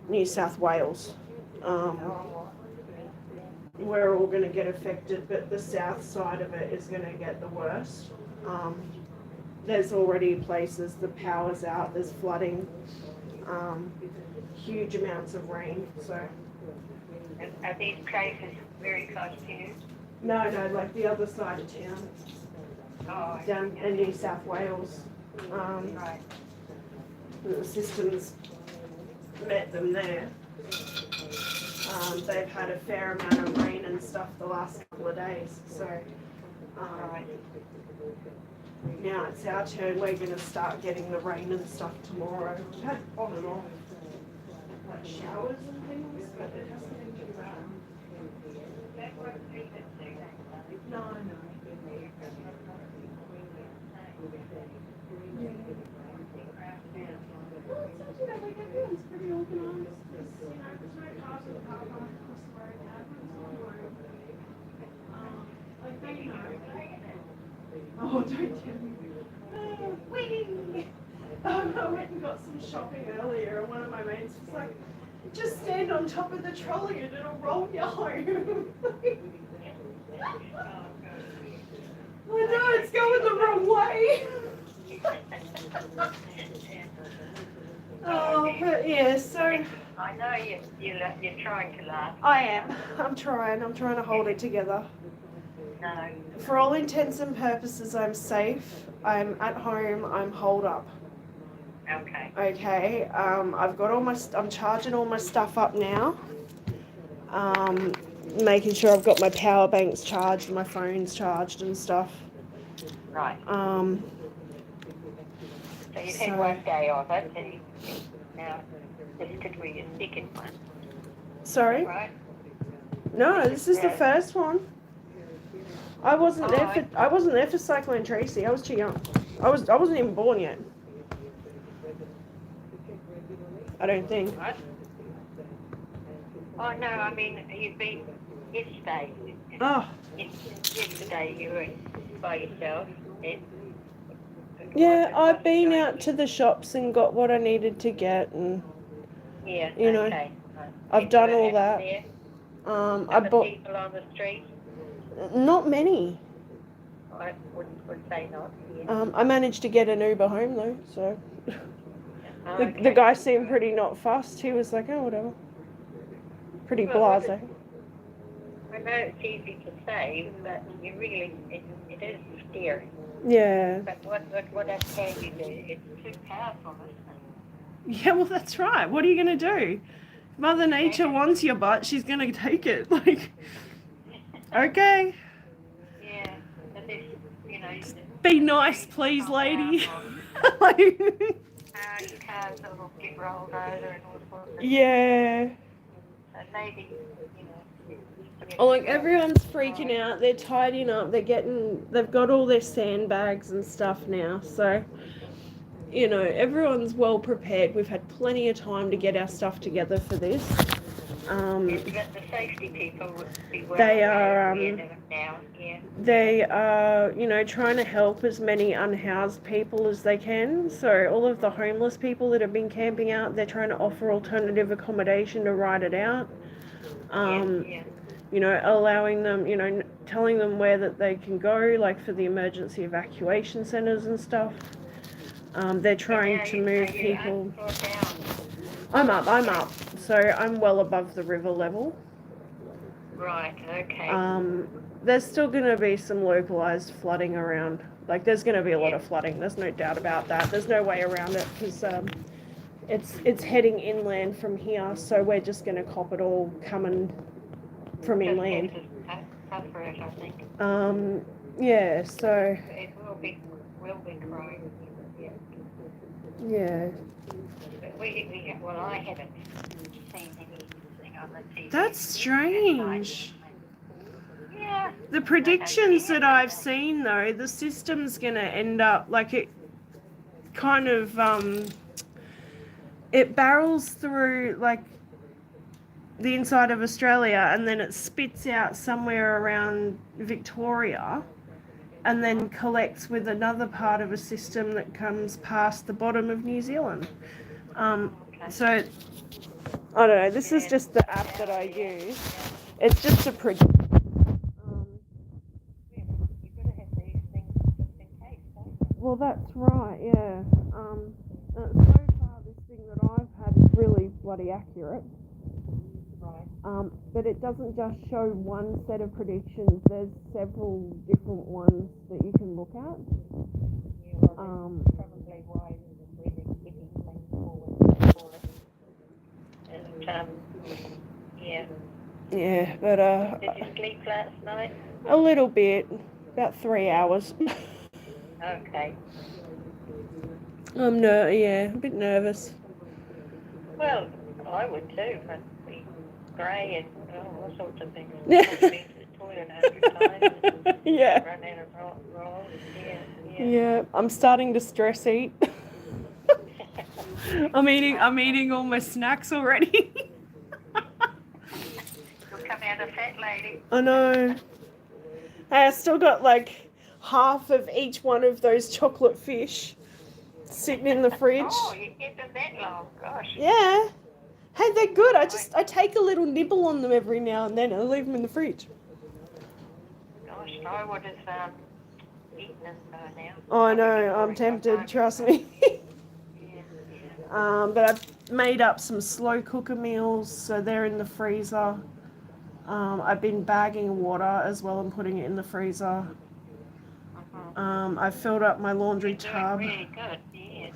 New South Wales. We're all going to get affected, but the south side of it is going to get the worst. There's already places the power's out, there's flooding, huge amounts of rain. So, are these places very close to you? No, like the other side of town, down in New South Wales. Right. The system's met them there. They've had a fair amount of rain and stuff the last couple of days, so now it's our turn. We're going to start getting the rain and stuff tomorrow. We've had on and off like showers and things, but it hasn't been too bad. No. Everyone's pretty organised. There's no cars in the car park across the road now. Like they know. Oh, don't tell me. Whee! I went and got some shopping earlier, and one of my mates was like, just stand on top of the trolley and it'll roll you home. I know, it's going the wrong way. Oh, but yeah, so... I know you're trying to laugh. I am. I'm trying to hold it together. No. For all intents and purposes, I'm safe. I'm at home. I'm holed up. Okay. Okay. I've got I'm charging all my stuff up now. Making sure I've got my power banks charged, my phone's charged and stuff. Right. So you've had one day off, and now this could be your second one. Sorry? Right? No, this is the first one. I wasn't there for Cyclone Tracy. I was too young. I wasn't even born yet. I don't think. What? Oh no, I mean you've been yesterday. Oh. Yesterday you were by yourself. Yeah, I've been out to the shops and got what I needed to get, and you know, I've done all that. I bought people on the street. Not many. I would say not. Yeah. I managed to get an Uber home though, so the guy seemed pretty not fussed. He was like, oh, whatever. Pretty blasé. I know it's easy to say, but you really, it is scary. Yeah. But what I tell you, it's too powerful, isn't it? Yeah, well, that's right. What are you going to do? Mother Nature wants your butt. She's going to take it. Like, okay. Yeah. But this, you know. Be nice, please, lady. Like, cars will get rolled over and all sorts of yeah. So maybe, you know. Oh, like everyone's freaking out. They're tidying up. They've got all their sandbags and stuff now. So, you know, everyone's well prepared. We've had plenty of time to get our stuff together for this. The safety people would be well they are, now. Yeah. They are, you know, trying to help as many unhoused people as they can. So all of the homeless people that have been camping out, they're trying to offer alternative accommodation to ride it out. You know, allowing them, you know, telling them where that they can go, like for the emergency evacuation centres and stuff. They're trying to move people. I'm up. So I'm well above the river level. Right, okay. There's still going to be some localised flooding around. Like, there's going to be a lot of flooding. There's no doubt about that. There's no way around it because it's heading inland from here. So we're just going to cop it all coming from inland. Yeah, so. It will be growing. Yeah. But well, I haven't seen anything on the TV. That's strange. Yeah. The predictions that I've seen, though, the system's going to end up, like, it kind of, it barrels through, like, the inside of Australia, and then it spits out somewhere around Victoria, and then collects with another part of a system that comes past the bottom of New Zealand. So I don't know. This is just the app that I use. It's just to predict. You've got to have these things just in case, don't you? Well, that's right. Yeah. So far, this thing that I've had is really bloody accurate. Right. But it doesn't just show one set of predictions. There's several different ones that you can look at. Yeah, well, that's probably why we're giving things forward for it. And, yeah. Yeah, but Did you sleep last night? a little bit, about 3 hours. Okay. Yeah, a bit nervous. Well, I would too. I'd be grey and all sorts of things. Yeah. I've been to the toilet 100 times. Yeah. Run out of rolls. Yeah. Yeah, I'm starting to stress eat. I'm eating all my snacks already. You'll come out a fat lady. I know. Hey, I still got like half of each one of those chocolate fish sitting in the fridge. Oh, you keep them that long. Gosh. Yeah. Hey, they're good. I take a little nibble on them every now and then and I leave them in the fridge. Gosh, I would have eaten them by now. Oh, I know. I'm tempted. Trust me. But I've made up some slow cooker meals, so they're in the freezer. I've been bagging water as well and putting it in the freezer. I filled up my laundry tub. Really good, yeah.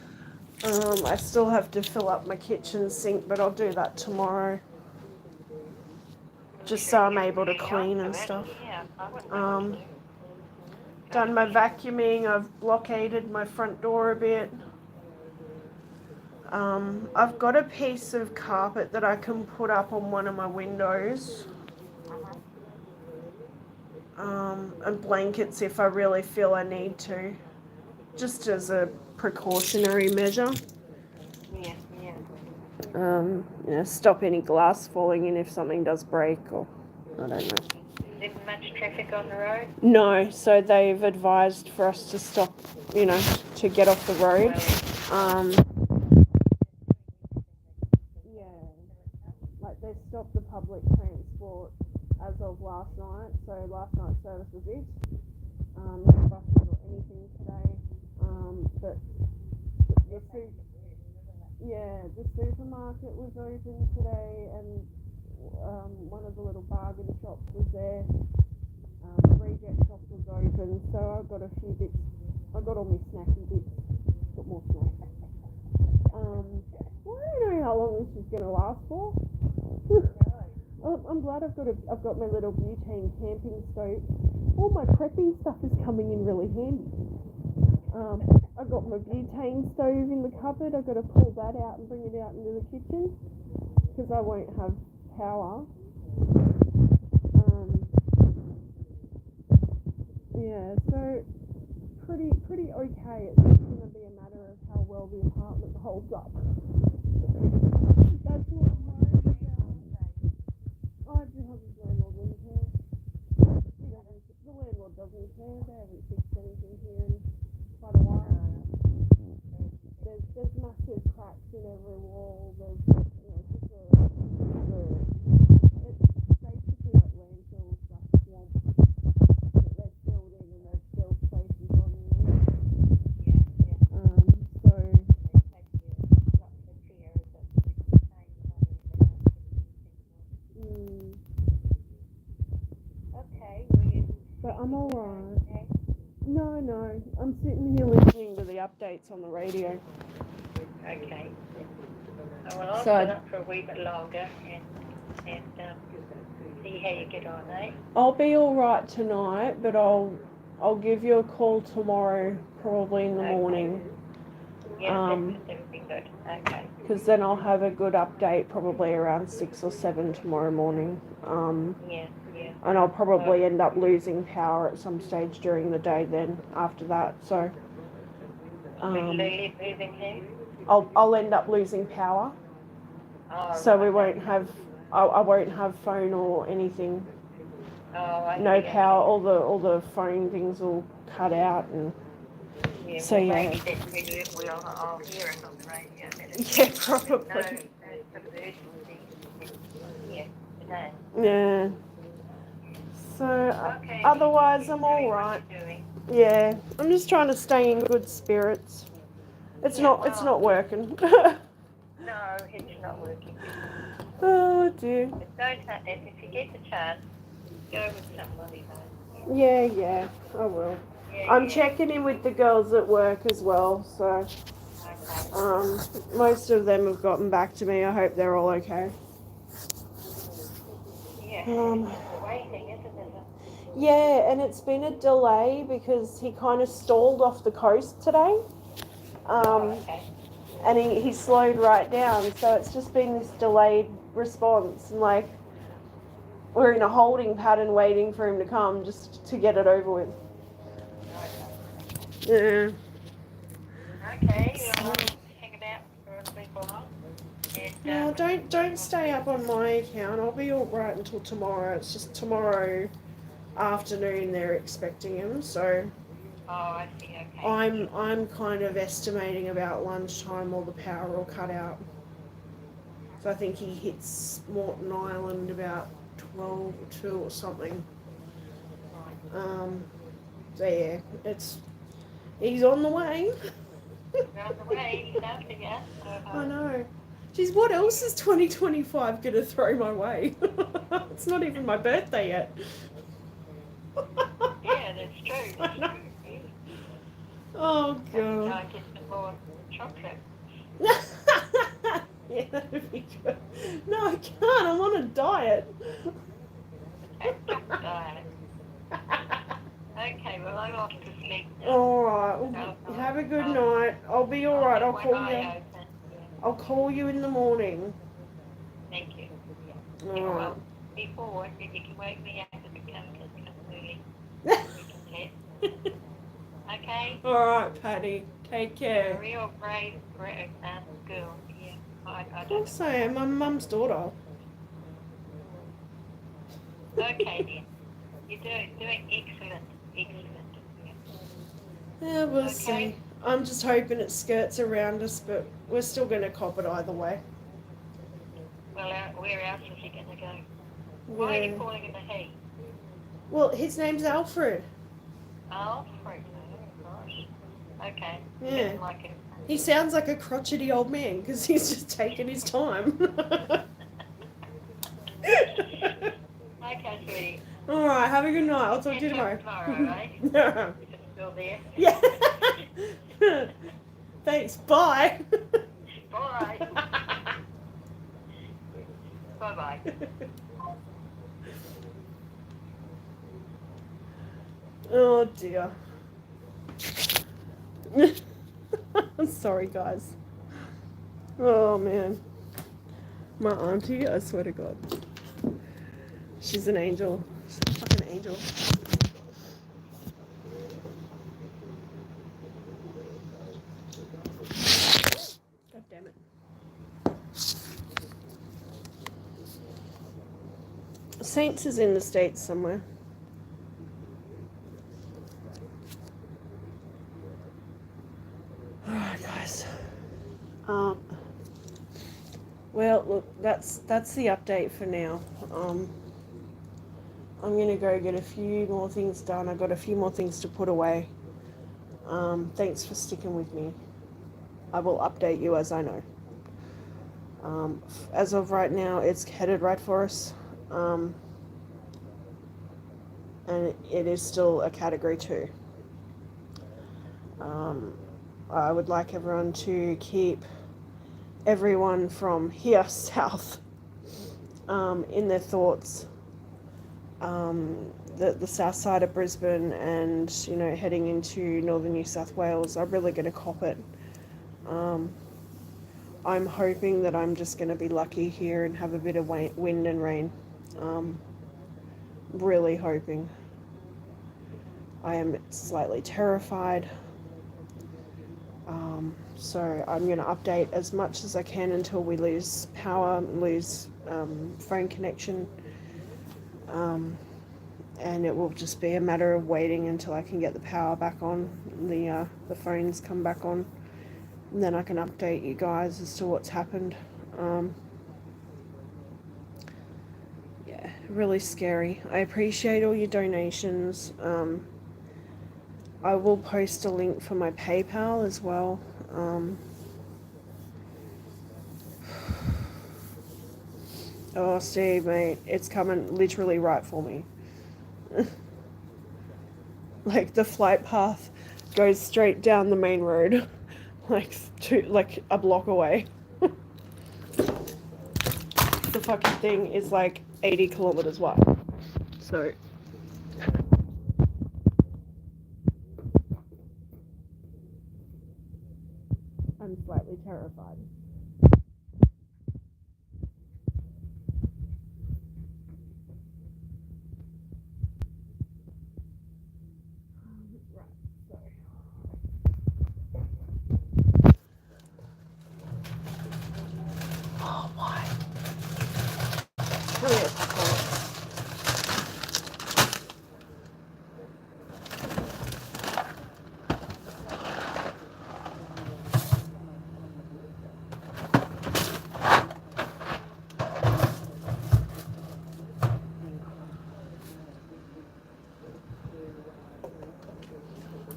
I still have to fill up my kitchen sink, but I'll do that tomorrow. Just so I'm able to clean and stuff. Yeah, I wouldn't know. Done my vacuuming. I've blockaded my front door a bit. I've got a piece of carpet that I can put up on one of my windows. And blankets if I really feel I need to. Just as a precautionary measure. Yeah. Stop any glass falling in if something does break or I don't know. Is there much traffic on the road? No, so they've advised for us to stop, to get off the road. They stopped the public transport as of last night, so last night's service was it. No buses or anything today. But the supermarket was open today, and one of the little bargain shops was there. The reject shop was open, so I got a few bits. I got all my snacky bits. Got more snacks. Well, I don't know how long this is going to last for. I'm glad I've got my little butane camping stove. All my prepping stuff is coming in really handy. I've got my butane stove in the cupboard. I've got to pull that out and bring it out into the kitchen because I won't have power. So pretty okay. It's just going to be a matter of how well the apartment holds up. That's what I'm worried about. I just hope the landlord wouldn't care. The landlord doesn't care. They haven't fixed anything here in quite a while. There's massive cracks in every wall. There's it's basically like landfill stuff swamp that they've filled in and they've filled places on there. But I'm alright. No, I'm sitting here listening to the updates on the radio. Okay. Well, I'll So sit up for a wee bit longer and see how you get on, eh? I'll be alright tonight, but I'll give you a call tomorrow, probably in the morning. Yeah, that would be good. Okay. Because then I'll have a good update probably around 6 or 7 tomorrow morning. Yeah. And I'll probably end up losing power at some stage during the day then after that. So I'll end up losing power. So we won't have I won't have phone or anything. No power. All the phone things will cut out and so maybe that's really we'll hear it on the radio. Yeah, probably. No emergency. Yeah. So Okay. otherwise, keep I'm doing all what right. you're doing. Yeah, I'm just trying to stay in good spirits. It's Yeah, It's well, not working. no, it's not working. Oh dear. But if you get the chance, go with somebody though. Yeah, yeah, I will. Yeah, I'm yeah. checking in with the girls at work as well. So, Okay. most of them have gotten back to me. I hope they're all okay. Yeah, Um, it's just waiting, isn't it? yeah, and it's been a delay because he kind of stalled off the coast today. Okay. And he slowed right down. So it's just been this delayed response. And like, we're in a holding pattern waiting for him to come just to get it over with. Yeah. Okay, well, hang about for a little while. And, No, don't stay up on my account. I'll be all right until tomorrow. It's just tomorrow afternoon they're expecting him. So oh, I see, okay. I'm kind of estimating about lunchtime all the power will cut out. So I think he hits Morton Island about 12 or 2 or something. So yeah, he's on the way. You're on the way, he's after you. I know. Geez, what else is 2025 going to throw my way? It's not even my birthday yet. Yeah, that's true. I know. Yeah. Oh, Have you God. got to get some more chocolate? Yeah, that'd be good. No, I can't. I'm on a diet. Okay, chocolate diet. Okay, well, I'm off to sleep now. All right. Well, have a good night. I'll be all right. I'll call you. Open. I'll call you in the morning. Thank you. All Yeah, right. well, before, if you can wake me up if it comes early, we can test. Okay? All right, Patty. Take You're a care. real brave girl. Yeah, I Of don't course know. I am. I'm Mum's daughter. Okay, dear. You're doing excellent. Excellent. Yeah, we'll Okay. see. I'm just hoping it skirts around us, but we're still going to cop it either way. Well, where else is he going to go? Why are you Yeah. calling him a he? Well, his name's Alfred. Alfred. Oh, gosh. Okay. Yeah. Doesn't like it. He sounds like a crotchety old man because he's just taking his time. Okay, sweetie. All right, have a good night. I'll talk to you tomorrow. Right? No. Is it still there? Yeah. Thanks. Bye. All right. Bye-bye. Oh dear. I'm sorry, guys. Oh man. My auntie, I swear to God. She's an angel. She's a fucking angel. God damn it. Saints is in the States somewhere. Alright, guys. Well, look, that's the update for now. I'm gonna go get a few more things done. I got a few more things to put away. Thanks for sticking with me. I will update you as I know. As of right now, it's headed right for us. And it is still a category 2. I would like everyone to keep everyone from here south in their thoughts. The south side of Brisbane and, heading into northern New South Wales are really going to cop it. I'm hoping that I'm just going to be lucky here and have a bit of wind and rain. Really hoping. I am slightly terrified. So I'm going to update as much as I can until we lose power, lose phone connection. And it will just be a matter of waiting until I can get the power back on, the phones come back on, and then I can update you guys as to what's happened. yeah, really scary. I appreciate all your donations. I will post a link for my PayPal as well. Oh, Steve, mate, it's coming literally right for me. Like the flight path goes straight down the main road, like a block away. The fucking thing is like 80 kilometers wide. So I'm slightly terrified. Right, so. Oh, why? Hurry up,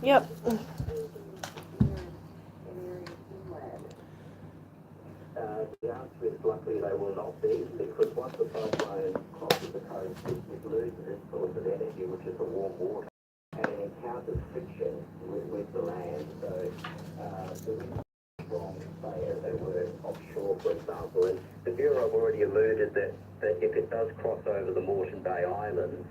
Yep. The answer is likely they will not be, because once the cyclone crosses the coast, it loses its source of energy, which is the warm water, and it encounters friction with the land. So the winds are strong, say, as they were offshore, for example. And the Bureau have already alluded that if it does cross over the Moreton Bay Islands,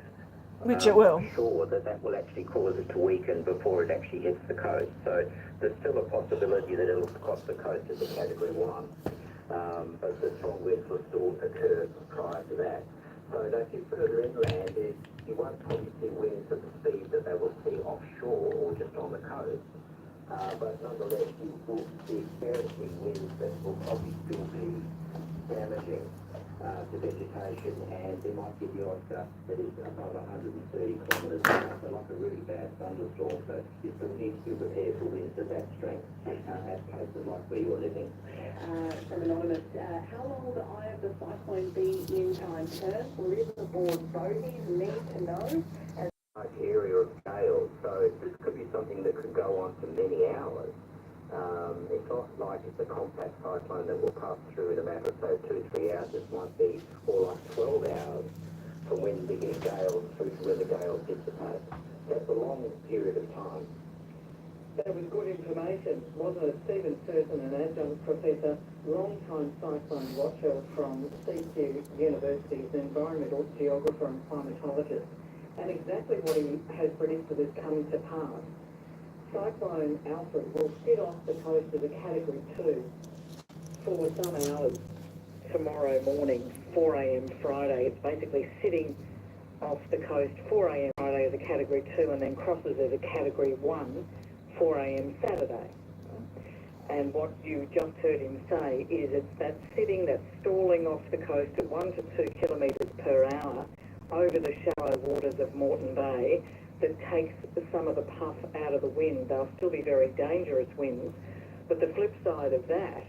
Which it will. Sure, that will actually cause it to weaken before it actually hits the coast. So there's still a possibility that it'll cross the coast as a Category 1. But the strong winds will still occur prior to that. So if you further inland, you won't probably see winds at the speed that they will see offshore or just on the coast. But nonetheless, you will be experiencing winds that will probably still be damaging to vegetation, and there might be the odd gust that is above 130 kilometres an hour, so like a really bad thunderstorm. So you still need to be prepared for winds of that strength at places like where you're living. From Anonymous, how long will the eye of the cyclone be in time, Perth, or is the board bogies need to know? Area of scale, so this could be something that could go on for many hours. It's not like it's a compact cyclone that will pass through in a matter of, say, 2-3 hours. This might be more like 12 hours from when you begin gales through to when the gales dissipate. That's a long period of time. That was good information, wasn't it? Stephen Turton, an adjunct professor, long-time cyclone watcher from CQ University's environmental geographer and climatologist. And exactly what he has predicted is coming to pass. Cyclone Alfred will sit off the coast as a Category 2 for some hours tomorrow morning, 4 a.m. Friday. It's basically sitting off the coast 4 a.m. Friday as a Category 2 and then crosses as a Category 1 4 a.m. Saturday. And what you just heard him say is it's that sitting, that stalling off the coast at 1 to 2 kilometres per hour over the shallow waters of Moreton Bay that takes some of the puff out of the wind. They'll still be very dangerous winds, but the flip side of that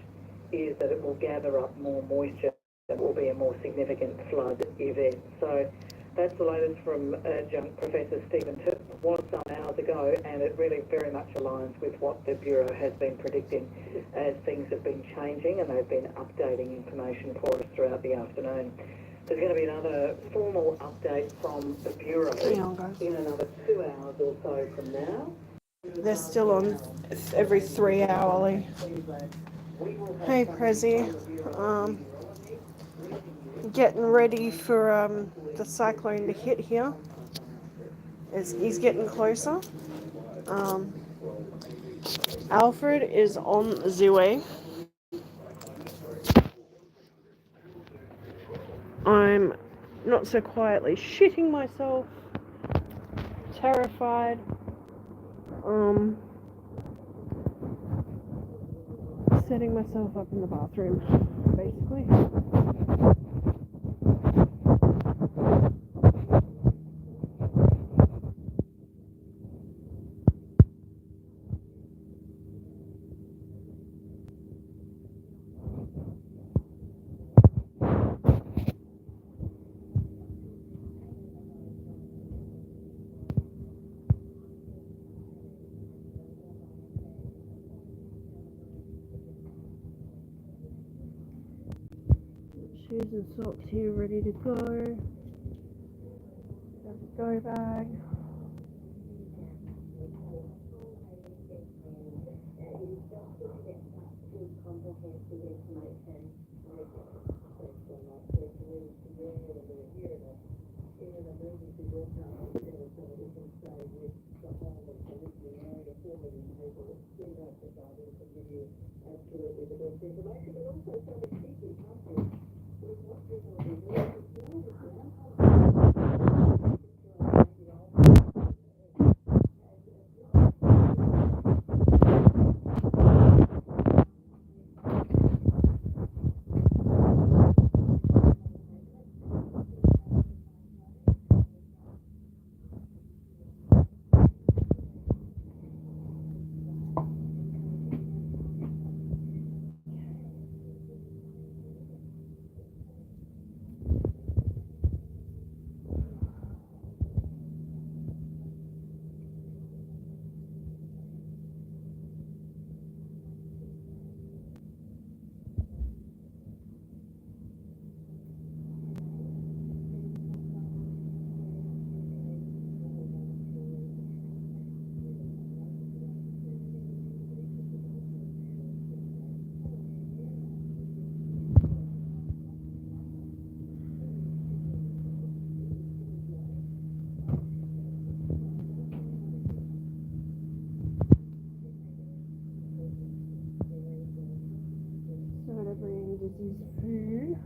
is that it will gather up more moisture. It will be a more significant flood event. So that's the latest from adjunct Professor Stephen Turton. Was some hours ago, and it really very much aligns with what the Bureau has been predicting as things have been changing, and they've been updating information for us throughout the afternoon. There's going to be another formal update from the Bureau in another 2 hours or so from now. They're still on every 3 hourly. Hey, Prezi. Getting ready for the cyclone to hit here. He's getting closer. Alfred is on the way. I'm not so quietly shitting myself. Terrified. Setting myself up in the bathroom, basically. shoes and socks here ready to go. Got the go bag. Started bringing Dizzy's food.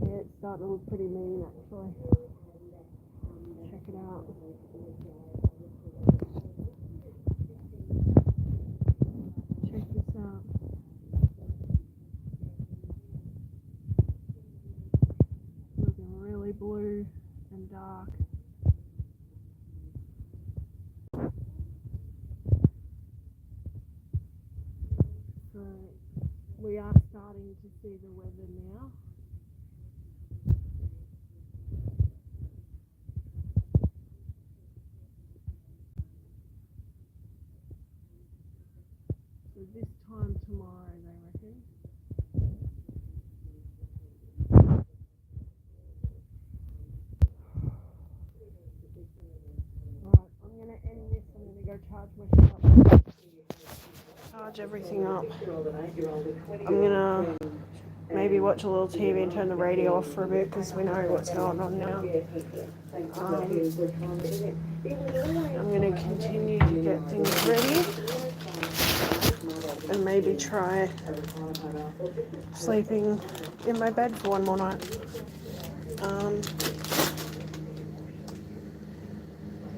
Yeah, it's starting to look pretty mean actually. Check it out. Check this out. Looking really blue and dark. So we are starting to see the weather now. So this time tomorrow, they reckon. Right, I'm going to end this. I'm going to go charge my shit up. Charge everything up. I'm going to maybe watch a little TV and turn the radio off for a bit because we know what's going on now. I'm going to continue to get things ready and maybe try sleeping in my bed for one more night.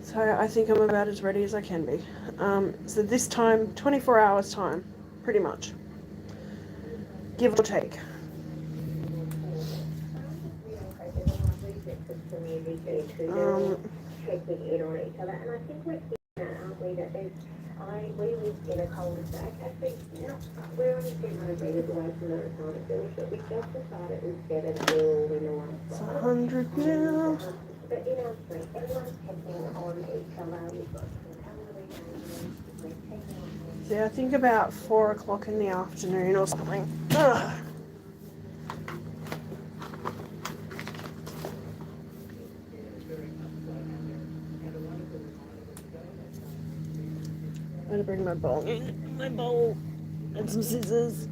So I think I'm about as ready as I can be. So this time, 24 hours time, pretty much. Give or take. We live in a cul-de-sac. Actually, no, we're only 300 metres away from the retirement village, but we just decided it was better to build in the one It's spot. 100 now. But in our street, everyone's checking on each other. We've got some colour we're checking on. So I think about 4 o'clock in the afternoon or something. Ugh. I'm gonna bring my bowl and some scissors.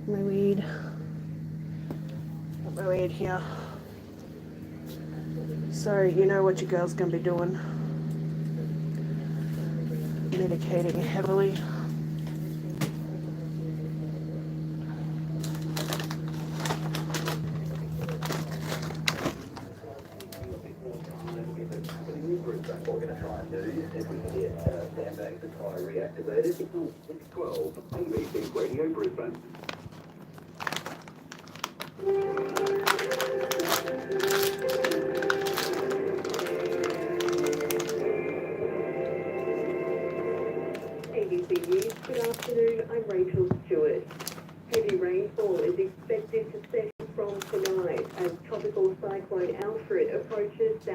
My weed. Got my weed here. So you know what your girl's gonna be doing. Medicating heavily. What we're going to try and do is if we can get sandbags and tire reactivated. 12 ABC Radio Brisbane. ABC News, good afternoon, I'm Rachel Stewart.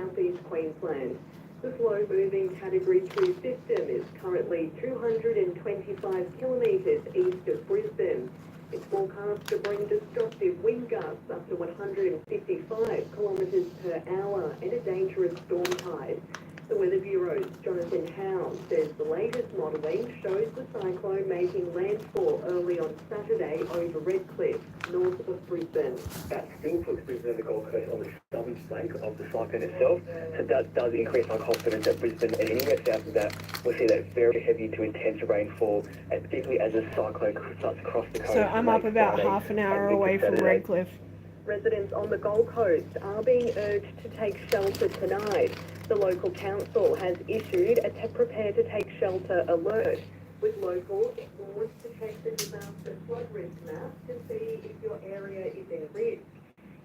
southeast Queensland. The slow-moving Category 2 system is currently 225 kilometres east of Brisbane. It's forecast to bring destructive wind gusts up to 155 kilometres per hour and a dangerous storm tide. The Weather Bureau's Jonathan Howe says the latest modelling shows the cyclone making landfall early on Saturday over Redcliffe, north of Brisbane. That still puts Brisbane and the Gold Coast on the southern flank of the cyclone itself, so that does increase our confidence that Brisbane and anywhere south of that will see that very heavy to intense rainfall, and particularly as the cyclone starts across the coast. So I'm up about Friday half an hour and away into from Saturday. Redcliffe. Residents on the Gold Coast are being urged to take shelter tonight. The local council has issued a prepare to take shelter alert, with locals warned to check the disaster flood risk map to see if your area is in risk.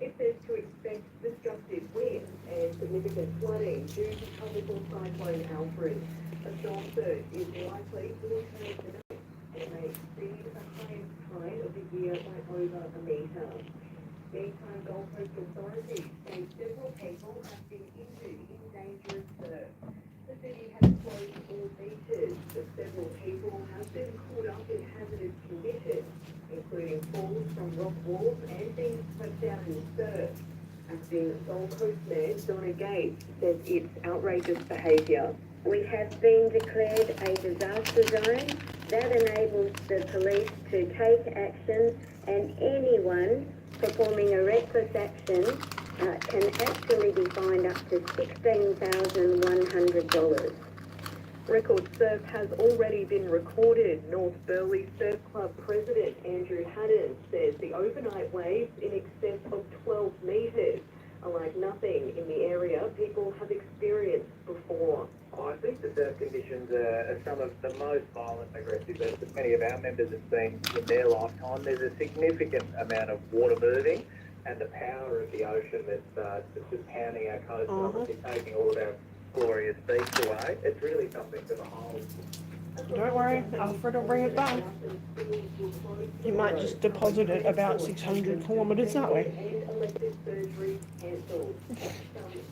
It says to expect destructive winds and significant flooding due to tropical cyclone Alfred. A storm surge is likely to occur tonight and may exceed the highest tide of the year by over a metre. Meantime, Gold Coast authorities say several people have been injured in dangerous surf. The city has closed all beaches, but several people have been caught up in hazardous conditions, including falls from rock walls and being swept out in surf. Acting Gold Coast Mayor Donna Gates says it's outrageous behaviour. We have been declared a disaster zone. That enables the police to take action, and anyone performing a reckless action can actually be fined up to $16,100. Record surf has already been recorded. North Burleigh Surf Club President Andrew Haddon says the overnight waves in excess of 12 metres are like nothing in the area people have experienced before. I think the surf conditions are some of the most violent and aggressive that many of our members have seen in their lifetime. There's a significant amount of water moving, and the power of the ocean that's just pounding our coast and obviously taking all of our glorious beach away. It's really something to behold. Don't worry, Alfred will bring it back. He might just deposit it about 600 kilometres that way. And elective surgery cancelled. Some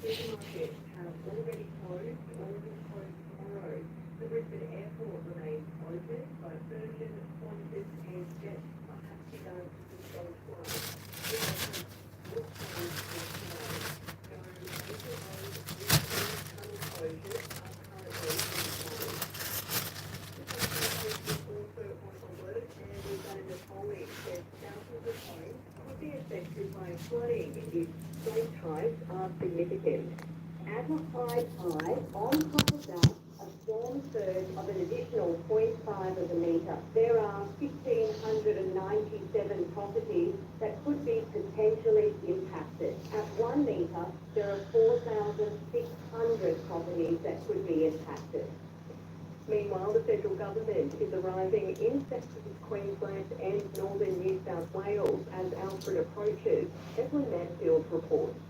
supermarkets have already closed or will close tomorrow. The Brisbane airport remains open, but Virgin, Qantas and Jet have begun to suspend flights. The airport will close for tonight. No major road, tunnel closures are currently in place. Also on alert, and Uganda Police said thousands of homes could be affected by flooding if storm tides are significant. At a high tide, on top of that, a storm surge of an additional 0.5 of a metre. There are 1,597 properties that could be potentially impacted. At 1 metre, there are 4,600 properties that could be impacted. Meanwhile, the federal government is arriving in central Queensland and northern New South Wales as Alfred approaches. Evelyn Mansfield reports.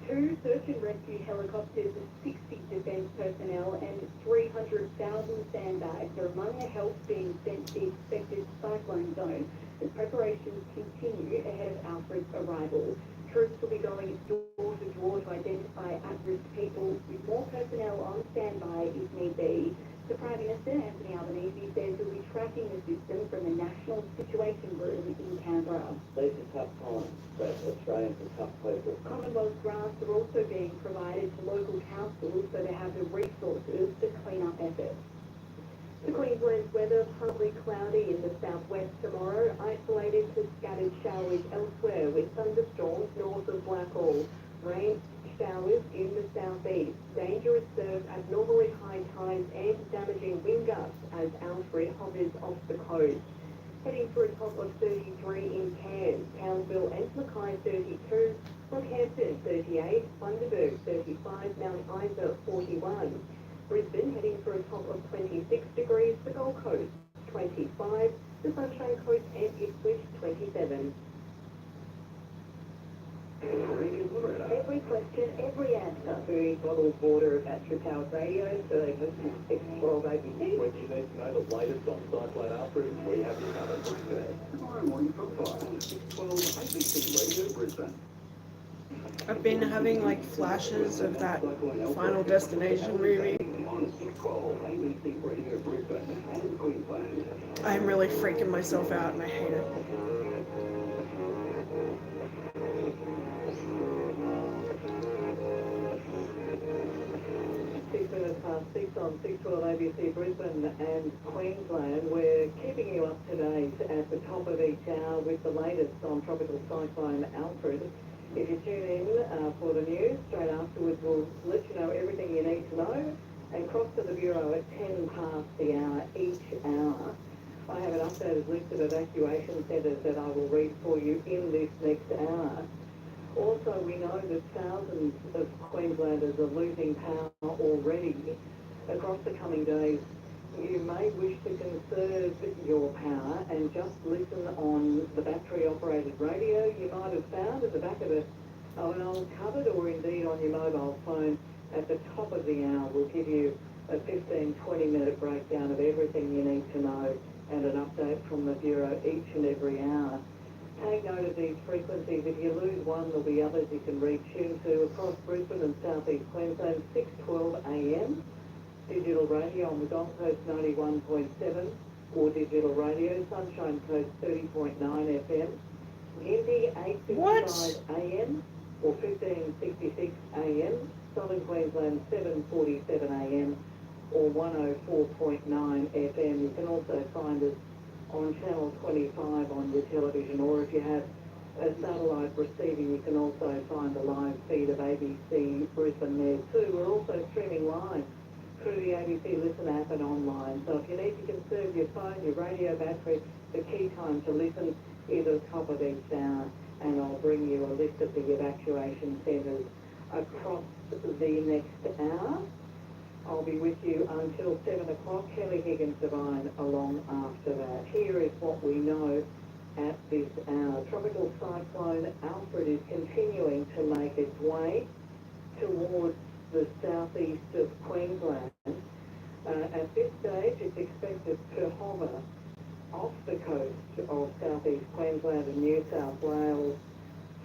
2 search and rescue helicopters, 60 defence personnel and 300,000 sandbags are among the help being sent to the expected cyclone zone as preparations continue ahead of Alfred's arrival. Troops will be going door to door to identify at-risk people with more personnel on standby if need be. The Prime Minister, Anthony Albanese, says he'll be tracking the system from the National Situation Room in Canberra. These are tough times, but Australians are tough people. Commonwealth grants are also being provided to local councils so they have the resources to clean up efforts. The Queensland's weather partly cloudy in the southwest tomorrow, isolated to scattered showers elsewhere with thunderstorms north of Blackall. Rain showers in the southeast, dangerous surf at normally high tides and damaging wind gusts as Alfred hovers off the coast. Heading for a top of 33 in Cairns, Townsville and Mackay 32, Rockhampton 38, Bundaberg 35, Mount Isa 41. Brisbane heading for a top of 26 degrees, the Gold Coast 25, the Sunshine Coast and Ipswich 27. Every question, every answer. The global border at True Power Radio, so they listen to 12 ABC. When you need to know the latest on Cyclone Alfred, we have you covered. Tomorrow morning from 5 to 6:12 ABC Radio Brisbane. I've been having like flashes of that Final Destination movie. I'm really freaking myself out and I hate it. Six on 612 ABC Brisbane and Queensland. We're keeping you up to date at the top of each hour with the latest on Tropical Cyclone Alfred. If you tune in for the news, straight afterwards we'll let you know everything you need to know and cross to the Bureau at 10 past the hour each hour. I have an updated list of evacuation centres that I will read for you in this next hour. Also, we know that thousands of Queenslanders are losing power already. Across the coming days, you may wish to conserve your power and just listen on the battery-operated radio you might have found at the back of an old cupboard or indeed on your mobile phone at the top of the hour. We'll give you a 15-20-minute breakdown of everything you need to know and an update from the Bureau each and every hour. Take note of these frequencies. If you lose one, there'll be others you can retune to across Brisbane and South East Queensland, 6:12 a.m. Digital radio on the Gold Coast 91.7 or digital radio Sunshine Coast 30.9 FM. Hindi 8:55 a.m. or 15:66 a.m. Southern Queensland 7:47 a.m. or 104.9 FM. You can also find us on Channel 25 on your television, or if you have a satellite receiving, you can also find the live feed of ABC Brisbane there too. We're also streaming live through the ABC Listen app and online. So if you need to conserve your phone, your radio battery, the key time to listen is at the top of each hour, and I'll bring you a list of the evacuation centres across the next hour. I'll be with you until 7 o'clock. Kelly Higgins-Devine along after that. Here is what we know at this hour. Tropical cyclone Alfred is continuing to make its way towards the southeast of Queensland. At this stage, it's expected to hover off the coast of southeast Queensland and New South Wales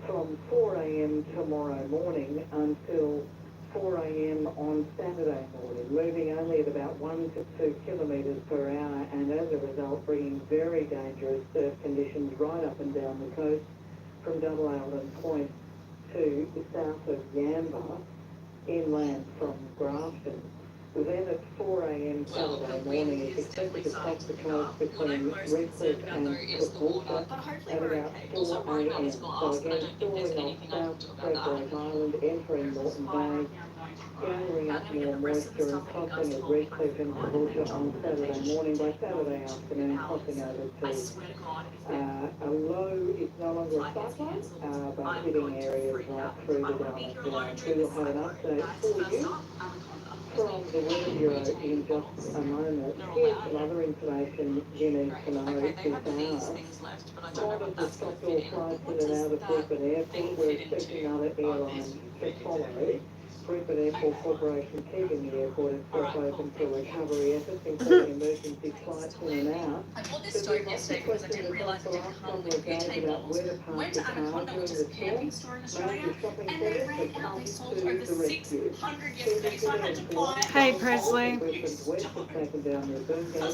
from 4 a.m. tomorrow morning until 4 a.m. on Saturday morning, moving only at about 1 to 2 kilometres per hour, and as a result bringing very dangerous surf conditions right up and down the coast from Double Island Point to the south of Yamba, inland from Grafton. Then at 4 a.m. Saturday morning, it's expected to cross the coast between Redcliffe and Caboolture at about 4 a.m. So again, stalling off South Frederick Island, entering Moreton Bay, gathering up more moisture and crossing at Redcliffe and Caboolture on Saturday morning. By Saturday afternoon, crossing over to a low, it's no longer a cyclone, but hitting areas right through the Darling Downs. We will have an update for you from the Weather Bureau in just a moment. Here's some other information you need to know this hour. Qantas has stopped all flights in and out of Brisbane Airport. We're expecting other airlines to follow. Brisbane Airport Corporation keeping the airport itself open for recovery efforts, including emergency flights in and out. This story yesterday because I didn't realise we had one with view tables. Went to Anaconda, which is a camping store in Australia, and they ran out. They sold over 600 yesterday, so I had to buy. Hey, Presley.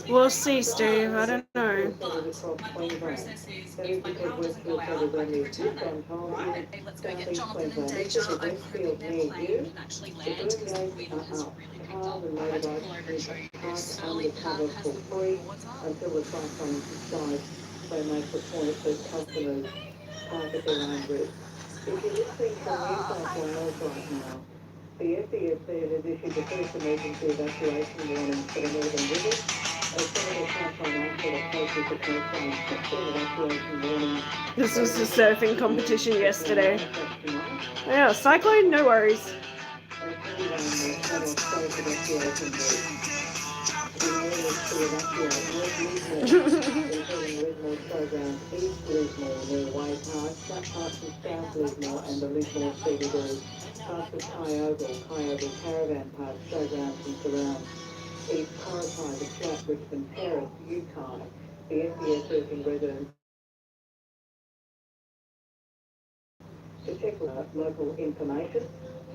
We'll see, Steve. I don't know. But my thought process is, if my power doesn't go out, I can return that. Right? Okay, let's go get Jonathan and Deja. I'm hoping their plane can actually land because the wind has really picked up. I had to pull over and show you this. Early path has the boards up. Until the cyclone subsides, they make the point that customers park at their own risk. If you're listening from New South Wales right now, the SESC has issued the first emergency evacuation warning for the Northern Rivers. As soon as cyclone Alfred approaches the coastline, full evacuation warning. This was the surfing competition yesterday. Yeah, cyclone, no worries. Programs East Lismore near Way Park, parts of South Lismore and the Lismore CBD, parts of Kyogle Caravan Park, showgrounds and surrounds, East Corritai, the Flat, Richmond Terrace, Utah, the SES urging residents To check local information,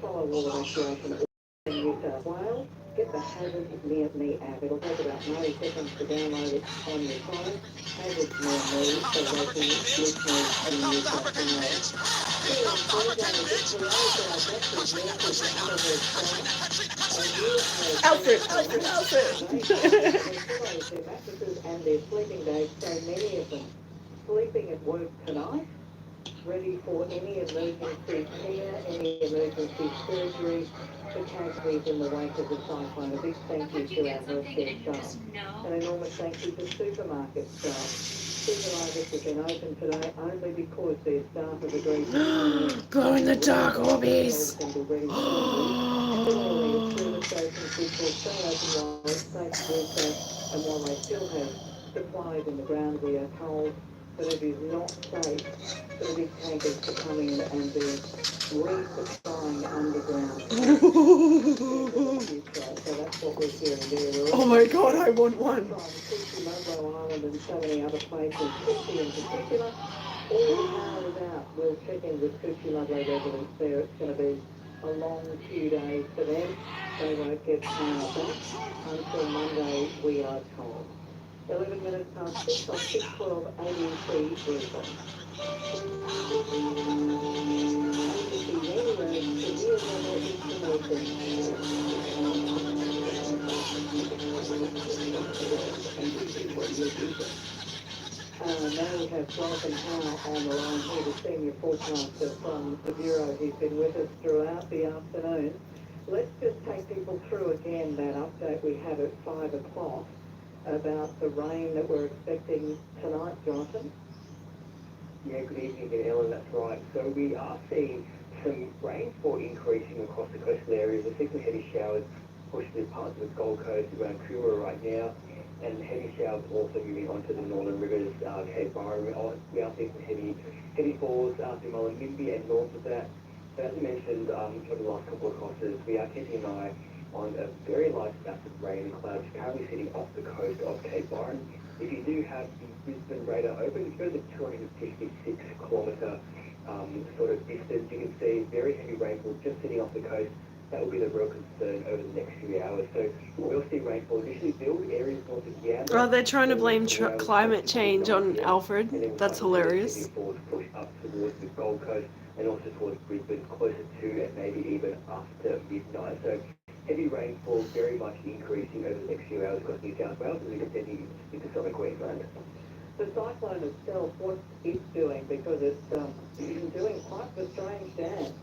follow all evacuation orders in New South Wales. Get the Hazard Near Me app. It'll take about 90 seconds to download it on your phone. Hazard Near Me for local listeners in New South Wales. Here on Thursday, the Curiosities that our doctors, nurses and other health staff Alfred, Alfred, Alfred. their mattresses and their sleeping bags, so many of them sleeping at work tonight, ready for any emergency care, any emergency surgery, the casualties in the wake of the cyclone. A big thank you to our healthcare staff. An enormous thank you to supermarket staff. Supermarkets have been open today only because their staff have agreed to Glow in the dark orbies. Similarly, service stations which will stay open while it's safe to do so, and while they still have supplies in the ground, we are told that it is not safe for the big tankers to come in and be resupplying underground. So that's what we're hearing there. Oh my god, I want one. From Coochie Munro Island and so many other places, Coochie in particular, all the power is out. We'll check in with Coochie Munro residents there. It's going to be a long few days for them. They won't get power back until Monday, we are told. 11 minutes past 6 on 612 ABC Brisbane. ABC Radio, severe weather information. Now we have Jonathan Howe on the line here, the senior forecaster from the Bureau. He's been with us throughout the afternoon. Let's just take people through again that update we had at 5 o'clock about the rain that we're expecting tonight, Jonathan. Yeah, good evening again, Ellen, that's right. So we are seeing some rainfall increasing across the coastal areas, particularly heavy showers pushing through parts of the Gold Coast around Coora right now, and heavy showers also moving onto the northern rivers, Cape Byron. We are seeing some heavy falls through Mullumbimby and north of that. But as I mentioned over the last couple of crosses, we are keeping an eye on a very large mass of rain and clouds currently sitting off the coast of Cape Byron. If you do have the Brisbane radar open, if you go to the 256-kilometre sort of distance, you can see very heavy rainfall just sitting off the coast. That will be the real concern over the next few hours. So we'll see rainfall initially build areas north of Yamba. Oh, they're trying to blame climate change on Alfred. That's hilarious. Push up towards the Gold Coast and also towards Brisbane, closer to and maybe even after midnight. So heavy rainfall very much increasing over the next few hours across New South Wales and extending into southern Queensland. The cyclone itself, what's it doing? Because it's doing quite the strange dance.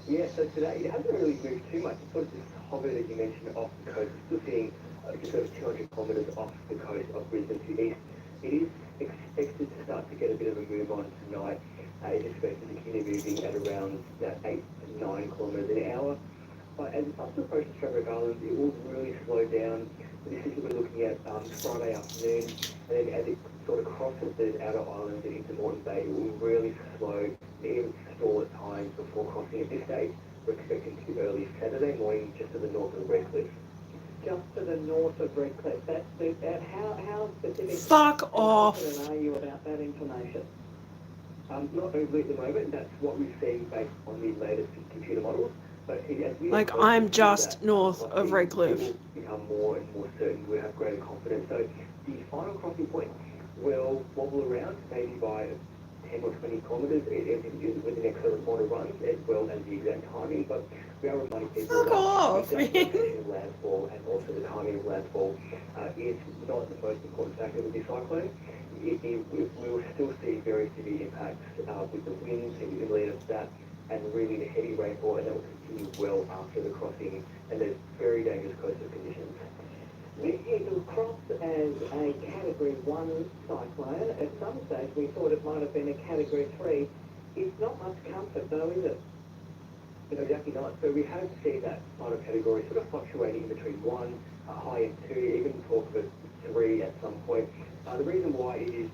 Yeah, so today it hasn't really moved too much. It's sort of just hovered, as you mentioned, off the coast. We're still seeing just over 200 kilometres off the coast of Brisbane to the east. It is expected to start to get a bit of a move on tonight. It's expected to continue moving at around 8 to 9 kilometres an hour. But as it starts to approach the Stradbroke Islands, it will really slow down. This is what we're looking at Friday afternoon, and then as it sort of crosses the outer islands and into Moreton Bay, it will really slow, even stall at times before crossing at this stage. We're expecting to be early Saturday morning, just to the north of Redcliffe. Just to the north of Redcliffe. That's the, how specific Fuck off. are you about that information? Not overly at the moment. That's what we've seen based on the latest computer models. But as we Like, I'm just north of Redcliffe. It will become more and more certain. We have greater confidence. So the final crossing point will wobble around maybe by 10 or 20 kilometres with the next sort of model runs, as well as the exact timing. But we are reminding people Fuck off, that the location of landfall and also the timing of landfall is not the most important factor with this cyclone. We will still see very severe impacts with the winds and the lead of that, and really the heavy rainfall, and that will continue well after the crossing, and there's very dangerous coastal conditions. It will cross as a Category 1 cyclone. At some stage we thought it might have been a Category 3. It's not much comfort though, is it? Exactly not. So we have seen that final category sort of fluctuating between 1, a high end 2, even talk of a 3 at some point. The reason why it is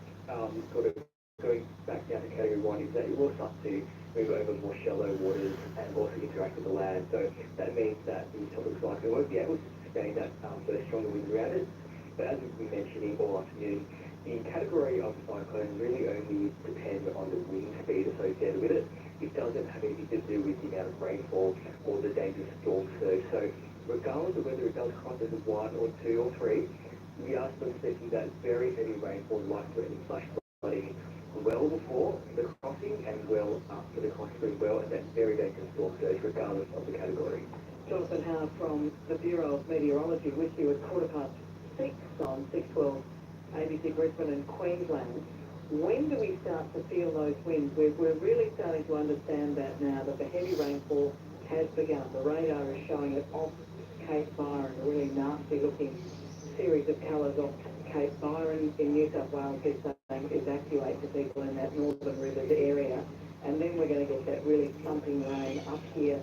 sort of going back down to Category 1 is that it will start to move over more shallow waters and also interact with the land. So that means that the tropical cyclone won't be able to sustain that those stronger winds around it. But as we've been mentioning all afternoon, the category of the cyclone really only depends on the wind speed of associated with it. It doesn't have anything to do with the amount of rainfall or the dangerous storm surge. So regardless of whether it does cross as 1 or 2 or 3, we are still expecting that very heavy rainfall likely to flash flooding well before the crossing and well after the crossing as well, and that very dangerous storm surge regardless of the category. Jonathan Howard from the Bureau of Meteorology with you at 6:15 on 612 ABC Brisbane and Queensland. When do we start to feel those winds? We're really starting to understand that now, that the heavy rainfall has begun. The radar is showing it off Cape Byron, a really nasty looking series of colours off Cape Byron in New South Wales. Keep saying evacuate to people in that northern rivers area. And then we're going to get that really thumping rain up here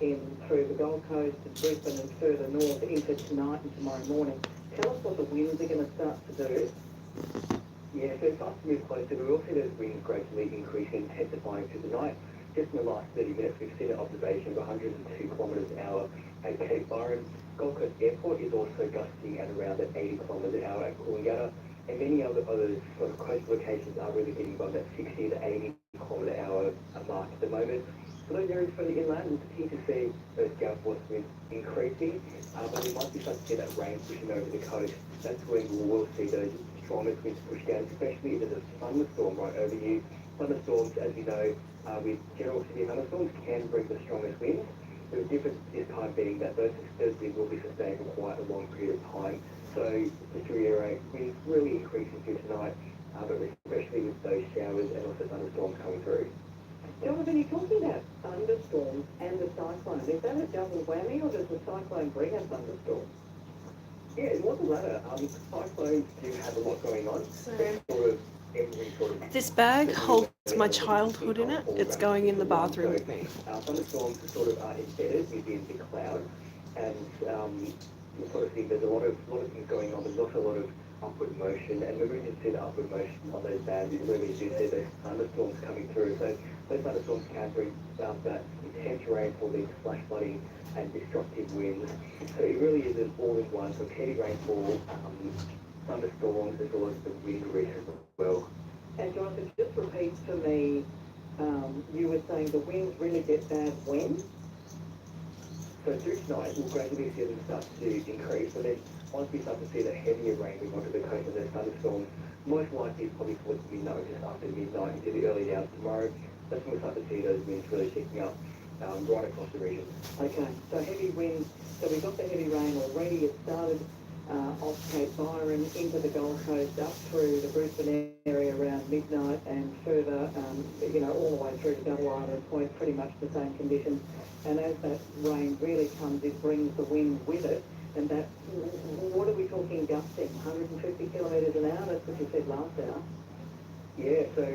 in through the Gold Coast and Brisbane and further north into tonight and tomorrow morning. Tell us what the winds are going to start to do. Yeah, so it starts to move closer. We will see those winds gradually increasing, intensifying through the night. Just in the last 30 minutes, we've seen an observation of 102 kilometres an hour at Cape Byron. Gold Coast Airport is also gusting at around at 80 kilometres an hour at Coolangatta. And many other sort of coastal locations are really getting above that 60 to 80 kilometre an hour mark at the moment. For those areas further inland, we'll continue to see those gale force winds increasing, but we might be starting to see that rain pushing over the coast. That's when we will see those strongest winds push down, especially if there's a thunderstorm right over you. Thunderstorms, as you know, with general severe thunderstorms, can bring the strongest winds. The difference this time being that those winds will be sustained for quite a long period of time. So, just to reiterate, winds really increasing through tonight, but especially with those showers and also thunderstorms coming through. Jonathan, you're talking about thunderstorms and the cyclone. Is that a double whammy, or does the cyclone bring a thunderstorm? Yeah, it was the latter. Cyclones do have a lot going on. This bag holds my childhood in it. It's going in the bathroom with me. Thunderstorms sort of are embedded within the cloud, and you sort of see there's a lot of things going on. There's also a lot of upward motion, and when we can see the upward motion on those bands, you really do see those thunderstorms coming through. So those thunderstorms can bring that intense rainfall, these flash flooding and destructive winds. So it really is an all-in-one, so heavy rainfall, thunderstorms, as well as the wind risk as well. And Jonathan, just repeat to me, you were saying the winds really get bad when? So through tonight, we'll gradually see them start to increase, but then once we start to see the heavier rain move onto the coast and those thunderstorms, most likely it's probably towards midnight, just after midnight into the early hours tomorrow. That's when we start to see those winds really picking up right across the region. Okay, so heavy winds, so we've got the heavy rain already. It started off Cape Byron into the Gold Coast, up through the Brisbane area around midnight and further, all the way through to Double Island Point, pretty much the same conditions. And as that rain really comes, it brings the wind with it. And that, what are we talking gusting? 150 kilometres an hour? That's what you said last hour. Yeah, so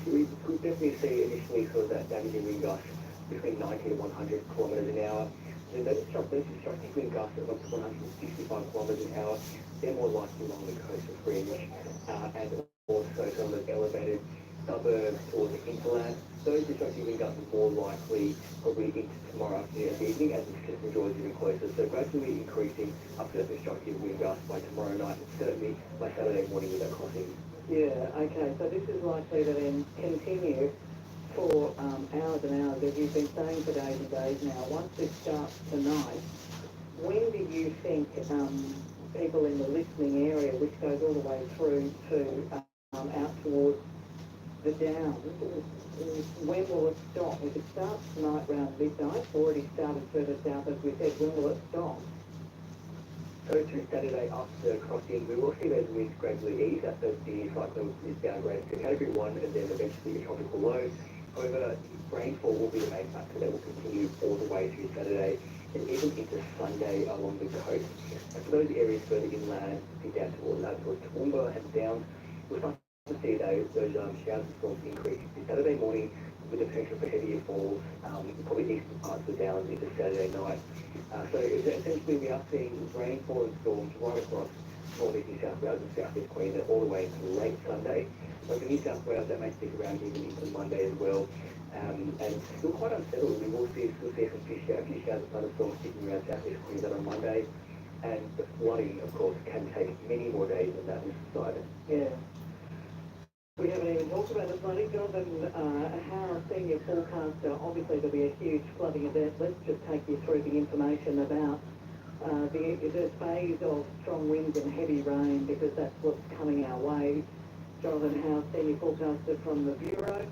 we could definitely see initially sort of that damaging wind gust between 90 to 100 kilometres an hour. And those destructive wind gusts of up to 165 kilometres an hour, they're more likely along the coastal fringe, and also some of those elevated suburbs or the hinterland. Those destructive wind gusts are more likely probably into tomorrow afternoon and evening as the system draws even closer. So gradually increasing up to that destructive wind gust by tomorrow night and certainly by Saturday morning with that crossing. Yeah, okay, so this is likely to then continue for hours and hours, as you've been saying for days and days now. Once this starts tonight, when do you think people in the listening area, which goes all the way through to out towards the Downs, when will it stop? If it starts tonight around midnight, already started further south, as we said, when will it stop? So to Saturday after crossing, we will see those winds gradually ease after the cyclone is downgraded to Category 1 and then eventually a tropical low. However, rainfall will be the main factor that will continue all the way through Saturday and even into Sunday along the coast. And for those areas further inland, down towards Toowoomba and Downs, we'll start to see those showers and storms increase Saturday morning with the potential for heavier falls, probably eastern parts of the Downs into Saturday night. So essentially we are seeing rainfall and storms right across northeast New South Wales and southeast Queensland all the way into late Sunday. But for New South Wales, that may stick around even into Monday as well. And still quite unsettled. We will see some few showers of thunderstorms sticking around southeast Queensland on Monday. And the flooding, of course, can take many more days than that to subside. Yeah. We haven't even talked about the flooding, Jonathan. How senior forecaster, obviously there'll be a huge flooding event. Let's just take you through the information about the phase of strong winds and heavy rain, because that's what's coming our way. Jonathan Howe, senior forecaster from the Bureau,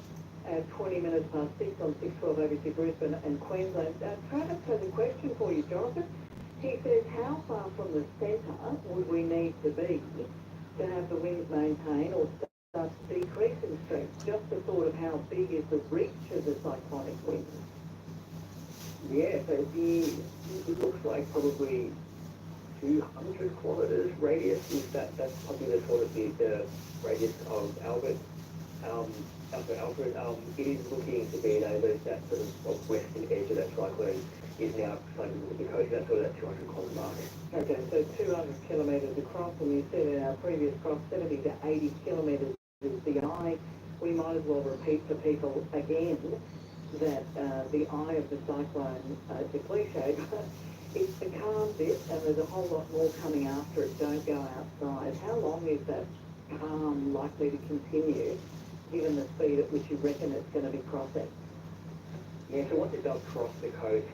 at 20 minutes past 6 on 612 ABC Brisbane and Queensland. Travis has a question for you, Jonathan. He says, how far from the centre would we need to be to have the winds maintain or start to decrease in strength? Just the thought of how big is the reach of the cyclonic wind? Yeah, so it looks like probably 200 kilometres radius. That's probably the sort of the radius of Albert. Alfred, it is looking to be that sort of western edge of that cyclone is now starting to look at the coast. That's sort of that 200 kilometre mark. Okay, so 200 kilometres across, and you said in our previous cross, 70 to 80 kilometres is the eye. We might as well repeat for people again that the eye of the cyclone, it's a cliche, but it's the calm bit, and there's a whole lot more coming after it. Don't go outside. How long is that calm likely to continue, given the speed at which you reckon it's going to be crossing? Yeah, so once it does cross the coast,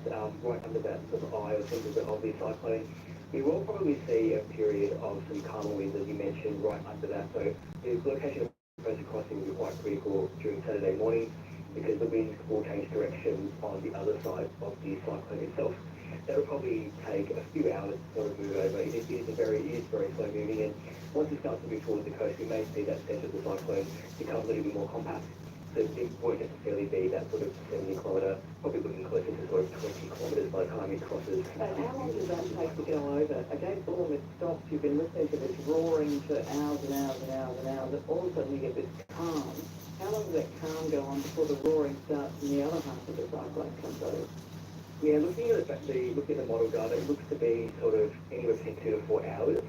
right under that sort of eye or centre of the cyclone, we will probably see a period of some calmer winds, as you mentioned, right under that. So the location of the coastal crossing will be quite critical during Saturday morning, because the winds will change direction on the other side of the cyclone itself. That'll probably take a few hours to sort of move over. It is very slow moving, and once it starts to move towards the coast, we may see that centre of the cyclone become a little bit more compact. So it won't necessarily be that sort of 70 kilometre, probably looking closer to sort of 20 kilometres by the time it crosses. And how long does that take to go over? Against all it stops, you've been listening to this roaring for hours and hours and hours and hours, and all of a sudden you get this calm. How long does that calm go on before the roaring starts and the other half of the cyclone comes over? Yeah, looking at the model data, it looks to be sort of anywhere between 2 to 4 hours.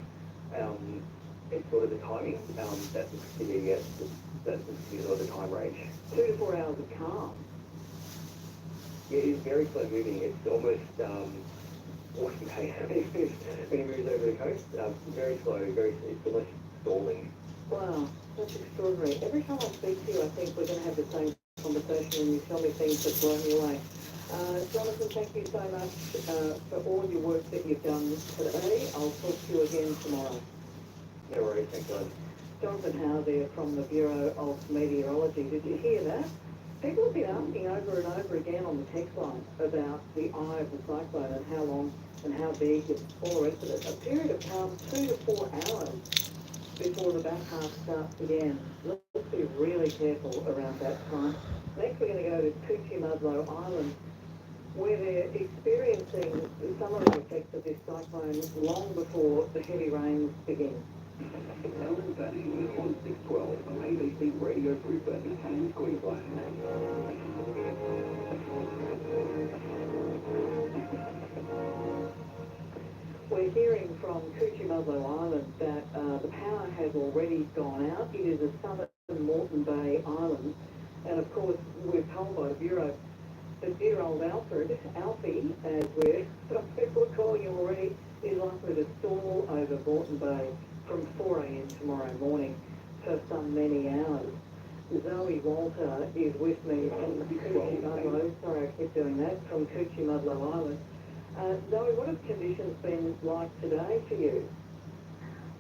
It's sort of the timing. That looks to be sort of the time range. 2 to 4 hours of calm. Yeah, it is very slow moving. It's almost walking pace when it moves over the coast. Very slow. It's almost stalling. Wow, that's extraordinary. Every time I speak to you, I think we're going to have the same conversation, and you tell me things that blow me away. Jonathan, thank you so much for all your work that you've done today. I'll talk to you again tomorrow. No worries, thanks, guys. Jonathan Howe there from the Bureau of Meteorology. Did you hear that? People have been asking over and over again on the text line about the eye of the cyclone and how long and how big and all the rest of it. A period of calm, 2 to 4 hours before the back half starts again. Let's be really careful around that time. Next, we're going to go to Curiosities Island, where they're experiencing some of the effects of this cyclone long before the heavy rains begin. Alan Fanning on 612 ABC Radio Brisbane and Queensland. We're hearing from Curiosities Island that the power has already gone out. It is a southern Moreton Bay island, and of course we're told by the Bureau that dear old Alfie, as some people are calling him already, is likely to stall over Moreton Bay from 4 a.m. tomorrow morning for some many hours. Zoe Walter is with me from Curiosities. Sorry, I keep doing that. From Curiosities Island. Zoe, what have conditions been like today for you?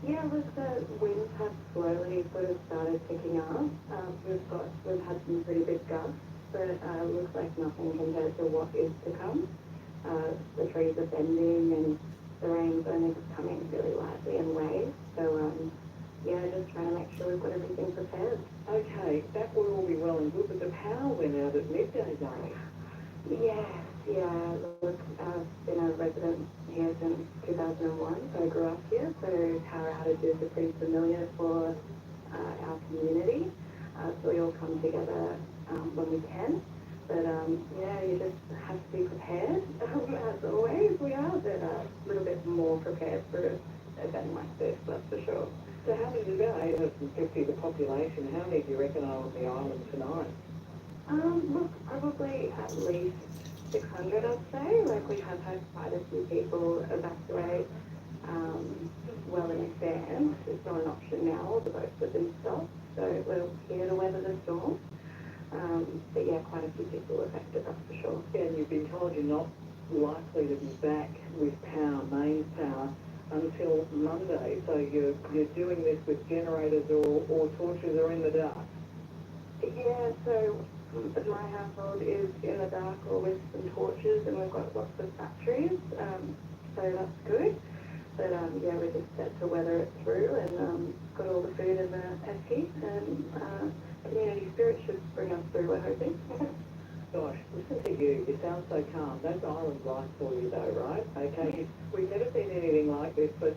Yeah, look, the winds have slowly sort of started picking up. We've had some pretty big gusts, but looks like nothing compared to what is to come. The trees are bending and the rain's only just coming really lightly in waves. So, yeah, just trying to make sure we've got everything prepared. Okay, that will all be well and good, but the power went out at midday, Zoe. Yeah, look, I've been a resident here since 2001, so I grew up here, so power outages are pretty familiar for our community. So we all come together when we can. But yeah, you just have to be prepared, as always we are, but a little bit more prepared for an event like this, that's for sure. So how many, about 850 the population, how many do you reckon are on the island tonight? Look, probably at least 600, I'd say. Like, we have had quite a few people evacuate well in advance. It's not an option now, the boats have been stopped. so we're here to weather the storm. But yeah, quite a few people were affected, that's for sure. Yeah, and you've been told you're not likely to be back with power, mains power, until Monday. So you're doing this with generators or torches or in the dark. Yeah, so my household is in the dark or with some torches, and we've got lots of batteries, so that's good. But yeah, we're just set to weather it through, and got all the food in the esky, and community spirit should bring us through, we're hoping. Gosh, listen to you. You sound so calm. That's island life for you, though, right? Okay, we've never seen anything like this, but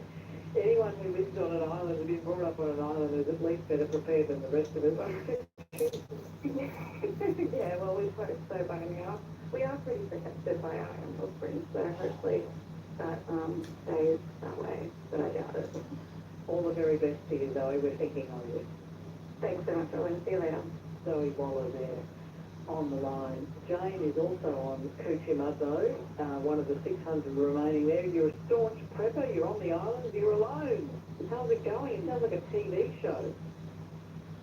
anyone who lives on an island and been brought up on an island is at least better prepared than the rest of us. Yeah, well, we hope so, but we are pretty protected by our animal springs, so hopefully that stays that way, but I doubt it. All the very best to you, Zoe. We're thinking of you. Thanks so much, Owen. See you later. Zoe Waller there on the line. Jane is also on Curiosities, one of the 600 remaining there. You're a staunch prepper. You're on the island. You're alone. How's it going? It sounds like a TV show.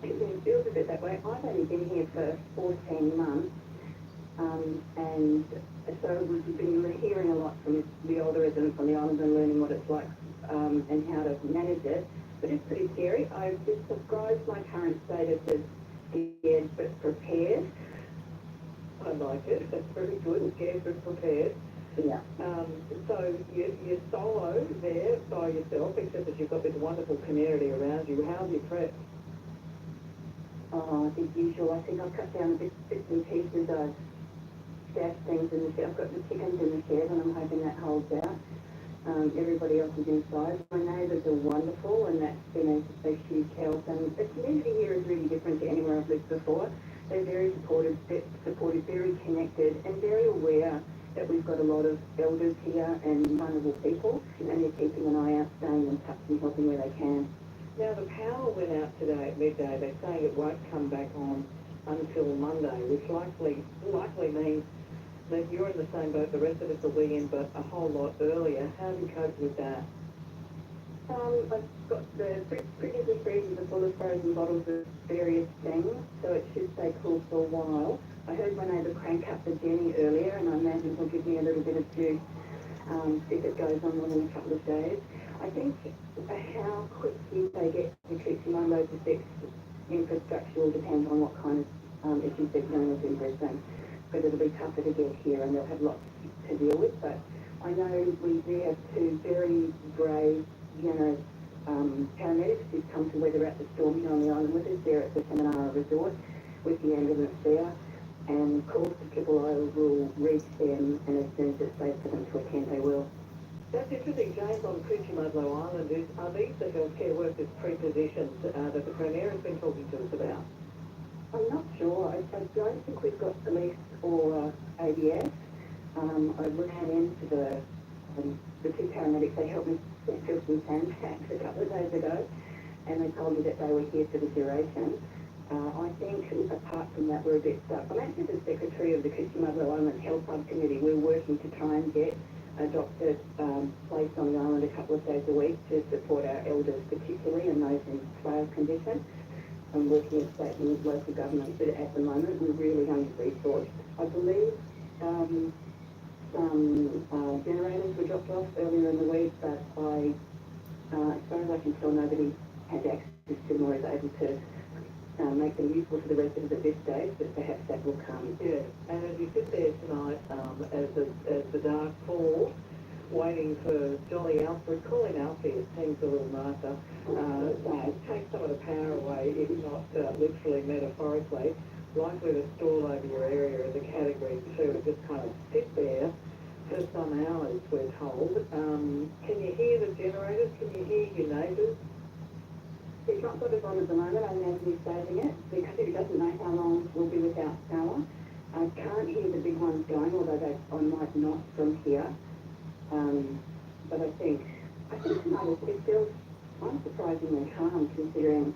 It feels a bit that way. I've only been here for 14 months, and so we've been hearing a lot from the older residents on the island and learning what it's like and how to manage it. But it's pretty scary. I've just described my current status as scared but prepared. I like it. That's very good. Scared but prepared. Yeah. So you're solo there by yourself, except that you've got this wonderful community around you. How's your prep? Oh, the usual. I think I've cut down bits and pieces. I've stashed things in the shed. I've got the chickens in the shed, and I'm hoping that holds out. Everybody else is inside. My neighbours are wonderful, and that's been a huge help. And the community here is really different to anywhere I've lived before. They're very supportive, very connected, and very aware that we've got a lot of elders here and vulnerable people, and they're keeping an eye out, staying in touch and helping where they can. Now, the power went out today at midday. They're saying it won't come back on until Monday, which likely means that you're in the same boat the rest of us will be in, but a whole lot earlier. How do you cope with that? I've got the fridges and freezers are full of frozen bottles of various things, so it should stay cool for a while. I heard my neighbour crank up the Jenny earlier, and I imagine he'll give me a little bit of juice if it goes on more than a couple of days. I think how quickly they get the Curiosities to fix infrastructure will depend on what kind of issues they're dealing with in Brisbane. But it'll be tougher to get here, and they'll have lots to deal with. But I know we do have two very brave, generous paramedics who've come to weather out the storm here on the island with us there at the Seminara Resort with the ambulance there. And calls to Triple O will reach them, and as soon as it's safe for them to attend, they will. That's interesting. James, on Curiosities Island, are these the healthcare workers prepositions that the Premier has been talking to us about? I'm not sure. I don't think we've got police or ABS. I ran into the two paramedics. They helped me fill some sandbags a couple of days ago, and they told me that they were here for the duration. I think, apart from that, we're a bit stuck. I'm actually the secretary of the Curiosities Island Health Subcommittee. We're working to try and get a doctor placed on the island a couple of days a week to support our elders, particularly, and those in frail condition. I'm working with state and local governments, but at the moment we're really under-resourced. I believe some generators were dropped off earlier in the week, but as far as I can tell, nobody had access to them or is able to make them useful to the residents at this stage, but perhaps that will come. Yeah, and as you sit there tonight, as the dark falls, waiting for Jolly Alfred, call him Alfie, it seems a little nicer, take some of the power away, if not literally, metaphorically, likely to stall over your area as a category 2, just kind of sit there for some hours, we're told. Can you hear the generators? Can you hear your neighbours? It's not sort of on at the moment. I imagine he's saving it because he doesn't know how long we'll be without power. I can't hear the big ones going, although I might not from here. But I think tonight it feels unsurprisingly calm considering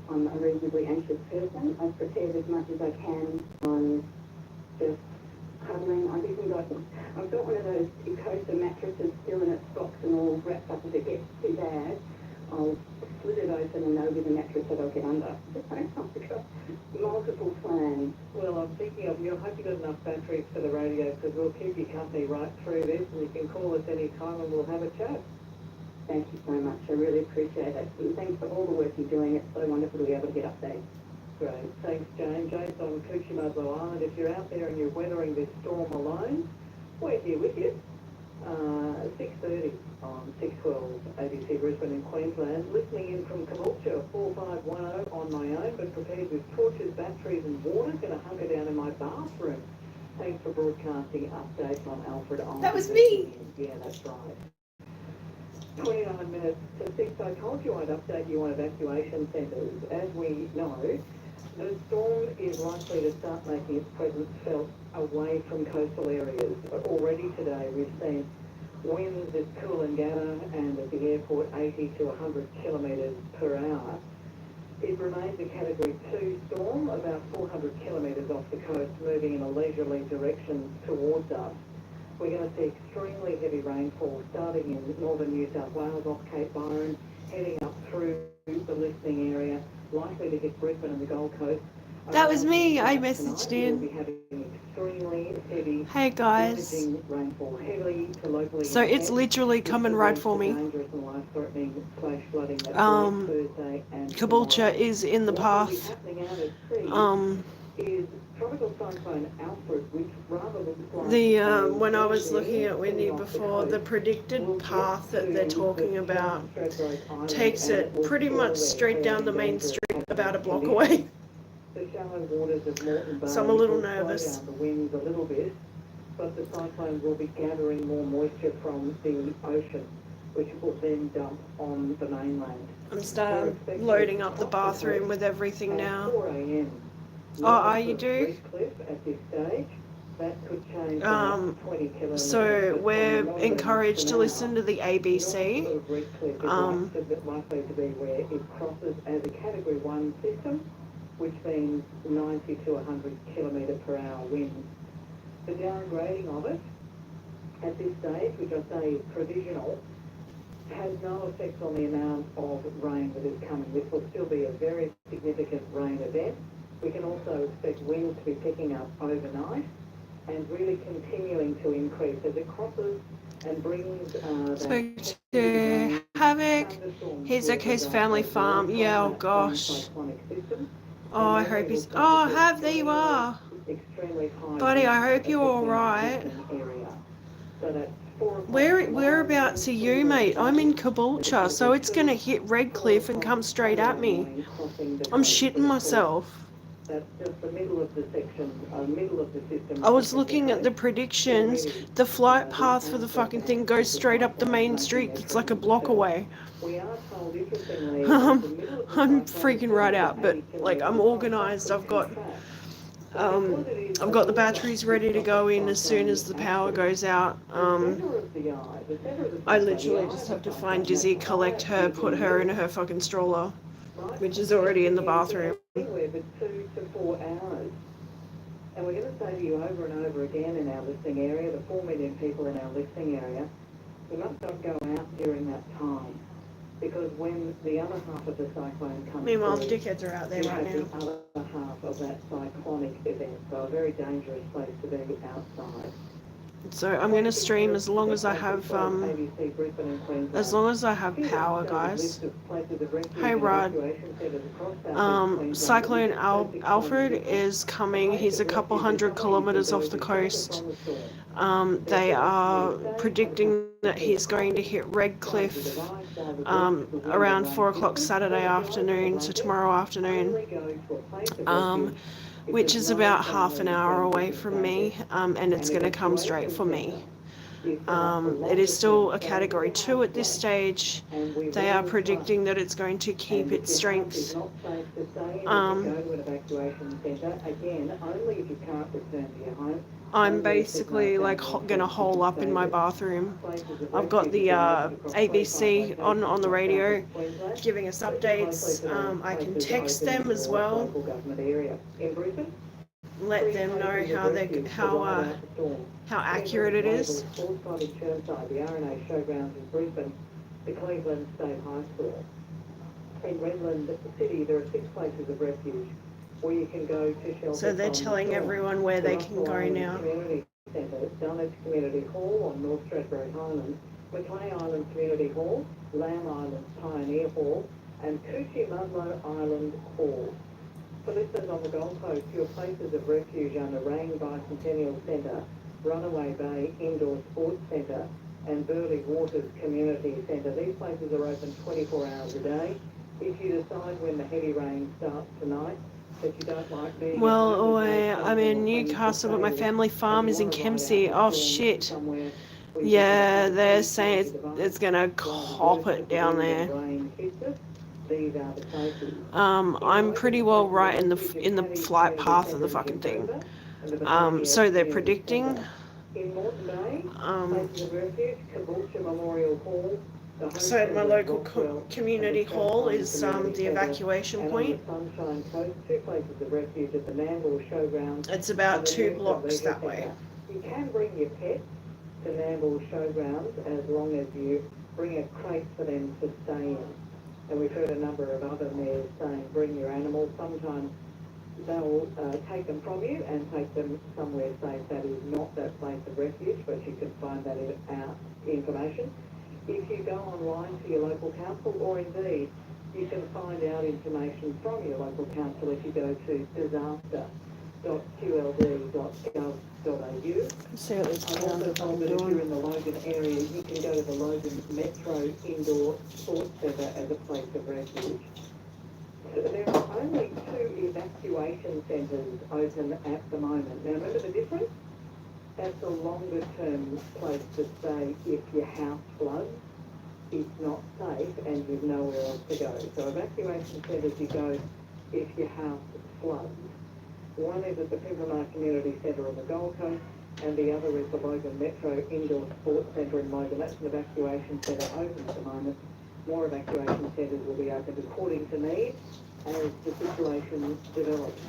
I'm a reasonably anxious person. I've prepared as much as I can on just cuddling. I've got one of those Ecosa mattresses still in its box and all wrapped up if it gets too bad. I'll split it open and know with the mattress that I'll get under. I've got multiple plans. Well, I'm thinking of you. I hope you got enough batteries for the radio, because we'll keep you company right through this, and you can call us any time and we'll have a chat. Thank you so much. I really appreciate it. And thanks for all the work you're doing. It's so wonderful to be able to get updates. Great. Thanks, Jane. James on Coochie Island. If you're out there and you're weathering this storm alone, we're here with you. 6:30 on 612 ABC Brisbane in Queensland. Listening in from Caboolture, 4510 on my own, but prepared with torches, batteries and water. Going to hunker down in my bathroom. Thanks for broadcasting updates on Alfred Island. That was me. Yeah, that's right. 29 minutes to 6. I told you I'd update you on evacuation centres. As we know, the storm is likely to start making its presence felt away from coastal areas. Already today we've seen winds at Coolangatta and at the airport 80 to 100 kilometres per hour. It remains a Category 2 storm, about 400 kilometres off the coast, moving in a leisurely direction towards us. We're going to see extremely heavy rainfall starting in northern New South Wales off Cape Byron, heading up through the listening area, likely to hit Brisbane and the Gold Coast. That was me. I messaged in. Hey guys. So it's literally coming right for me. Caboolture is in the path. When I was looking at Windy before, the predicted path that they're talking about takes it pretty much straight down the main street, about a block away. So I'm a little nervous. The winds a little bit, but the cyclone will be gathering more moisture from the ocean, which will then dump on the mainland. I'm starting loading up the bathroom with everything now. 4 a.m. Oh, you do? At this stage, that could change 20 kilometres. So we're encouraged to listen to the ABC. Likely to be where it crosses as a Category 1 system, which means 90 to 100 kilometre per hour winds. The downgrading of it at this stage, which I say is provisional, has no effect on the amount of rain that is coming. This will still be a very significant rain event. We can also expect winds to be picking up overnight and really continuing to increase as it crosses and brings Spoke to Havoc. He's at his family farm. Yeah, oh gosh. Oh, I hope he's... Oh, Hav, there you are. Buddy, I hope you're alright. Whereabouts are you, mate? I'm in Caboolture, so it's going to hit Redcliffe and come straight at me. I'm shitting myself. That's just the middle of the section, middle of the system. I was looking at the predictions. The flight path for the fucking thing goes straight up the main street. It's like a block away. I'm freaking right out, but like I'm organised. I've got the batteries ready to go in as soon as the power goes out. I literally just have to find Dizzy, collect her, put her in her fucking stroller, which is already in the bathroom. Anywhere but 2 to 4 hours. And we're going to say to you over and over again in our listening area, the 4 million people in our listening area, you must not go out during that time. Because when the other half of the cyclone comes Meanwhile, the through, dickheads are out there you right have now. the other half of that cyclonic event. So a very dangerous place to be outside. So I'm going to stream as long as I have power, guys. Hey Rod. Cyclone Alfred is coming. He's a couple hundred kilometers off the coast. They are predicting that he's going to hit Redcliffe around 4 o'clock Saturday afternoon, so tomorrow afternoon. Which is about half an hour away from me, and it's going to come straight for me. It is still a Category 2 at this stage. They are predicting that it's going to keep its strength. I'm basically like going to hole up in my bathroom. I've got the ABC on the radio giving us updates. I can text them as well. Let them know how accurate it is. The RNA Showgrounds in Brisbane, the Cleveland State High School. in Redland City, there are 6 places of refuge where you can go to shelter. So they're from telling storm. everyone where The they can Russell go Island now. Community Centre, Dunwich Community Hall on North Stradbroke Highlands, Macleay Island Community Hall, Lamb Island Pioneer Hall, and Coochie-Mudlow Island Hall. For listeners on the Gold Coast, your places of refuge are Nerang Bicentennial Centre, Runaway Bay Indoor Sports Centre, and Burley Waters Community Centre. These places are open 24 hours a day. If you decide when the heavy rain starts tonight that you don't like being Well, I'm in Newcastle, but my family farm is in Kempsey. Oh shit. Yeah, they're saying it's gonna cop it down there. I'm pretty well right in the flight path of the fucking thing. So they're predicting. So my local community hall is the evacuation point. It's about 2 blocks that way. You can bring your pets to Nambour Showgrounds as long as you bring a crate for them to stay in. And we've heard a number of other mayors saying bring your animals. Sometimes they'll take them from you and take them somewhere safe that is not that place of refuge, but you can find that out information. If you go online to your local council, or indeed you can find out information from your local council if you go to disaster.qld.gov.au. See what these I've also told that if you're in the Logan area, you can go to the Logan Metro Indoor Sports Centre as a place of refuge. So there are only 2 evacuation centres open at the moment. Now remember the difference? That's a longer term place to stay if your house floods, it's not safe and you've nowhere else to go. So evacuation centres you go if your house floods. One is at the Pimpernel Community Centre on the Gold Coast, and the other is the Logan Metro Indoor Sports Centre in Logan. That's an evacuation centre open at the moment. More evacuation centres will be opened according to need as the situation develops.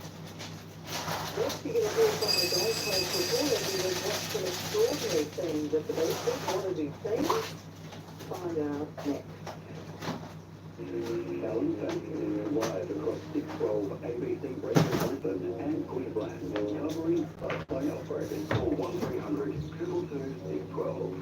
Next, you're going to hear from the Gold Coast reporter who has watched some extraordinary scenes at the beaches. What has he seen? Find out next. Alan Sampson live across 612 ABC Radio Brisbane and Queensland, covering play operators. Call 1300 222 612.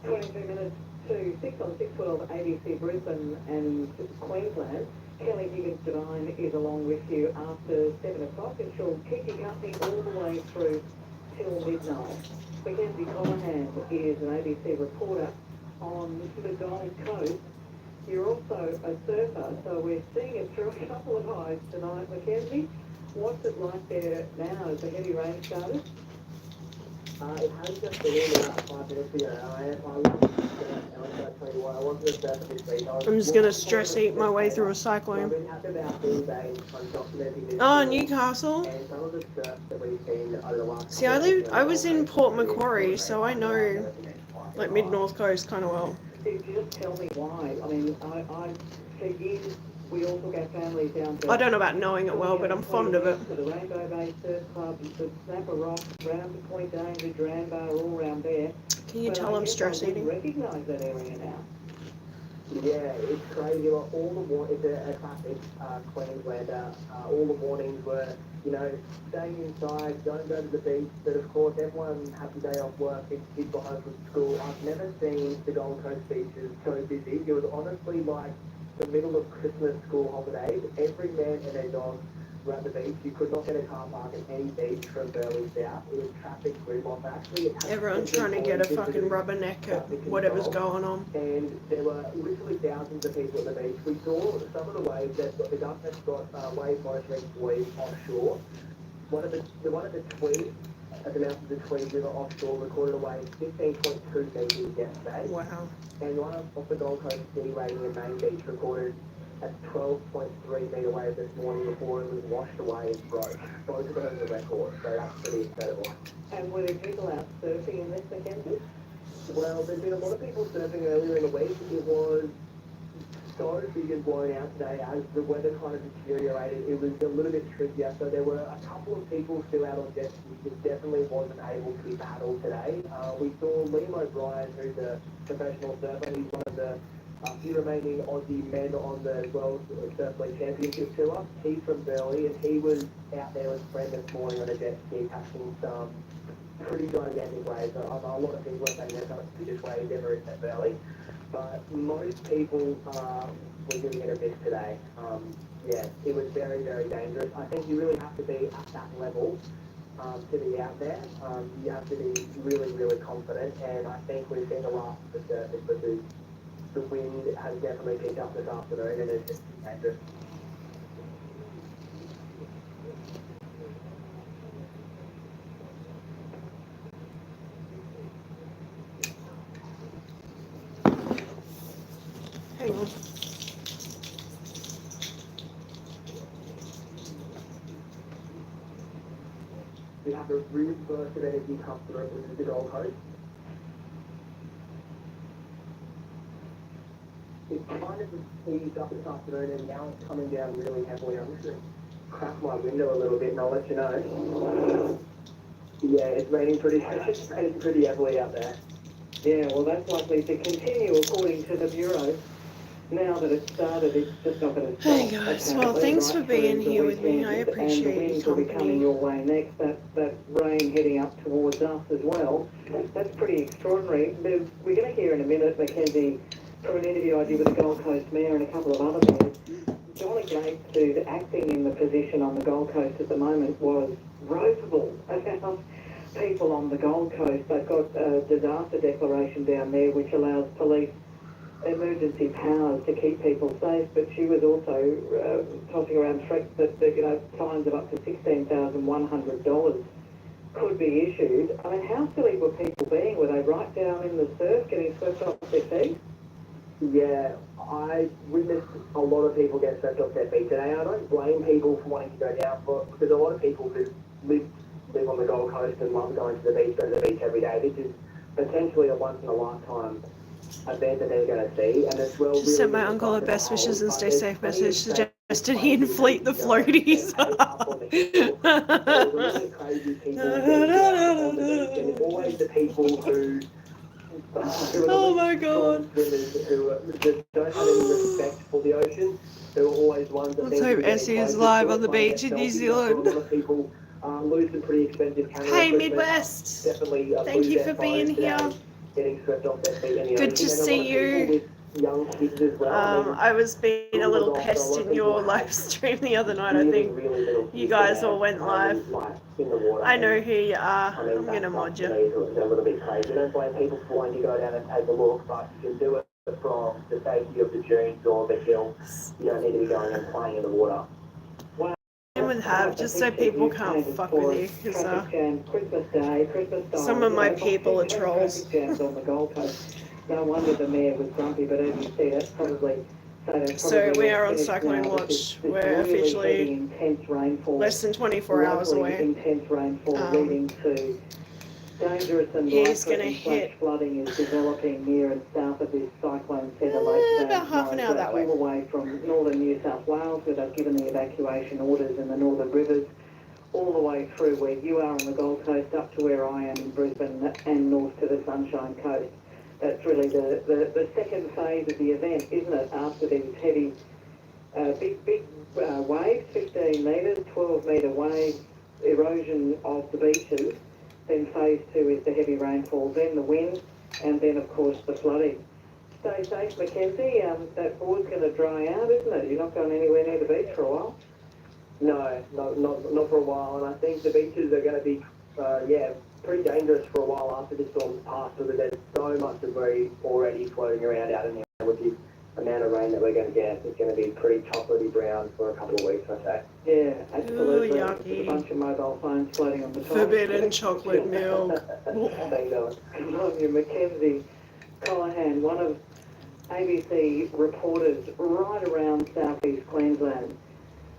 22 minutes to 6 on 612 ABC Brisbane and Queensland. Kelly Higgins-Devine is along with you after 7 o'clock, and she'll keep you company all the way through till midnight. Mackenzie Colohan is an ABC reporter on the Gold Coast. You're also a surfer, so we're seeing it through a couple of eyes tonight. Mackenzie, what's it like there now as the heavy rain started? It has just been about 5 minutes ago. I'm just gonna stress eat my way through a cyclone. Oh, Newcastle. See, I was in Port Macquarie, so I know like mid-north coast kind of well. Just tell me why. I mean, I for years we all took our families down to... I don't know about knowing it well, but I'm fond of it. To the Rainbow Bay Surf Club, the Snapper Rock, round to Point Danger, Drambar, all around there. Can you tell I'm stress eating? I recognise that area now. Yeah, it's crazy. Like, it's a classic Queenslander. All the warnings were, stay inside, don't go to the beach. But of course, everyone happy day off work, kids were home from school. I've never seen the Gold Coast beaches so busy. It was honestly like the middle of Christmas school holidays. Every man and their dog were at the beach. You could not get a car park at any beach from Burley South. It was traffic gridlock. Actually, everyone's trying to get a fucking rubberneck at whatever's going on. And there were literally thousands of people at the beach. We saw some of the waves that the government's got wave monitoring buoys offshore. One of the Tweed, at the mouth of the Tweed River offshore, recorded a wave 15.2 metres yesterday. Wow. And one off the Gold Coast City Rating and Main Beach recorded a 12.3 metre wave this morning before it was washed away and broke. Both of those are records, so that's pretty incredible. And were there people out surfing in this, Mackenzie? Well, there's been a lot of people surfing earlier in the week. It was so big and blown out today as the weather kind of deteriorated. It was a little bit trickier, so there were a couple of people still out on jet skis. It definitely wasn't able to be paddled today. We saw Liam O'Brien, who's a professional surfer. He's one of the few remaining Aussie men on the World Surf League Championship Tour. He's from Burleigh, and he was out there with a friend this morning on a jet ski catching some pretty gigantic waves. A lot of people are saying they're some of the biggest waves ever at Burleigh. But most people were giving it a miss today. Yeah, it was very, very dangerous. I think you really have to be at that level to be out there. You have to be really, really confident, and I think we've seen the last of the surface because the wind has definitely picked up this afternoon, and it's just dangerous. Hang on. We have a real burst of energy come through, which is the Gold Coast. It's kind of eased up this afternoon, and now it's coming down really heavily. I'm just going to crack my window a little bit, and I'll let you know. Yeah, it's raining pretty heavily out there. Yeah, well, that's likely to continue according to the Bureau. Now that it's started, it's just not going to stop. Hey guys, well, thanks for being here with me. I appreciate your And the winds will be coming company. your way next. That rain heading up towards us as well. That's pretty extraordinary. We're going to hear in a minute, Mackenzie, from an interview I did with the Gold Coast Mayor and a couple of other mayors. Johnny Gates, who's acting in the position on the Gold Coast at the moment, was roseable about people on the Gold Coast. They've got a disaster declaration down there which allows police emergency powers to keep people safe, but she was also tossing around threats that fines of up to $16,100 could be issued. I mean, how silly were people being? Were they right down in the surf getting swept off their feet? Yeah, I witnessed a lot of people get swept off their feet today. I don't blame people for wanting to go down, because a lot of people who live on the Gold Coast and love going to the beach, go to the beach every day. This is potentially a once-in-a-lifetime event that they're going to see, and it's well. Just sent my uncle a best wishes and stay safe message. Suggested he inflate the floaties. Always the people who Oh my god. Swimmers who just don't have any respect for the ocean. They're always ones that Let's hope Essie is live on the beach in New Zealand. A lot of people lose some pretty expensive cameras. Hey Midwest. Definitely Thank you for being here. Getting swept off their feet in the Good ocean. to see you. Young kids as well. I was being a little pest in your live stream the other night. I think you guys all went live. I know who you are. I'm gonna mod you. It's a little bit crazy. I don't blame people for wanting to go down and take a look, but you can do it from the safety of the dunes or the hill. You don't need to be going and playing in the water. I would have, just so people can't fuck with you, because some of my people are trolls. No wonder the mayor was grumpy, but as you see, that's probably... So we are on cyclone watch. We're officially less than 24 hours away. Intense rainfall leading to dangerous and he's going to hit flooding is developing near and south of this cyclone centre later about half an hour that way. All away from northern New South Wales, where they've given the evacuation orders in the northern rivers, all the way through where you are on the Gold Coast, up to where I am in Brisbane and north to the Sunshine Coast. That's really the second phase of the event, isn't it? After these heavy, big waves, 15 metres, 12-metre waves, erosion of the beaches. Then phase 2 is the heavy rainfall, then the wind, and then, of course, the flooding. Stay safe, Mackenzie. That board's going to dry out, isn't it? You're not going anywhere near the beach for a while? No, not for a while. And I think the beaches are going to be, pretty dangerous for a while after this storm's passed, because there's so much debris already floating around out in there with the amount of rain that we're going to get. It's going to be pretty chocolatey brown for a couple of weeks, I'd say. Yeah, absolutely. Ooh, yucky. A bunch of mobile phones floating on the top. Forbidden chocolate milk. Good on you, Mackenzie Callahan, one of ABC reporters right around southeast Queensland.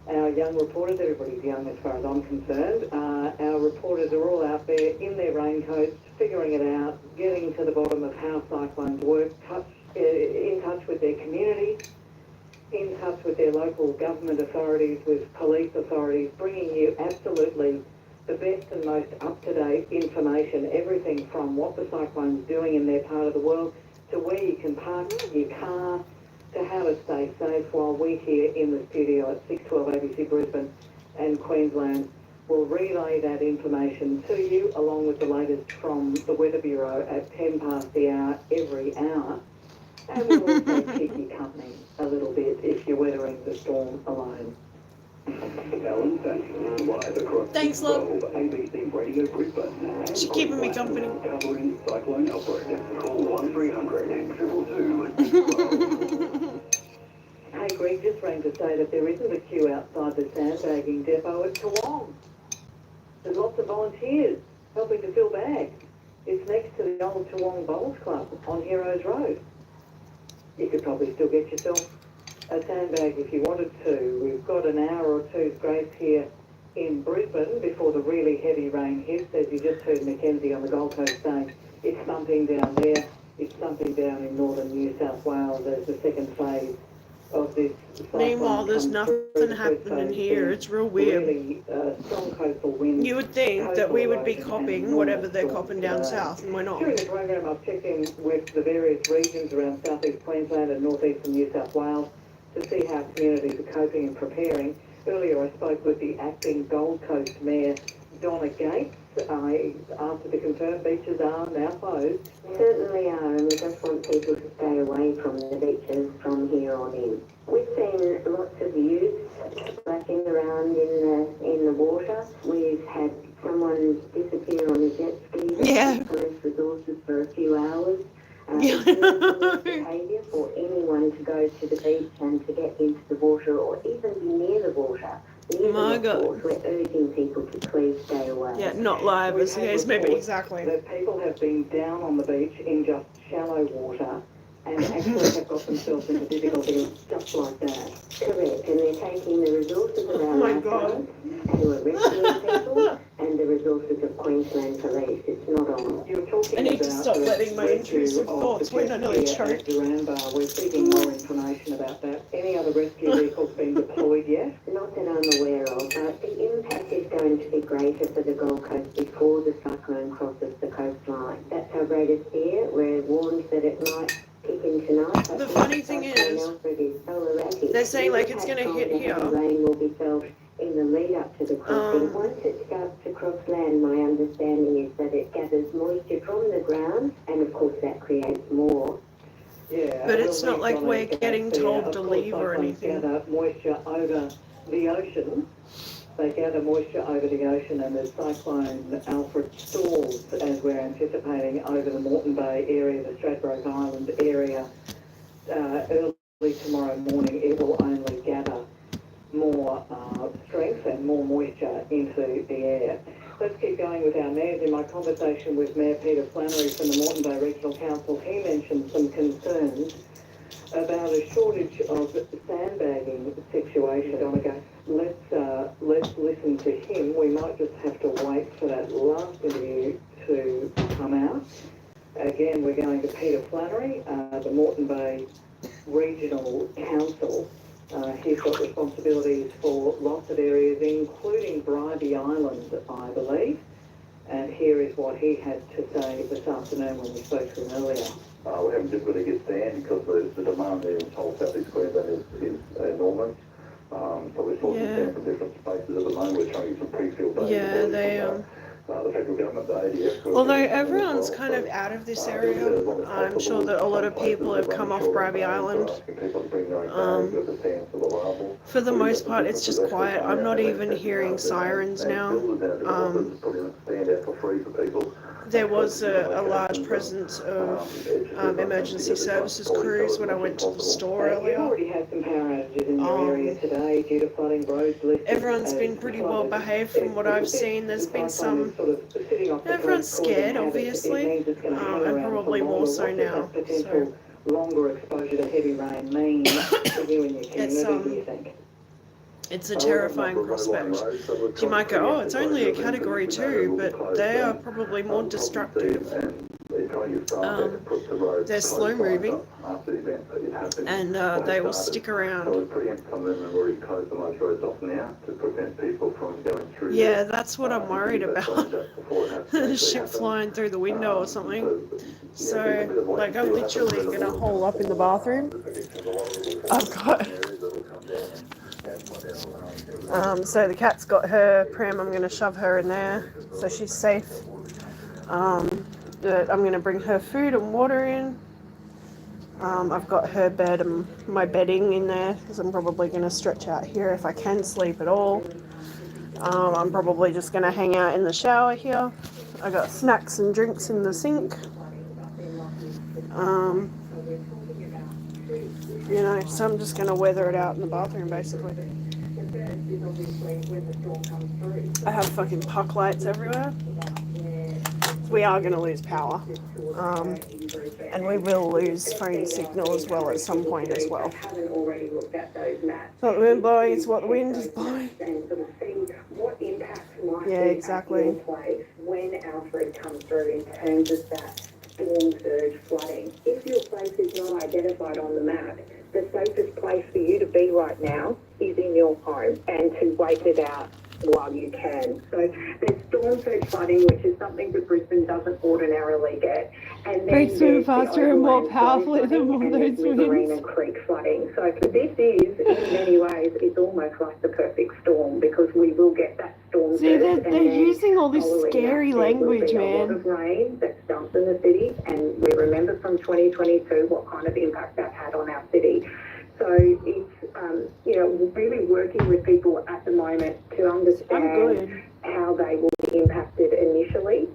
Our young reporters, everybody's young as far as I'm concerned, our reporters are all out there in their raincoats, figuring it out, getting to the bottom of how cyclones work, in touch with their community, in touch with their local government authorities, with police authorities, bringing you absolutely the best and most up-to-date information, everything from what the cyclone's doing in their part of the world to where you can park your car, to how to stay safe, while we here in the studio at 612 ABC Brisbane and Queensland will relay that information to you, along with the latest from the Weather Bureau at 10 past the hour every hour. And we'll also keep you company a little bit if you're weathering the storm alone. Alan Thatch, live across Thanks, love. ABC Radio Brisbane. She's keeping me company. Covering Cyclone Alfred. Call 1300 222. Hey Greg, just rang to say that there isn't a queue outside the sandbagging depot at Toowong. There's lots of volunteers helping to fill bags. It's next to the old Toowong Bowls Club on Heroes Road. You could probably still get yourself a sandbag if you wanted to. We've got an hour or two's grace here in Brisbane before the really heavy rain hits. As you just heard Mackenzie on the Gold Coast saying, it's thumping down there, it's thumping down in northern New South Wales as the second phase of this. Meanwhile, there's nothing happening here. It's real weird. Really strong coastal winds. You would think that we would be copying whatever they're copying down south, and we're not. During the program, I've checked in with the various regions around southeast Queensland and northeastern New South Wales to see how communities are coping and preparing. Earlier, I spoke with the acting Gold Coast Mayor, Donna Gates. I asked her to confirm beaches are now closed. Certainly are, and we just want people to stay away from the beaches from here on in. We've seen lots of youths splashing around in the water. We've had someone disappear on a jet ski. Yeah. Police resources for a few hours. Yeah. It's behaviour for anyone to go to the beach and to get into the water or even be near the water. My God. We're urging people to please stay away. Yeah, not live as the case may be, exactly. That people have been down on the beach in just shallow water and actually have got themselves into difficulty just like that. Correct, and they're taking the resources of our my God. who are rescuing people and the resources of Queensland Police. It's not on. You were talking I need to about stop the letting my rescue intrusive of thoughts the when I nearly jet ski choke. at Duranbah. We're seeking more information about that. Any other rescue vehicles been deployed yet? Not that I'm aware of, but the impact is going to be greater for the Gold Coast before the cyclone crosses the coastline. That's our greatest fear. We're warned that it might kick in tonight. But The funny thing is, so erratic. they're saying like it's going to hit The here. rain will be felt in the lead up to the crossing. Once it starts to cross land, my understanding is that it gathers moisture from the ground, and of course that creates more. Yeah, But it's not like Donna we're Gates getting there. told Of to course, leave or cyclones anything. gather moisture over the ocean. They gather moisture over the ocean, and as Cyclone Alfred stalls, as we're anticipating, over the Moreton Bay area, the Stradbroke Island area, early tomorrow morning, it will only gather more strength and more moisture into the air. Let's keep going with our mayors. In my conversation with Mayor Peter Flannery from the Moreton Bay Regional Council, he mentioned some concerns about a shortage of sandbagging situation. Let's listen to him. We might just have to wait for that last interview to come out. Again, we're going to Peter Flannery, the Moreton Bay Regional Council. He's got responsibilities for lots of areas, including Bribie Island, I believe. And here is what he had to say this afternoon when we spoke to him earlier. We're having difficulty to get sand because the demand there in whole southeast Queensland is enormous. So we're sourcing sand from different spaces at the moment. We're trying to get some pre-filled bags. Yeah, they the federal government, the ADF. although everyone's kind of out of this area, I'm sure that a lot of people have come off Bribie Island. For the most part, it's just quiet. I'm not even hearing sirens now. There was a large presence of emergency services crews when I went to the store You earlier. already had some power outages in your area today due to flooding roads listed. Everyone's been pretty well behaved from what I've seen. There's been some... Everyone's scared, obviously, and probably more so now. So Longer exposure to heavy rain means for you and your community, do you think? it's a terrifying prospect. You might go, oh, it's only a category 2, but they are probably more destructive. They're slow moving, and they will stick around. Yeah, that's what I'm worried about. The ship flying through the window or something. So, like, I'm literally gonna hole up in the bathroom. I've got. So the cat's got her pram. I'm gonna shove her in there so she's safe. I'm gonna bring her food and water in. I've got her bed and my bedding in there because I'm probably gonna stretch out here if I can sleep at all. I'm probably just gonna hang out in the shower here. I got snacks and drinks in the sink. So I'm just gonna weather it out in the bathroom basically. I have fucking puck lights everywhere. We are gonna lose power. And we will lose phone signal as well at some point as well. It's not the wind blowing, it's what the wind is blowing. Yeah, exactly. When Alfred comes through in terms of that storm surge flooding. If your place is not identified on the map, the safest place for you to be right now is in your home and to wait it out while you can. So there's storm surge flooding, which is something that Brisbane doesn't ordinarily get. And then Breaks faster and more powerfully than all those winds. And creek flooding. So this is, in many ways, it's almost like the perfect storm because we will get that storm. See, they're using all this scary language, man. A lot of rain that dumps in the city, and we remember from 2022 what kind of impact that had on our city. So it's, really working with people at the moment to understand how they will be impacted initially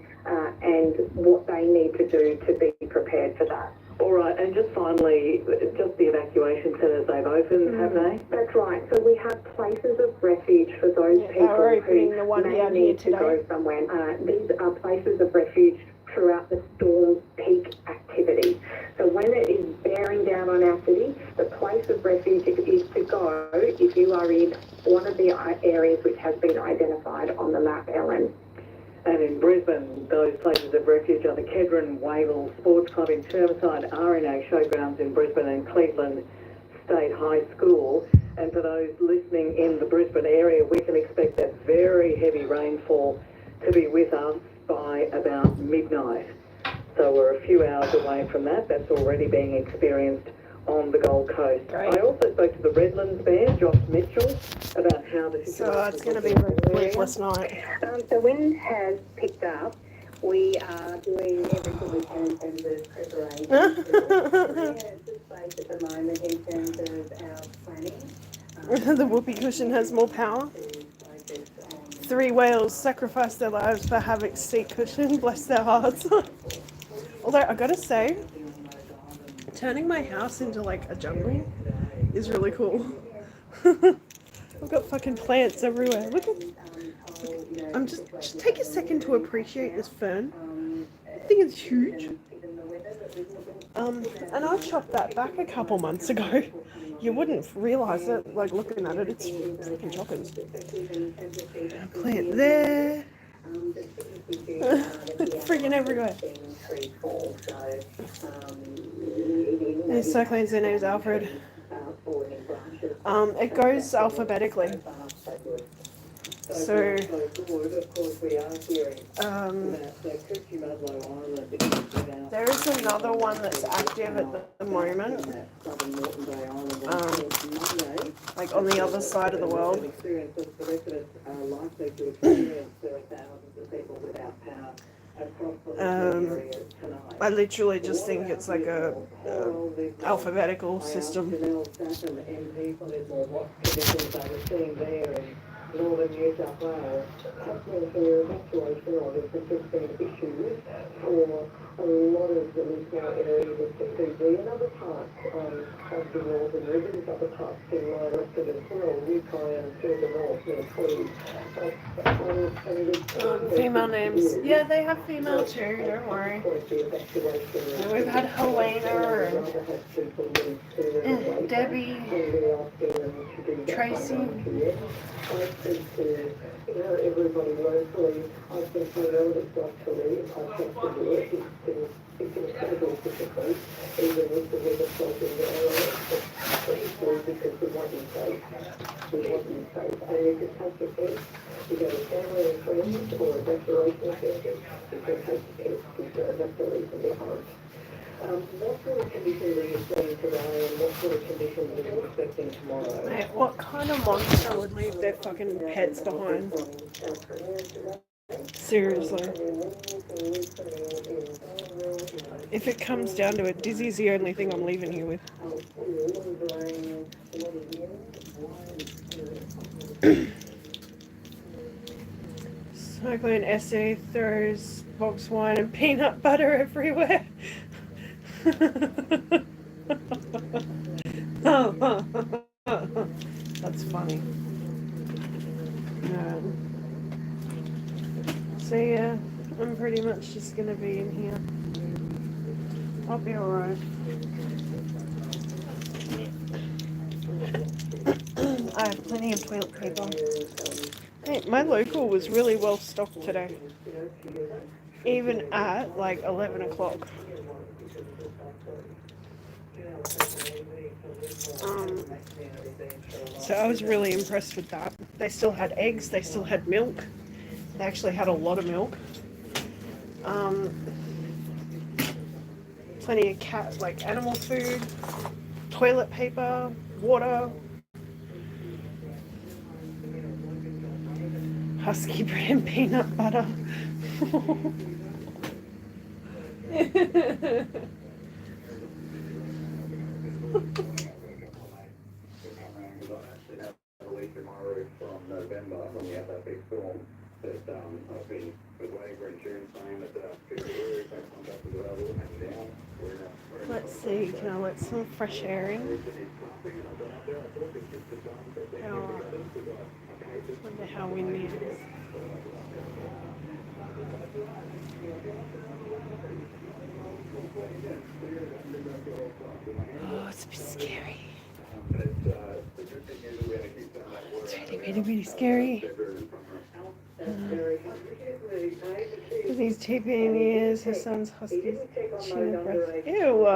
and what they need to do to be prepared for that. All right, and just finally, just the evacuation centres they've opened, have they? That's right. So we have places of refuge for those people who may need to go somewhere. These are places of refuge throughout the storm's peak activity. So when it is bearing down on our city, the place of refuge is to go if you are in one of the areas which has been identified on the map, Ellen. And in Brisbane, those places of refuge are the Kedron Wavell Sports Club in Chermside, RNA Showgrounds in Brisbane and Cleveland State High School. And for those listening in the Brisbane area, we can expect that very heavy rainfall to be with us by about midnight. So we're a few hours away from that. That's already being experienced on the Gold Coast. Great. I also spoke to the Redlands Mayor, Josh Mitchell, about how the situation... So it's going to be a sleepless night. So wind has picked up. We are doing everything we can in terms of preparation. We're at the space at the moment in terms of our planning. The whoopee cushion has more power. 3 whales sacrificed their lives for Havoc's seat cushion. Bless their hearts. Although I gotta say, turning my house into like a jungle is really cool. I've got fucking plants everywhere. Look. I'm just take a second to appreciate this fern. I think it's huge. And I chopped that back a couple months ago. You wouldn't realise it, like looking at it, it's freaking chockers. Plant there. Freaking everywhere. His cyclone's name is Alfred. It goes alphabetically. So, there is another one that's active at the moment, like on the other side of the world. I literally just think it's like a alphabetical system. Northern New South Wales, happening for evacuation or there's just been issues for a lot of the small areas of the Fiji and other parts of the northern regions, other parts in Western as well, Yukon and further north, include. Female names. Yeah, they have female too, don't worry. And we've had Helena and Debbie, Tracy. speak to, everybody locally. I think my relatives actually, I think to do it. It's incredibly difficult, even with the weather helping the area. Because it wasn't safe. It wasn't safe. And you could take your pets, you go to family and friends or evacuation centres, you can take your pets because that's the reason behind. What sort of conditions are you seeing today and what sort of conditions are you expecting tomorrow? Mate, what kind of monster would leave their fucking pets behind? Seriously. If it comes down to it, Dizzy's the only thing I'm leaving here with. Cyclone SA throws box wine and peanut butter everywhere. That's funny. So yeah, I'm pretty much just gonna be in here. I'll be alright. I have plenty of toilet paper. Hey, my local was really well stocked today. Even at like 11 o'clock. So I was really impressed with that. They still had eggs, they still had milk. They actually had a lot of milk. Plenty of animal food, toilet paper, water, husky bread and peanut butter. Tomorrow from November when we have that big storm that I've been waiting for insurance saying that February contract is available and now Let's see, can I let some fresh air in? Wonder how windy it is. Oh, it's a bit scary. It's really, really scary. These taping ears, her son's husky chin breath. Ew.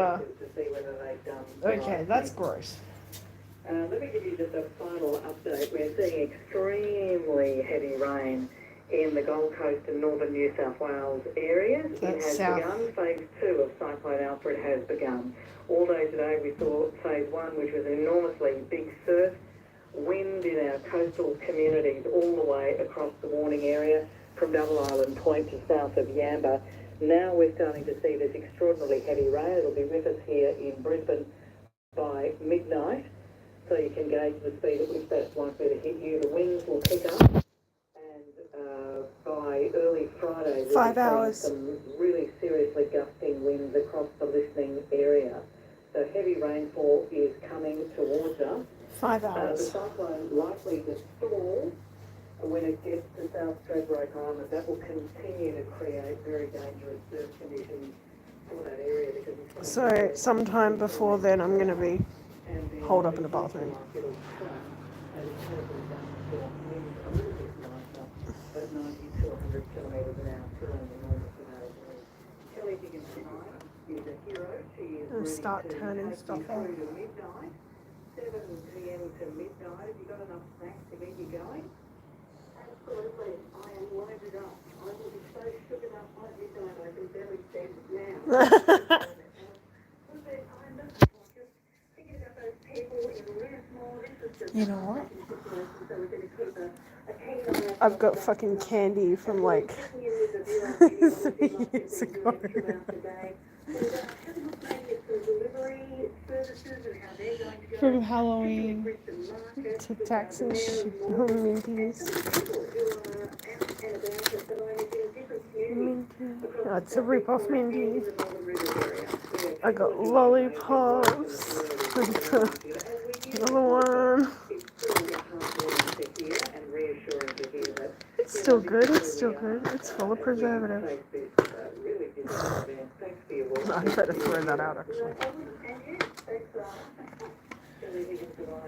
Okay, that's gross. Let me give you just a final update. We're seeing extremely heavy rain in the Gold Coast and northern New South Wales areas. That's it has south. begun. Phase 2 of Cyclone Alfred has begun. All day today we saw Phase 1, which was an enormously big surf wind in our coastal communities all the way across the Warning area from Double Island Point to south of Yamba. Now we're starting to see this extraordinarily heavy rain. It'll be with us here in Brisbane by midnight, so you can gauge the speed at which that's likely to hit you. The winds will pick up, and by early Friday, we'll 5 be seeing hours. some really seriously gusting winds across the listening area. So heavy rainfall is coming towards us. 5 The hours. cyclone likely to stall when it gets to South Stradbroke Island. That will continue to create very dangerous surf conditions for that area because it's So sometime before then I'm going to be holed up in the bathroom. At 90 to 100 kilometres an hour through an enormous amount of wind. Kelly Higgins tonight is a hero. She is And ready start to turning take stuff you off. through to midnight. 7 p.m. to midnight. Have you got enough snacks to get you going? Absolutely. I am loaded up. I will be so sugared up by midnight I can barely stand it now. You know what? I've got fucking candy from like 3 years ago. From Halloween to Tax and Minties. Minty. Oh, it's a rip-off Minty. I got lollipops. Another one. It's still good, it's still good. It's full of preservative. I better throw that out actually.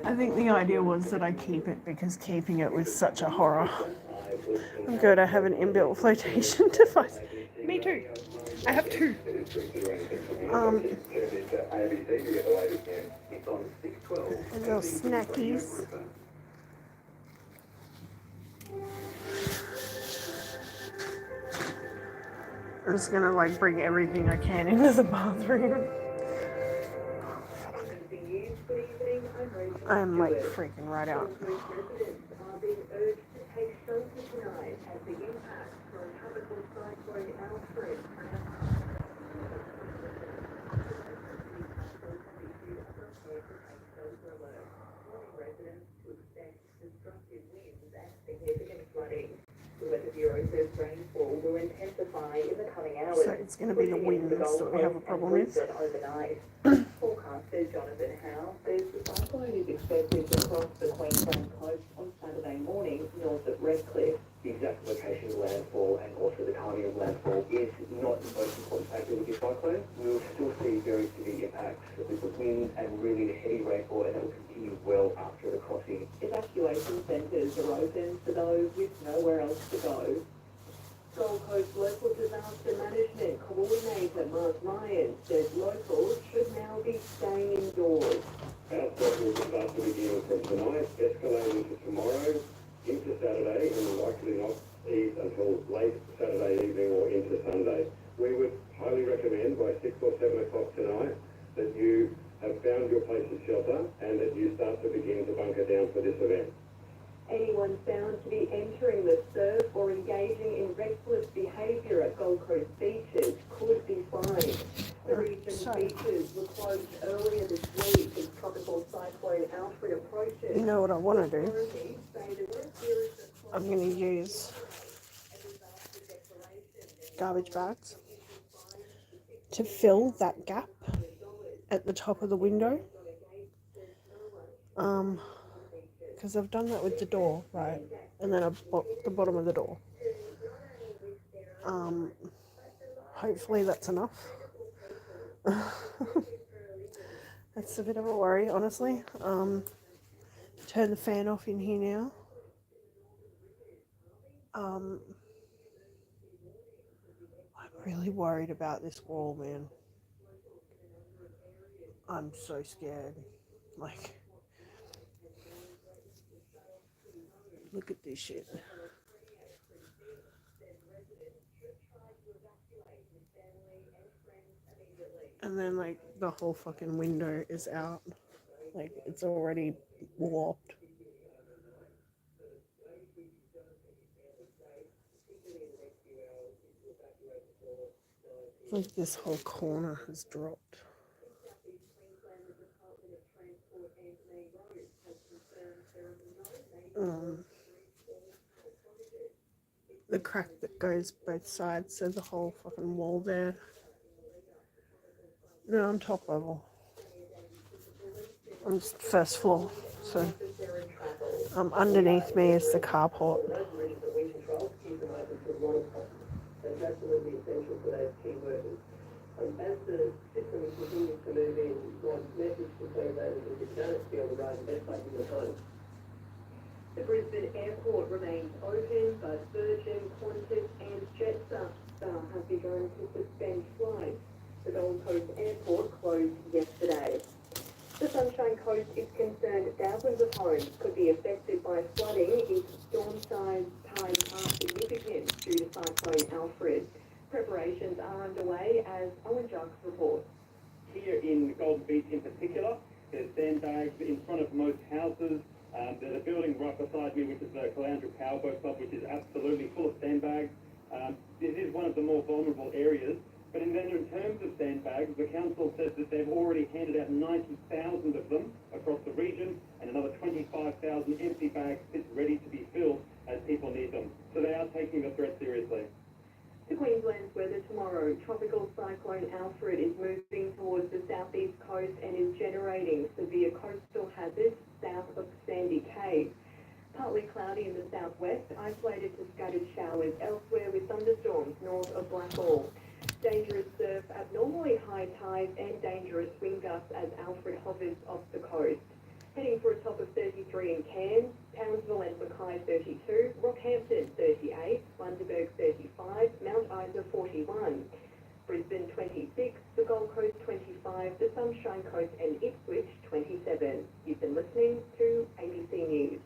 I think the idea was that I keep it because keeping it was such a horror. I'm good, I have an inbuilt flotation device. Me too. I have two. Little snackies. I'm just gonna like bring everything I can into the bathroom. I'm like freaking right out. Residents are being urged to take shelter tonight as the impact from tropical cyclone Alfred. Residents to expect destructive winds and significant flooding. The Weather Bureau says rainfall will intensify in the coming hours. So it's going to be the winds that we have a problem with. Overnight. Forecaster Jonathan Howe says the cyclone is expected to cross the Queensland coast on Saturday morning north of Redcliffe. The exact location of landfall and also the timing of landfall is not the most important factor with your cyclone. We will still see very severe impacts with the wind and really the heavy rainfall, and that will continue well after the crossing. Evacuation centres are open for those with nowhere else to go. Gold Coast Local Disaster Management Coordinator Mark Ryan says locals should now be staying indoors. Our local disaster beginning from tonight, escalating to tomorrow, into Saturday, and likely not ease until late Saturday evening or into Sunday. We would highly recommend by 6 or 7 o'clock tonight that you have found your place of shelter and that you start to begin to bunker down for this event. Anyone found to be entering the surf or engaging in reckless behaviour at Gold Coast beaches could be fined. The region's beaches were closed earlier this week as tropical cyclone Alfred approaches. You know what I want to do? I'm going to use garbage bags to fill that gap at the top of the window. Because I've done that with the door, right? And then I've blocked the bottom of the door. Hopefully that's enough. That's a bit of a worry, honestly. Turn the fan off in here now. I'm really worried about this wall, man. I'm so scared. Like, look at this shit. And then, like, the whole fucking window is out. Like, it's already warped. Like, this whole corner has dropped. The crack that goes both sides, so the whole fucking wall there. No, I'm top level. I'm just first floor, so underneath me is the carport. It's absolutely essential for those key workers. As the system continues to move in, my message to surveys is if you don't be on the road, the best place in the home. The Brisbane airport remains open, but Virgin, Qantas and Jetstar have begun to suspend flights. The Gold Coast airport closed yesterday. The Sunshine Coast is concerned thousands of homes could be affected by flooding if storm tides are significant due to Cyclone Alfred. Preparations are underway, as Owen Jacques reports. Here in Golden Beach in particular, there's sandbags in front of most houses. There's a building right beside me, which is the Caloundra Powerboat Club, which is absolutely full of sandbags. This is one of the more vulnerable areas. But in terms of sandbags, the council says that they've already handed out 90,000 of them across the region, and another 25,000 empty bags sit ready to be filled as people need them. So they are taking the threat seriously. To Queensland's weather tomorrow, tropical cyclone Alfred is moving towards the southeast coast and is generating severe coastal hazards south of Sandy Cay. Partly cloudy in the southwest, isolated to scattered showers elsewhere with thunderstorms north of Blackall. Dangerous surf, abnormally high tides and dangerous wind gusts as Alfred hovers off the coast. Heading for a top of 33 in Cairns, Townsville and Mackay 32, Rockhampton 38, Bundaberg 35, Mount Isa 41, Brisbane 26, the Gold Coast 25, the Sunshine Coast and Ipswich 27. You've been listening to ABC News.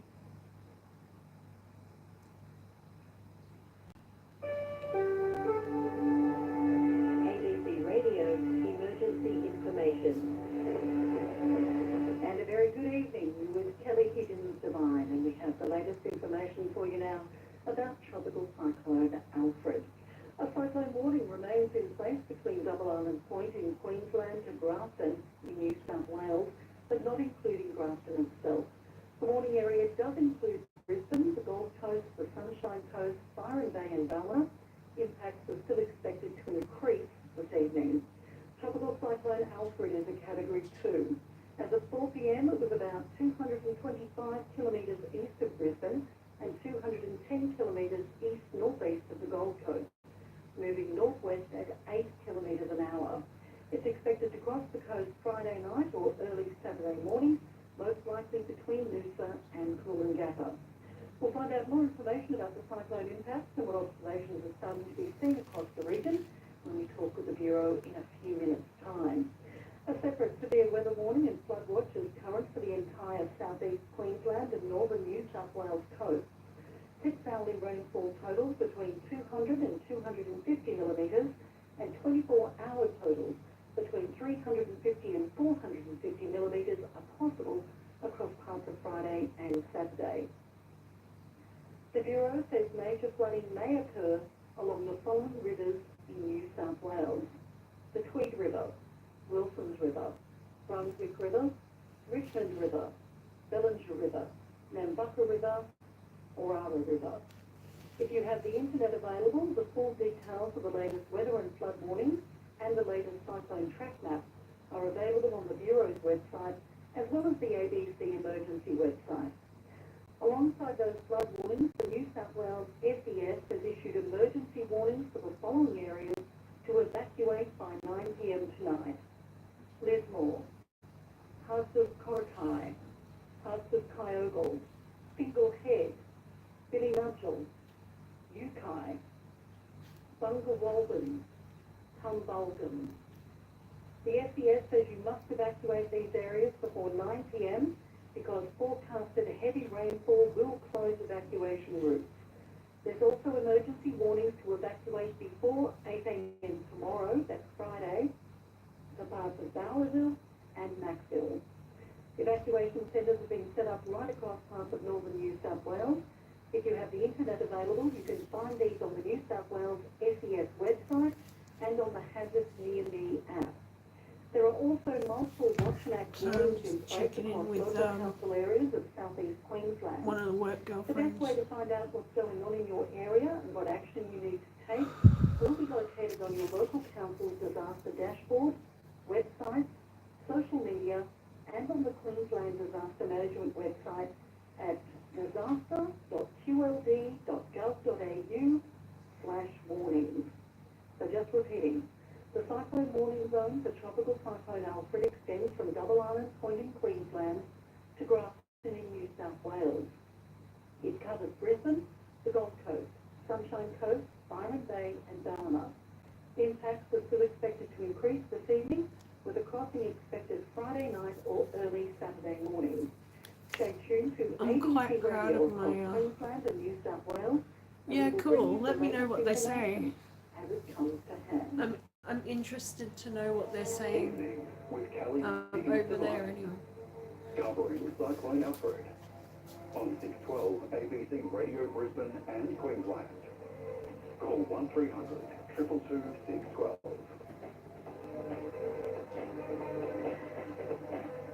ABC Radio Emergency Information. And a very good evening with Kelly Higgins Devine, and we have the latest information for you now about Tropical Cyclone Alfred. A cyclone warning remains in place between Double Island Point in Queensland to Grafton in New South Wales, but not including Grafton itself. The warning area does include Brisbane, the Gold Coast, the Sunshine Coast, Byron Bay and Ballina. Impacts are still expected to increase this evening. Tropical Cyclone Alfred is a Category 2. As of 4 p.m, it was about 225 kilometres east of Brisbane and 210 kilometres east-northeast of the Gold Coast, moving northwest at 8 kilometres an hour. It's expected to cross the coast Friday night or early Saturday morning, most likely between Noosa and Coolangatta. We'll find out more information about the cyclone impacts and what observations are starting to be seen across the region when we talk with the Bureau in a few minutes' time. A separate severe weather warning and flood watch is current for the entire southeast Queensland and northern New South Wales coast. Six-hourly rainfall totals between 200 and 250 millimetres and 24-hour totals between 350 and 450 millimetres are possible across parts of Friday and Saturday. The Bureau says major flooding may occur along the following rivers in New South Wales: the Tweed River, Wilson's River, Brunswick River, Richmond River, Bellinger River, Nambucca River, Orara River. If you have the internet available, the full details of the latest weather and flood warnings and the latest cyclone track map are available on the Bureau's website as well as the ABC Emergency website. Alongside those flood warnings, the New South Wales SES has issued emergency warnings for the following areas to evacuate by 9 p.m. tonight: Lismore, parts of Coraki, parts of Kyogle, Fingal Head, Billy Nudgel, Yukai, Bunga Walden, Tumbulgum. The SES says you must evacuate these areas before 9 p.m. because forecasted heavy rainfall will close evacuation routes. There's also emergency warnings to evacuate before 8 a.m. tomorrow, that's Friday, for parts of Bowerville and Maxville. Evacuation centres have been set up right across parts of northern New South Wales. If you have the internet available, you can find these on the New South Wales SES website and on the Hazards Near Me app. There are also multiple watch and act warnings in place checking in across with, local council areas of southeast Queensland. one of the work The best girlfriends. way to find out what's going on in your area and what action you need to take will be located on your local council's disaster dashboard, websites, social media, and on the Queensland Disaster Management website at disaster.qld.gov.au/warnings. So just repeating, the cyclone warning zone for Tropical Cyclone Alfred extends from Double Island Point in Queensland to Grafton in New South Wales. It covers Brisbane, the Gold Coast, Sunshine Coast, Byron Bay and Ballina. Impacts are still expected to increase this evening, with a crossing expected Friday night or early Saturday morning. Stay tuned to I'm quite ABC proud Radio of my, across Queensland and New South Wales. and Yeah, we will bring cool. you Let the me know latest what they say. information as it comes to hand. I'm interested to know what they're saying With Kelly over there anyway. covering Cyclone Alfred on 612 ABC Radio Brisbane and Queensland. Call 1300 222 612.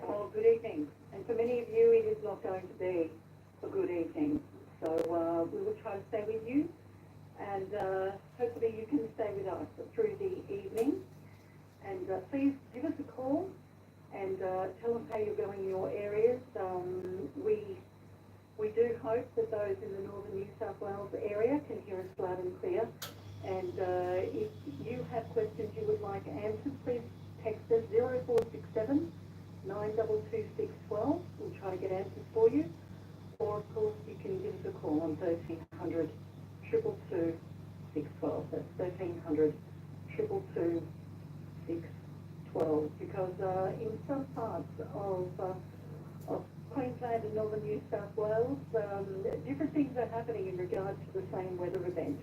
Well, good evening. And for many of you, it is not going to be a good evening. So we will try to stay with you, and hopefully you can stay with us through the evening. And please give us a call and tell us how you're going in your areas. We do hope that those in the northern New South Wales area can hear us loud and clear. And if you have questions you would like answered, please text us 0467 922 612. We'll try on 1300 222 612. That's 1300 222 612. Because in some parts of Queensland and northern New South Wales, different things are happening in regard to the same weather event.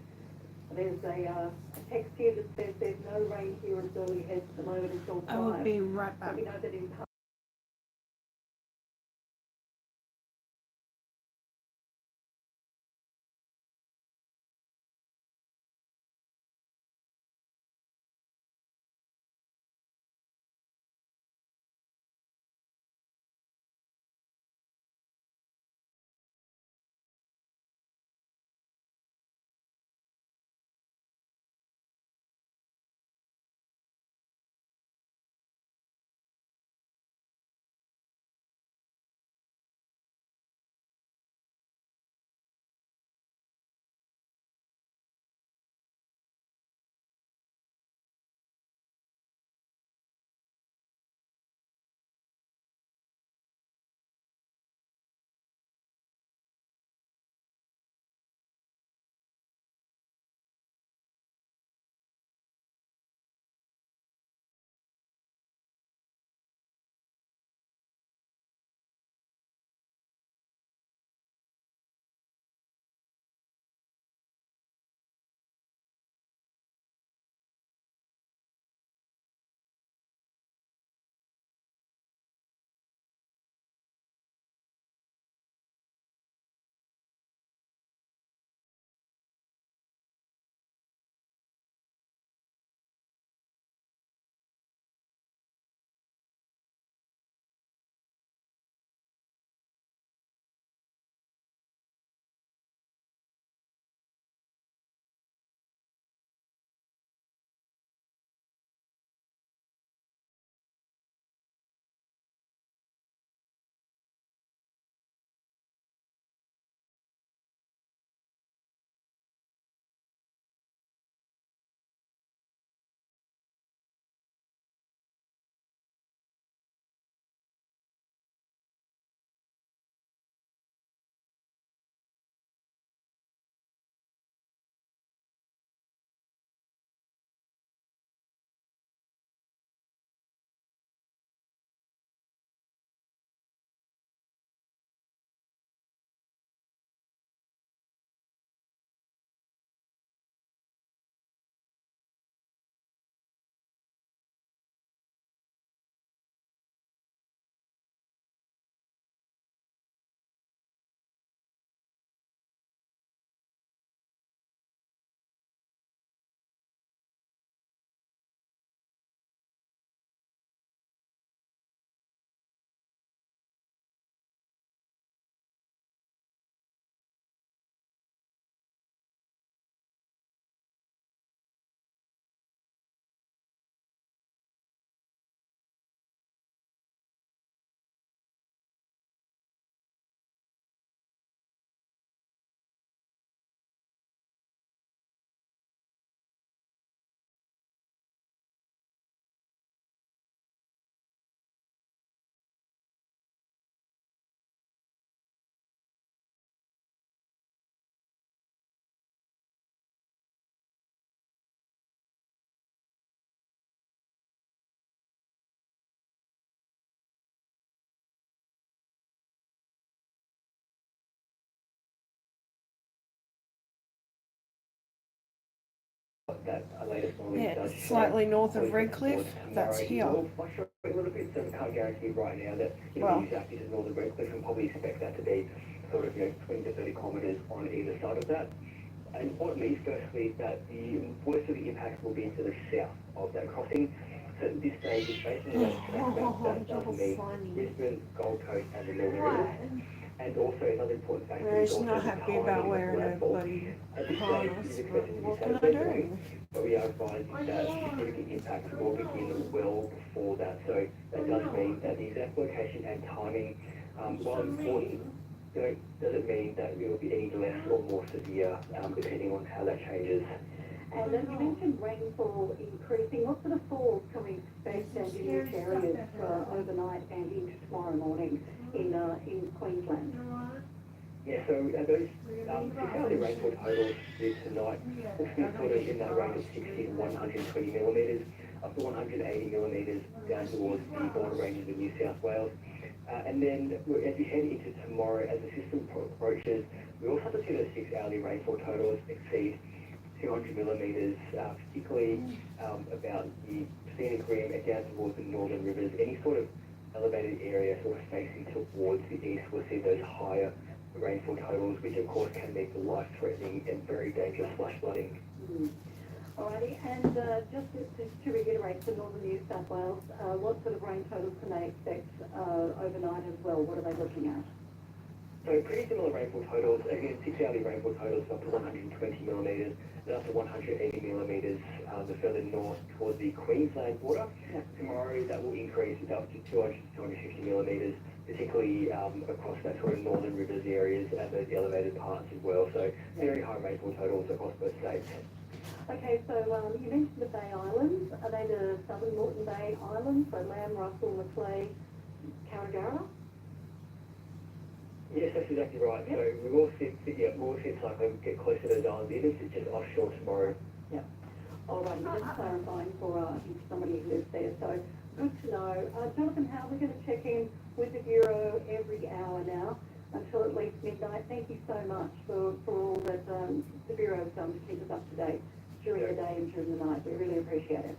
There's a text here that says there's no rain here as early as the moment until 5. I will be right So back. we know that in that latest warming Yeah, does it's show slightly north of closer Redcliffe. towards That's tomorrow. here. It will fluctuate a little bit, so we can't guarantee right now that it'll Well. be exactly to northern Redcliffe, and probably expect that to be sort of 20 to 30 kilometres on either side of that. And what it means firstly is that the worst of the impacts will be to the south of that crossing. So at this stage, it's basically that does mean Brisbane, Gold Coast and the Northern Rivers. And also another important factor is She's also not the happy timing about of wearing a landfall. bloody At this stage, harness, it is but expected to be what can I Saturday do? morning, but we are advising that significant impacts will begin well before that. So that does mean that the exact location and timing, while important, doesn't mean that it will be any less or more severe, depending on how that changes. And then you mentioned rainfall increasing. What sort of falls can we expect in which areas overnight and into tomorrow morning in Queensland? Yeah, so those hourly rainfall totals for tonight will sit sort of in that range of 60 to 120 millimetres, up to 180 millimetres down towards the border ranges of New South Wales. And then as we head into tomorrow, as the system approaches, we also have to see those 6 hourly rainfall totals exceed 200 millimetres, particularly about the scenic rim and down towards the northern rivers. Any sort of elevated area sort of facing towards the east will see those higher rainfall totals, which of course can make the life-threatening and very dangerous flash flooding. Alrighty, and just to reiterate for northern New South Wales, what sort of rain totals can they expect overnight as well? What are they looking at? So pretty similar rainfall totals, again 6 hourly rainfall totals up to 120 millimetres and up to 180 millimetres the further north towards the Queensland border. Yeah. Tomorrow that will increase up to 200 to 250 millimetres, particularly across that sort of northern rivers areas and those elevated parts as well. So very high rainfall totals across both states. Okay, so you mentioned the Bay Islands. Are they the southern Moreton Bay Islands, so Lamb, Russell, Macleay, Carragara? Yes, that's exactly right. Yep. So we will see cyclone get close to those islands, even if it's just offshore tomorrow. Yeah. All right, just clarifying for somebody who lives there. So good to know. Jonathan, how are we going to check in with the Bureau every hour now until at least midnight? Thank you so much for all that the Bureau has done to keep us up to date during the day and during the night. We really appreciate it.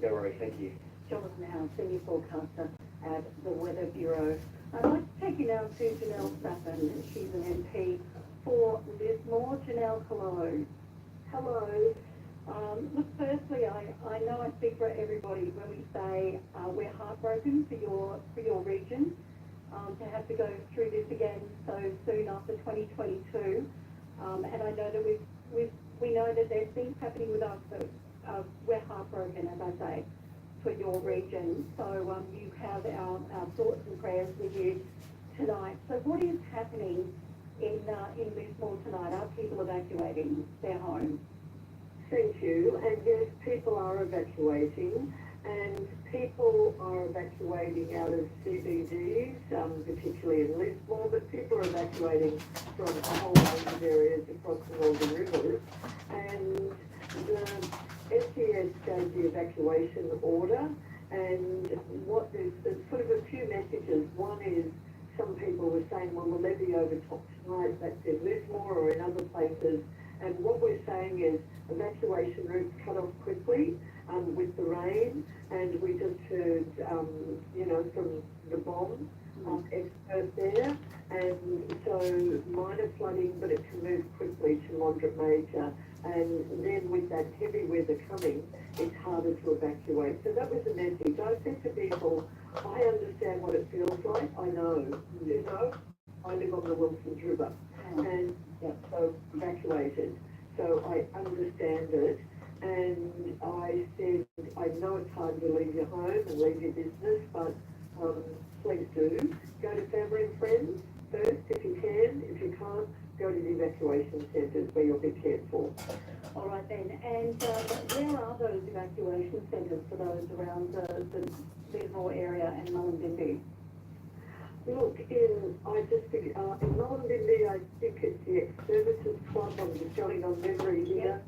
No worries, thank you. Jonathan Howe, Senior Forecaster at the Weather Bureau. I'd like to take you now to Janelle Sappin. She's an MP for Lismore. Janelle, hello. Hello. Look, firstly, I know I speak for everybody when we say we're heartbroken for your region to have to go through this again so soon after 2022. And I know that we know that there's things happening with us, but we're heartbroken, as I say, for your region. So you have our thoughts and prayers with you tonight. So what is happening in Lismore tonight? Are people evacuating their homes? Thank you. And yes, people are evacuating, and people are evacuating out of CBDs, particularly in Lismore, but people are evacuating from a whole range of areas across the northern rivers. And the SES gave the evacuation order, and there's sort of a few messages. One is some people were saying, well, will there be overtop tonight? That's in Lismore or in other places. And what we're saying is evacuation routes cut off quickly with the rain, and we just heard, from the bomb expert there, and so minor flooding, but it can move quickly to moderate major, and then with that heavy weather coming, it's harder to evacuate. So that was the message. I said to people, I understand what it feels like. I know, I live on the Wilson's River, and so evacuated. So I understand it, and I said, I know it's hard to leave your home and leave your business, but please do. Go to family and friends first if you can. If you can't, go to the evacuation centres where you'll be cared for. All right then, and where are those evacuation centres for those around the Lismore area and Mullumbimby? Look, in Mullumbimby, I think it's the Ex-Services Club. I'm just going on memory here.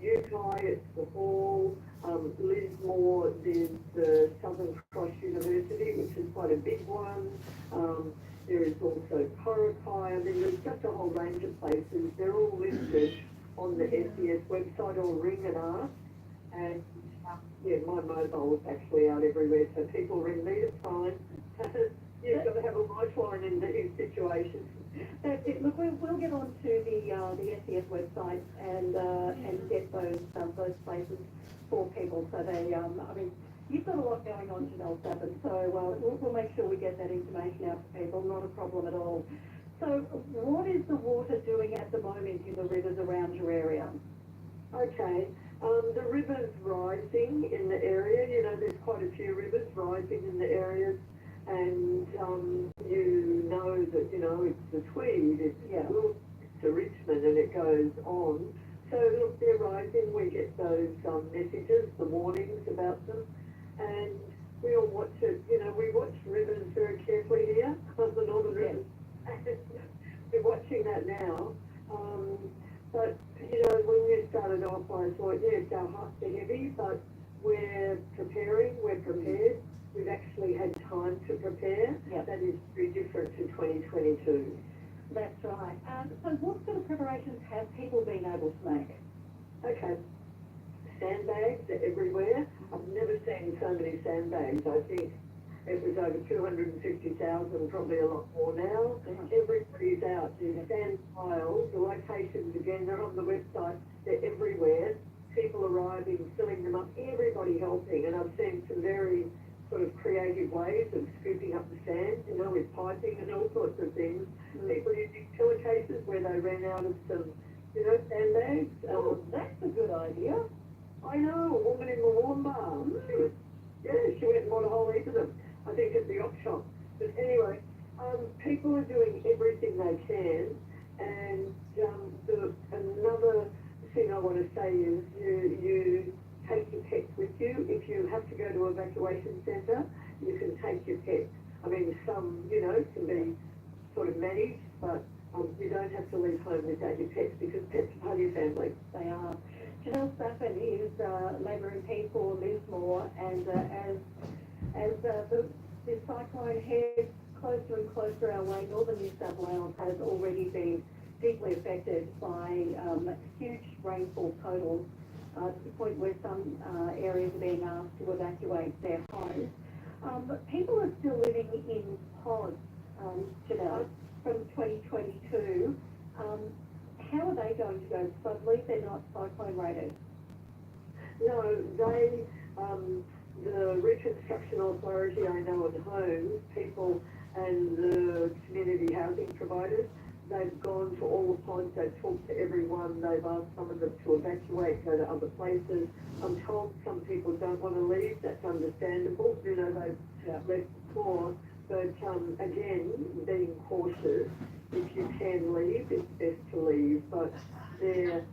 Ukai, it's the Hall. Lismore, there's the Southern Cross University, which is quite a big one. There is also Corokai. I mean, there's just a whole range of places. They're all listed on the SES website, or ring and ask. And my mobile is actually out everywhere, so people ring me, it's fine. You've got to have a lifeline in these situations. That's it. Look, we'll get on to the SES website and get those places for people. So they, you've got a lot going on, Janelle Sappin, so we'll make sure we get that information out to people. Not a problem at all. So what is the water doing at the moment in the rivers around your area? Okay. The river's rising in the area. There's quite a few rivers rising in the areas. And that, it's the Tweed, it's to Richmond, and it goes on. So, look, they're rising. We get those messages, the warnings about them. And we all watch it. We watch rivers very carefully here, the northern rivers. You're watching that now. But, you know, when you started off, I thought, yes, our hearts are heavy, but we're preparing, we're prepared. We've actually had time to prepare. Yep. That is very different to 2022. That's right. So what sort of preparations have people been able to make? Okay. Sandbags are everywhere. I've never seen so many sandbags. I think it was over 250,000, probably a lot more now. Everybody's out. There's sand piles. The locations, again, they're on the website. They're everywhere. People arriving, filling them up, everybody helping. And I've seen some very sort of creative ways of scooping up the sand, you know, with piping and all sorts of things. People using pillowcases where they ran out of some, you know, sandbags. That's a good idea. I know, a woman in Moomba. She went and bought a whole heap of them. I think at the op shop. But anyway, people are doing everything they can. And another thing I want to say is you take your pets with you. If you have to go to an evacuation centre, you can take your pets. I mean, some, you know, can be sort of managed, but you don't have to leave home without your pets because pets are part of your family. They are. Janelle Stafford is Labour MP for Lismore, and as the cyclone heads closer and closer our way, northern New South Wales has already been deeply affected by huge rainfall totals to the point where some areas are being asked to evacuate their homes. But people are still living in pods, Janelle, from 2022. How are they going to go? So I believe they're not cyclone rated. No, they, the Reconstruction Authority, I know at home, people and the community housing providers, they've gone to all the pods, they've talked to everyone, they've asked some of them to evacuate, go to other places. I'm told some people don't want to leave, that's understandable, you know, they've left before. But again, being cautious, if you can leave, it's best to leave. But they're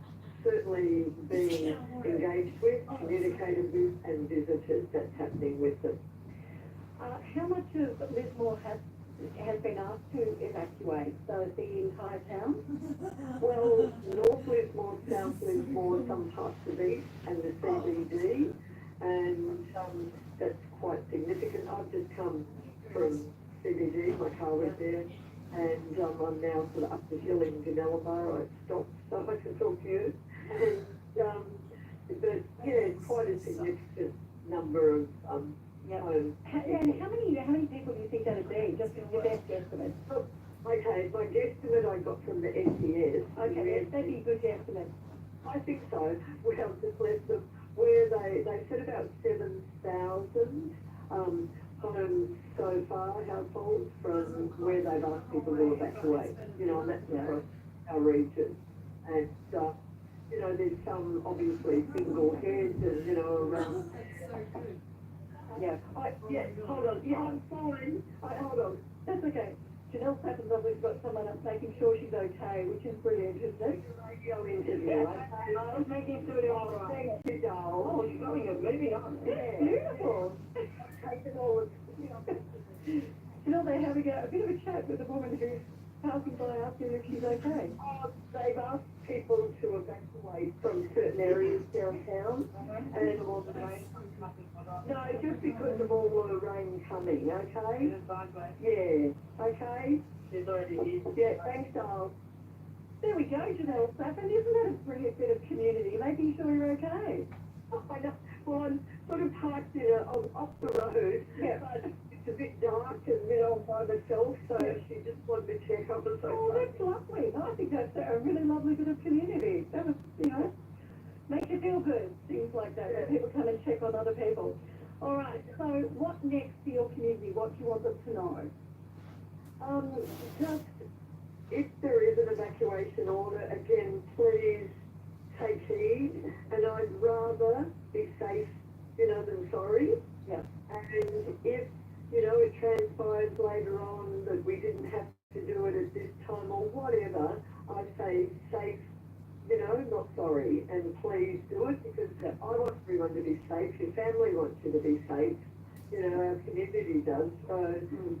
certainly being engaged with, communicated with, and visitors. That's happening with them. How much of Lismore has been asked to evacuate? So the entire town? Well, North Lismore, South Lismore, some parts of East, and the CBD, and that's quite significant. I've just come from CBD, my car was there, and I'm now sort of up the hill in Ginelaba. I stopped so I can talk to you. And, but yeah, it's quite a significant number of homes. And how many people do you think that'd be? Just your best guesstimate. Okay, my guesstimate I got from the SES. Okay, that'd be a good guesstimate. I think so. Well, just left them where they said about 7,000 homes so far, households from where they've asked people to evacuate. You know, and that's across our region. And you know, there's some obviously single heads and you know around. Hold on. Yeah, I'm fine. Hold on. That's okay. Janelle Stafford's obviously got someone up making sure she's okay, which is brilliant, isn't it? Radio interview. I was making sure they're all right. Thank you, doll. Oh, you're going to moving on. It's beautiful. Take it all. Janelle, they're having a bit of a chat with a woman who's passing by asking if she's okay. They've asked people to evacuate from certain areas downtown and all the rain. No, just because of all the rain coming, okay? Yeah, okay? She's already here. Yeah, thanks, doll. There we go, Janelle Stafford. Isn't that a brilliant bit of community, making sure you're okay? I know. Well, I'm sort of parked off the road. Yeah. But it's a bit dark and by myself, so she just wanted to check up and so. Oh, that's lovely. I think that's a really lovely bit of community. That was, makes you feel good, things like that, when people come and check on other people. All right, so what next for your community? What do you want them to know? Just if there is an evacuation order, again, please take heed, and I'd rather be safe, than sorry. Yeah. And if, it transpires later on that we didn't have to do it at this time or whatever, I'd say safe, not sorry, and please do it because I want everyone to be safe, your family wants you to be safe, our community does. So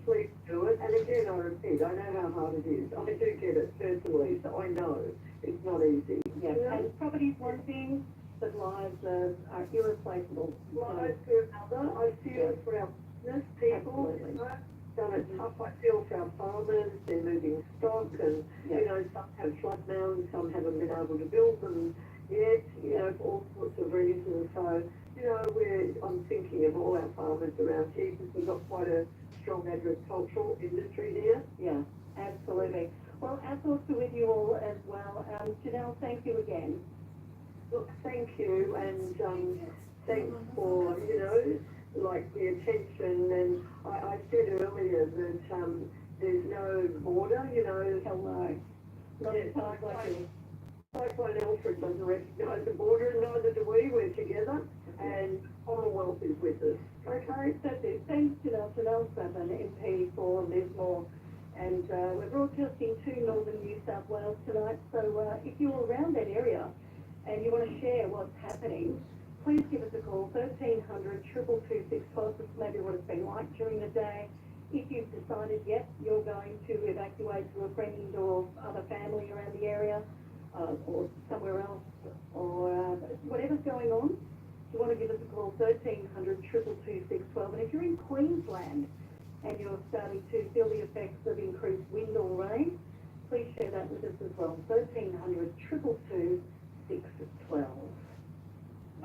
please do it. And again, I repeat, I know how hard it is. I do get it personally, so I know it's not easy. Yeah, and property's one thing, but lives are irreplaceable. Lives are another. I feel for our business people. Absolutely. Done it tough. I feel for our farmers. They're moving stock, and some have flood mounds, some haven't been able to build them yet. For all sorts of reasons. So I'm thinking of all our farmers around here because we've got quite a strong agricultural industry here. Yeah, absolutely. Well, our thoughts are with you all as well. Janelle, thank you again. Look, thank you, and thanks for the attention. And I said earlier that there's no border. Hell no. Not a time like this. Cyclone Alfred doesn't recognise the border, and neither do we. We're together, and Commonwealth is with us. Okay? That's it. Thanks, Janelle. Janelle Savin, MP for Lismore. And we're broadcasting to Northern New South Wales tonight. So if you're around that area and you want to share what's happening, please give us a call, 1300 222 612. This may be what it's been like during the day. If you've decided, yep, you're going to evacuate to a friend or other family around the area, or somewhere else, or whatever's going on, you want to give us a call, 1300 222 612. And if you're in Queensland and you're starting to feel the effects of increased wind or rain, please share that with us as well, 1300 222 612.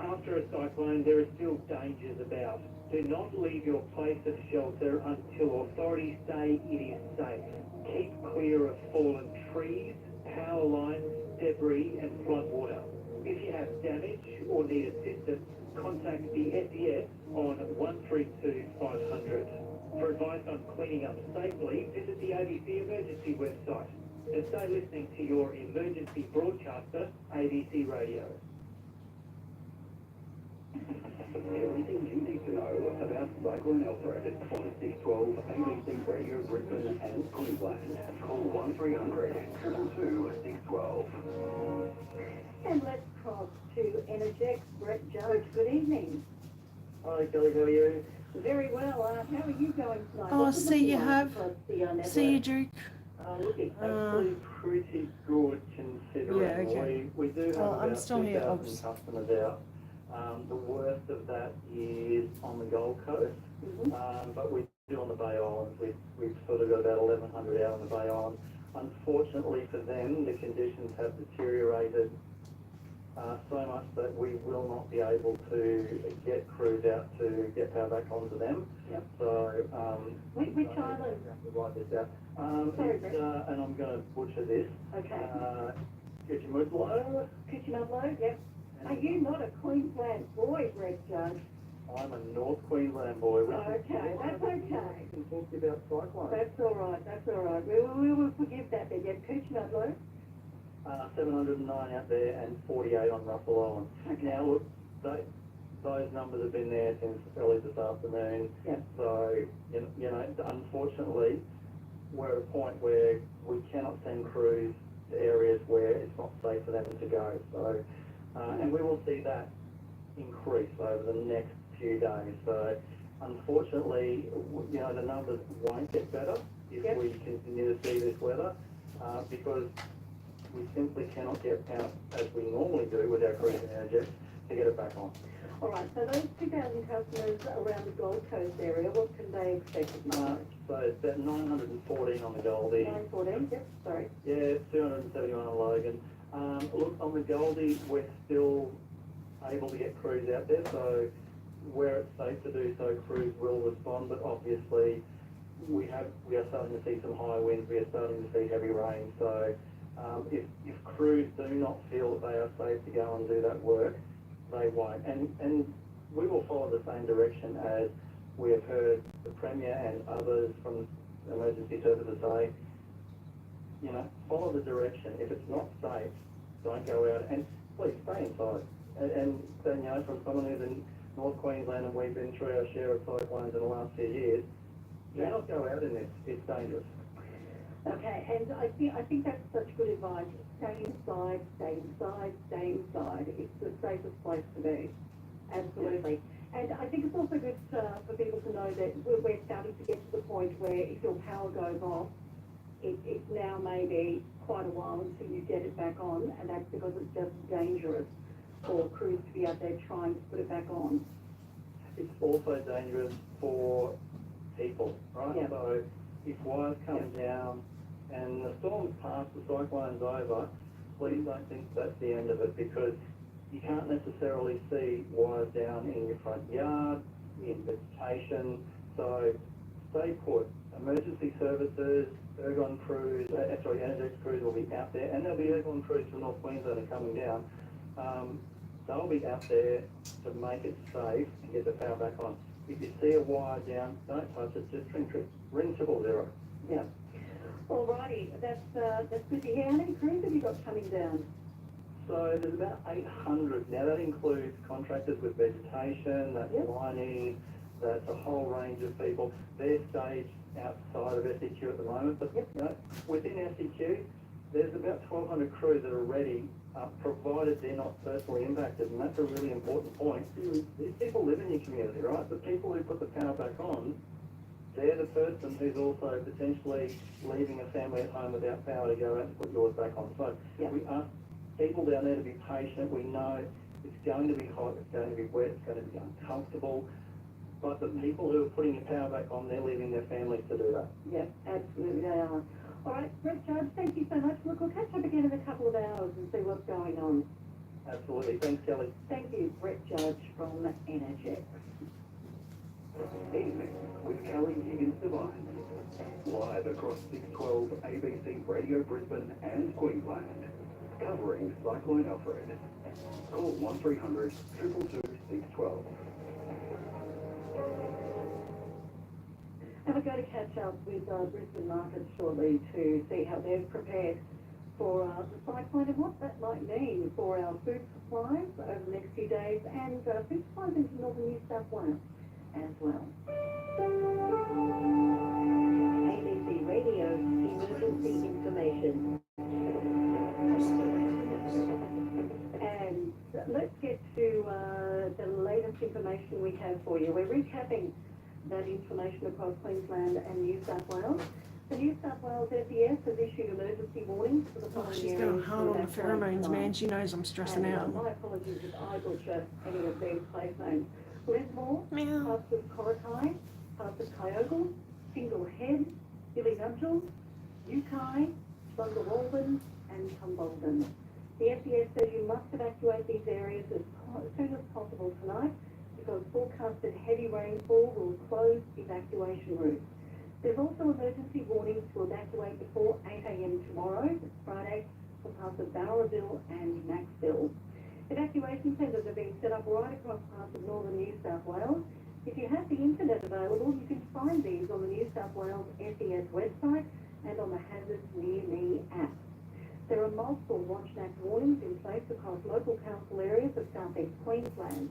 After a cyclone, there are still dangers about. Do not leave your place of shelter until authorities say it is safe. Keep clear of fallen trees, power lines, debris and floodwater. If you have damage or need assistance, contact the SES on 132 500. For advice on cleaning up safely, visit the ABC Emergency website and stay listening to your emergency broadcaster, ABC Radio. Everything you need to know about Cyclone Alfred on 612 ABC Radio Brisbane and Queensland. Call 1300 222 612. And let's cross to Energex. Brett Judge, good evening. Hi, Kelly, how are you? Very well. How are you going tonight? Oh, What's it see looking you like have. across the network? See you, Duke. Look, it's actually pretty good considering Yeah, okay. we do have Well, I'm about still here, 2,000 obviously. customers out. The worst of that is on the Gold Coast, but we do on the Bay Islands. We've sort of got about 1,100 out on the Bay Islands. Unfortunately for them, the conditions have deteriorated so much that we will not be able to get crews out to get power back onto them. Yep. So, Which island? Write this out. Sorry, It's, and I'm going to butcher this. Okay. Cuchimudlo. Cuchimudlo, yep. Are you not a Queensland boy, Brett Judge? I'm a North Queensland boy. Okay, that's okay. I can talk to you about cyclones. That's all right, that's all right. We will forgive that then. Yep, Cuchimudlo. 709 out there and 48 on Russell Island. Okay. Now, look, those numbers have been there since early this afternoon. Yep. So, unfortunately, we're at a point where we cannot send crews to areas where it's not safe for them to go. So, and we will see that increase over the next few days. So, unfortunately, the numbers won't get better if we continue to see this weather, because we simply cannot get out as we normally do with our cruise energy to get it back on. All right, so those 2,000 customers around the Gold Coast area, what can they expect at the moment? So it's about 914 on the Goldie. 914, yep, sorry. Yeah, 271 on Logan. Look, on the Goldie, we're still able to get crews out there, so where it's safe to do so, crews will respond, but obviously we are starting to see some high winds, we are starting to see heavy rain, so if crews do not feel that they are safe to go and do that work, they won't. And we will follow the same direction as we have heard the Premier and others from emergency services say, follow the direction. If it's not safe, don't go out, and please stay inside. And from someone who's in North Queensland and we've been through our share of cyclones in the last few years, do not go out in this. It's dangerous. Okay, and I think that's such good advice. Stay inside, stay inside, stay inside. It's the safest place to be. Absolutely. And I think it's also good for people to know that we're starting to get to the point where if your power goes off, it's now maybe quite a while until you get it back on, and that's because it's just dangerous for crews to be out there trying to put it back on. It's also dangerous for people, right? Yeah. So if wires come down and the storm's passed, the cyclone's over, please don't think that's the end of it, because you can't necessarily see wires down in your front yard, in vegetation. So stay put. Emergency services, Ergon crews, Energex crews will be out there, and there'll be Ergon crews from North Queensland are coming down. They'll be out there to make it safe and get the power back on. If you see a wire down, don't touch it, just ring 000. Yeah. Alrighty, that's good to hear. How many crews have you got coming down? So there's about 800. Now that includes contractors with vegetation, that's lining, that's a whole range of people. They're staged outside of SEQ at the moment, but you know, within SEQ, there's about 1,200 crews that are ready, provided they're not personally impacted, and that's a really important point. These people live in your community, right? The people who put the power back on, they're the person who's also potentially leaving a family at home without power to go out and put yours back on. So we ask people down there to be patient. We know it's going to be hot, it's going to be wet, it's going to be uncomfortable, but the people who are putting your power back on, they're leaving their families to do that. Yeah, absolutely they are. All right, Brett Judge, thank you so much. Look, we'll catch up again in a couple of hours and see what's going on. Absolutely. Thanks, Kelly. Thank you, Brett Judge from Energex. Evening with Kelly Higgins Devine. Live across 612 ABC Radio Brisbane and Queensland. Covering Cyclone Alfred. Call 1300 222 612. And we're going to catch up with Brisbane Markets shortly to see how they've prepared for the cyclone and what that might mean for our food supplies over the next few days, and food supplies into northern New South Wales as well. ABC Radio Emergency Information. And let's get to the latest information we have for you. We're recapping that information across Queensland and New South Wales. The New South Wales FES has issued emergency warnings for the following She's areas. going hard on the pheromones, man. She knows I'm stressing out. My apologies if I butcher any of these place names. Lismore, parts of Corotai, parts of Kyogle, Single Head, Billy Nudgel, Yukai, Bunga Walden, and Tumbolden. The FES says you must evacuate these areas as soon as possible tonight, because forecasted heavy rainfall will close evacuation routes. There's also emergency warnings to evacuate before 8 a.m. tomorrow, Friday, for parts of Bowraville and Maxville. Evacuation centres are being set up right across parts of northern New South Wales. If you have the internet available, you can find these on the New South Wales FES website and on the Hazards Near Me app. There are multiple watch and act warnings in place across local council areas of southeast Queensland.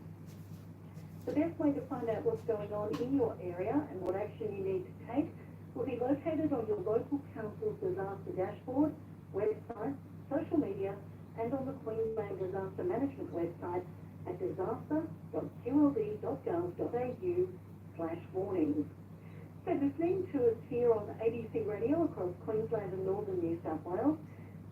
The best way to find out what's going on in your area and what action you need to take will be located on your local council's disaster dashboard, website, social media, and on the Queensland Disaster Management website at disaster.qld.gov.au/warnings. So listening to us here on ABC Radio across Queensland and northern New South Wales.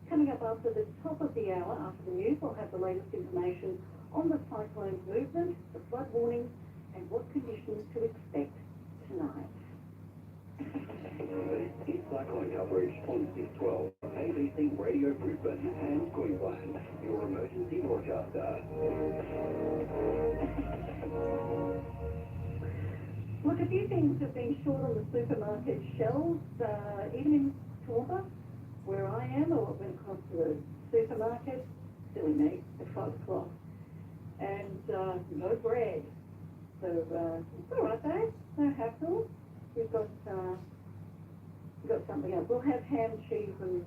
Coming up after the top of the hour, after the news, we'll have the latest information on the cyclone's movement, the flood warnings, and what conditions to expect tonight. This is cyclone coverage on 612 ABC Radio Brisbane and Queensland, your emergency broadcaster. Look, a few things have been short on the supermarket shelves, even in Toowoomba, where I am. I went across to the supermarket, silly me, at 5 o'clock. And no bread. So it's all right though, no hassle. We've got something else. We'll have ham, cheese, and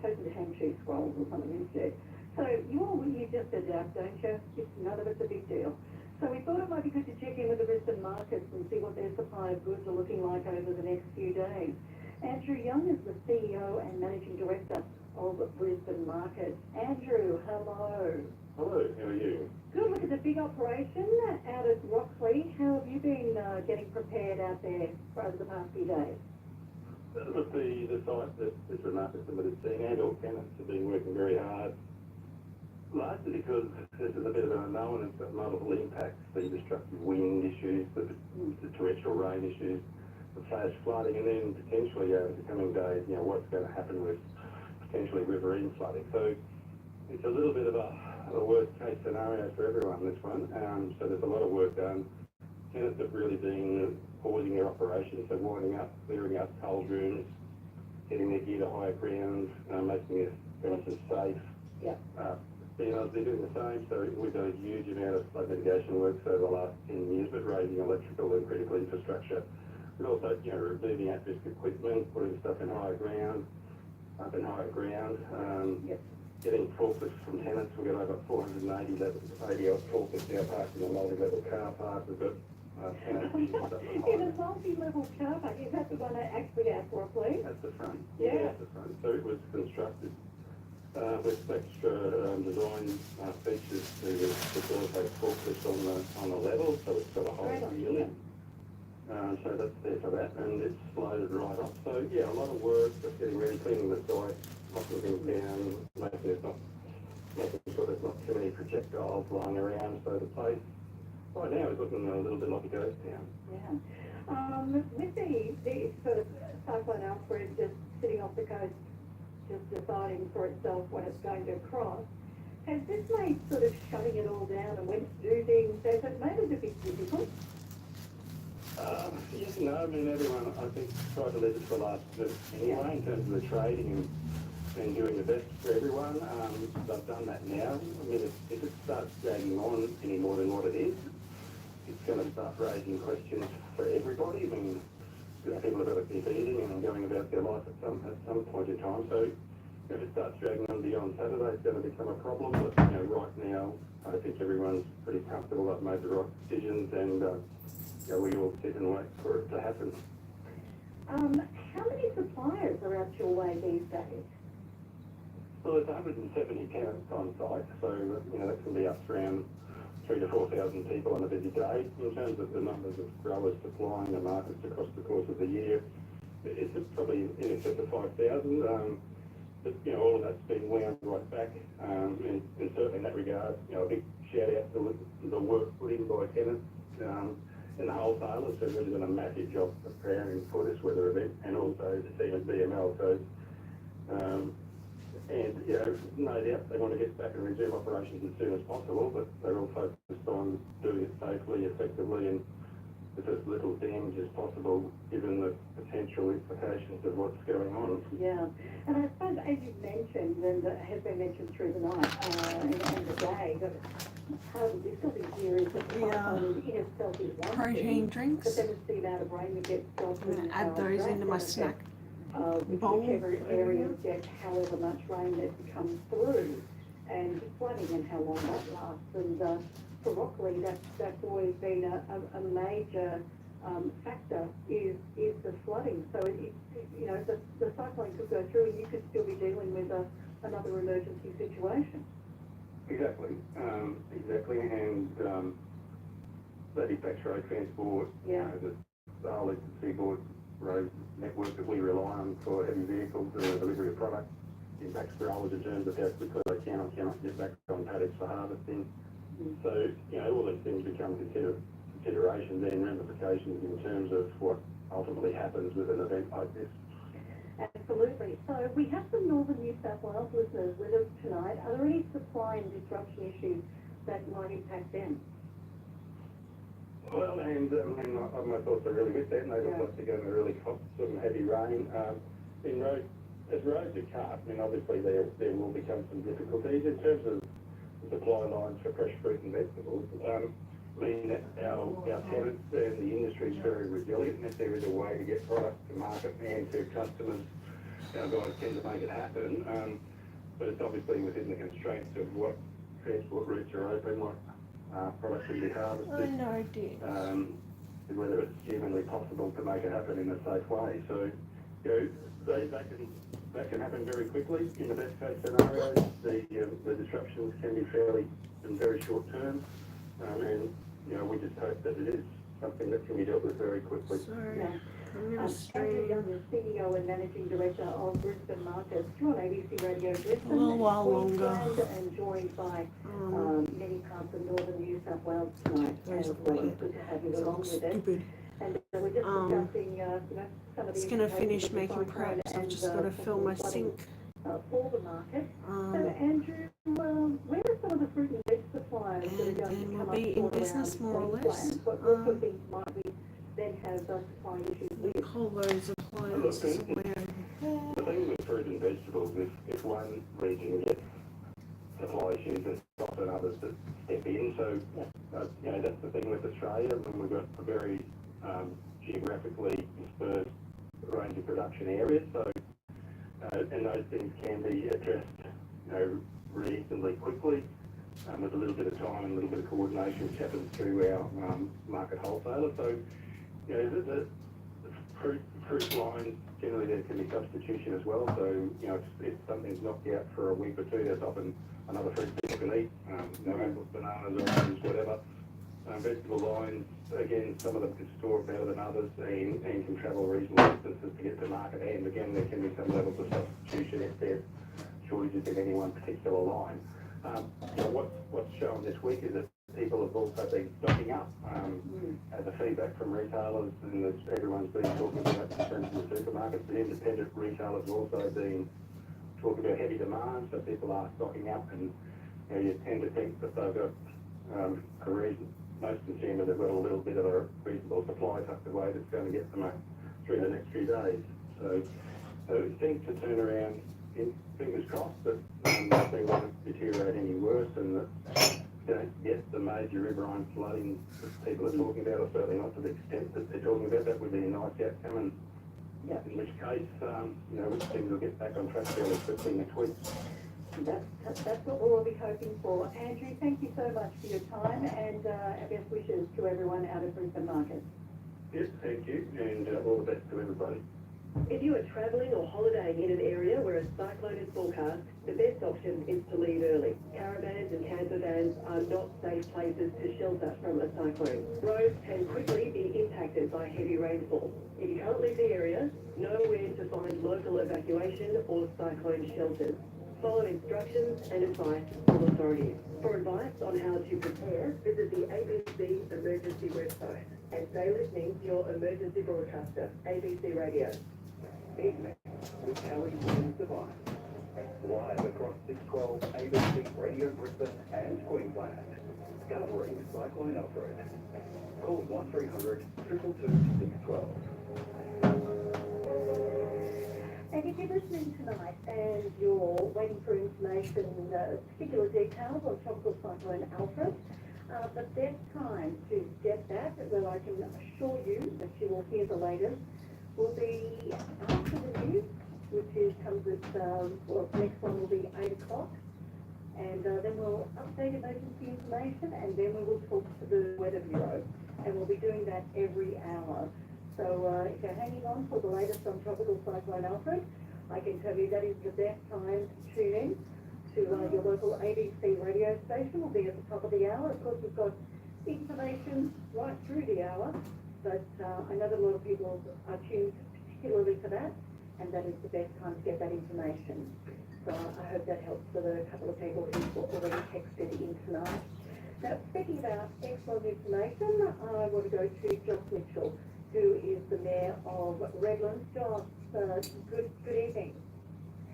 toasted ham, cheese rolls or something instead. So you just adapt, don't you? None of it's a big deal. So we thought it might be good to check in with the Brisbane markets and see what their supply of goods are looking like over the next few days. Andrew Young is the CEO and Managing Director of Brisbane Market. Andrew, hello. Hello, how are you? Good. Look at the big operation out at Rockley. How have you been getting prepared out there over the past few days? Look, the site that Brisbane Market Limited team and all tenants have been working very hard, largely because this is a bit of an unknown. It's got multiple impacts, the destructive wind issues, the torrential rain issues, the flash flooding, and then potentially over the coming days, what's going to happen with potentially riverine flooding. So it's a little bit of a worst case scenario for everyone, this one. So there's a lot of work done. Tenants have really been pausing their operations, so winding up, clearing up cold rooms, getting their gear to higher ground, making their premises safe. Yep. They're doing the same, so we've done a huge amount of flood mitigation work over the last 10 years, but raising electrical and critical infrastructure. We're also, removing at-risk equipment, putting stuff in higher ground, up in higher ground, getting forklifts from tenants. We've got over 480 odd forklifts now parked in a multi-level car park. We've got in a multi-level car park. Is that the one actually out for a place? That's the front. Yeah. That's the front. So it was constructed with extra design features to facilitate forklifts on the level, so it's got a high ceiling. So that's there for that, and it's slided right off. So yeah, a lot of work, just getting ready, cleaning the site, knocking things down, making sure there's not too many projectiles lying around. So the place right now is looking a little bit like a ghost town. Yeah. With the sort of cyclone Alfred just sitting off the coast, just deciding for itself when it's going to cross, has this made sort of shutting it all down and when to do things, has it made it a bit difficult? Yes and no. I mean, everyone, I think, tried to leave it for last minute anyway, in terms of the trading and doing the best for everyone. They've done that now. I mean, if it starts dragging on any more than what it is, it's going to start raising questions for everybody. I mean, people have got to keep eating and going about their life at some point in time. So if it starts dragging on beyond Saturday, it's going to become a problem. But right now, I think everyone's pretty comfortable. They've made the right decisions, and we all sit and wait for it to happen. How many suppliers are out your way these days? Well, there's 170 tenants on site, so that can be up to around 3,000 to 4,000 people on a busy day. In terms of the numbers of growers supplying the markets across the course of the year, it's probably in excess of 5,000. But all of that's been wound right back, and certainly in that regard, a big shout out to the work put in by tenants and the wholesalers who've really done a massive job preparing for this weather event, and also the team at BML. So, no doubt they want to get back and resume operations as soon as possible, but they're all focused on doing it safely, effectively, and with as little damage as possible, given the potential implications of what's going on. Yeah, and I suppose, as you mentioned, and has been mentioned through the night and the day, that part of the difficulty here is that the cyclone in itself is one protein thing, drinks. but then it's the amount of rain that gets dropped. I'm going to add those into my snack bowl. Whichever areas get however much rain that comes through, and flooding and how long that lasts. And for Rockley, that's always been a major factor is the flooding. So the cyclone could go through and you could still be dealing with another emergency situation. Exactly, and that impacts road transport. The whole eastern seaboard road network that we rely on for heavy vehicles and the delivery of product impacts growers in terms of how quickly they can or cannot get back on paddocks for harvesting. So, all these things become considerations and ramifications in terms of what ultimately happens with an event like this. Absolutely. So we have some Northern New South Wales listeners with us tonight. Are there any supply and disruption issues that might impact them? Well, and my thoughts are really with them. They look like they're going to really hot, sort of heavy rain. As roads are cut, obviously there will become some difficulties in terms of supply lines for fresh fruit and vegetables. Our tenants and the industry is very resilient, and if there is a way to get product to market and to customers, our guys tend to make it happen. But it's obviously within the constraints of what transport routes are open, what products can be harvested. I know, dear. Whether it's humanly possible to make it happen in a safe way. So, they that can happen very quickly. In the best case scenarios, the disruptions can be fairly in very short term, and we just hope that it is something that can be dealt with very quickly. Sorry. Yeah. Andrew Young is CEO and Managing Director of Brisbane Markets. You're on ABC Radio Brisbane, A little while Queensland, longer. and joined by many parts of northern New South Wales tonight. There's And one. it's good to have you It along looks with us. stupid. And we're just discussing, some of the It's gonna implications finish of the making cyclone preps. I've and, just gotta fill my flooding, sink. for the market. So Um, Andrew, where are some of the fruit and veg suppliers that are and going then to we'll come up be in short business around more or less. Queensland? What sorts of things might we then have supply issues with? Whole loads of appliances away over here. The thing with fruit and vegetables, if one region gets supply issues, there's often others that step in. So, that's the thing with Australia. When we've got a very geographically dispersed range of production areas. So, and those things can be addressed, reasonably quickly, with a little bit of time and a little bit of coordination, which happens through our market wholesaler. So, the fruit lines, generally there can be substitution as well. So, if something's knocked out for a week or two, there's often another fruit people can eat, apples, bananas, oranges, whatever. Vegetable lines, again, some of them can store better than others and can travel reasonable distances to get to market. And again, there can be some levels of substitution if there's shortages in any one particular line. What's shown this week is that people have also been stocking up. The feedback from retailers, and as everyone's been talking about in terms of the supermarkets, the independent retailers have also been talking about heavy demand, so people are stocking up, and you tend to think that they've got a reason. Most consumers have got a little bit of a reasonable supply tucked away that's going to get them through the next few days. So things to turn around, fingers crossed, that nothing won't deteriorate any worse, and that yes, the major riverine flooding that people are talking about, or certainly not to the extent that they're talking about, that would be a nice outcome, and in which case, things will get back on track fairly quickly next week. That's what we'll all be hoping for. Andrew, thank you so much for your time, and our best wishes to everyone out at Brisbane Market. Yes, thank you, and all the best to everybody. If you are travelling or holidaying in an area where a cyclone is forecast, the best option is to leave early. Caravans and camper vans are not safe places to shelter from a cyclone. Roads can quickly be impacted by heavy rainfall. If you can't leave the area, know where to find local evacuation or cyclone shelters. Follow instructions and advice from authorities. For advice on how to prepare, visit the ABC Emergency website and stay listening to your emergency broadcaster, ABC Radio. Evening with Kelly Williams Devine. Live across 612 ABC Radio Brisbane and Queensland. Covering Cyclone Alfred. Call 1300 222 612. And if you're listening tonight and you're waiting for information, particular details on Tropical Cyclone Alfred, the best time to get that, well, I can assure you that you will hear the latest, will be after the news, which comes at, the next one will be 8 o'clock. And then we'll update emergency information, and then we will talk to the Weather Bureau. And we'll be doing that every hour. So if you're hanging on for the latest on Tropical Cyclone Alfred, I can tell you that is the best time to tune in to your local ABC radio station. Will be at the top of the hour. Of course, we've got information right through the hour, but I know that a lot of people are tuned particularly for that, and that is the best time to get that information. So I hope that helps for the couple of people who already texted in tonight. Now, speaking about excellent information, I want to go to Joss Mitchell, who is the Mayor of Redlands. Joss, good evening.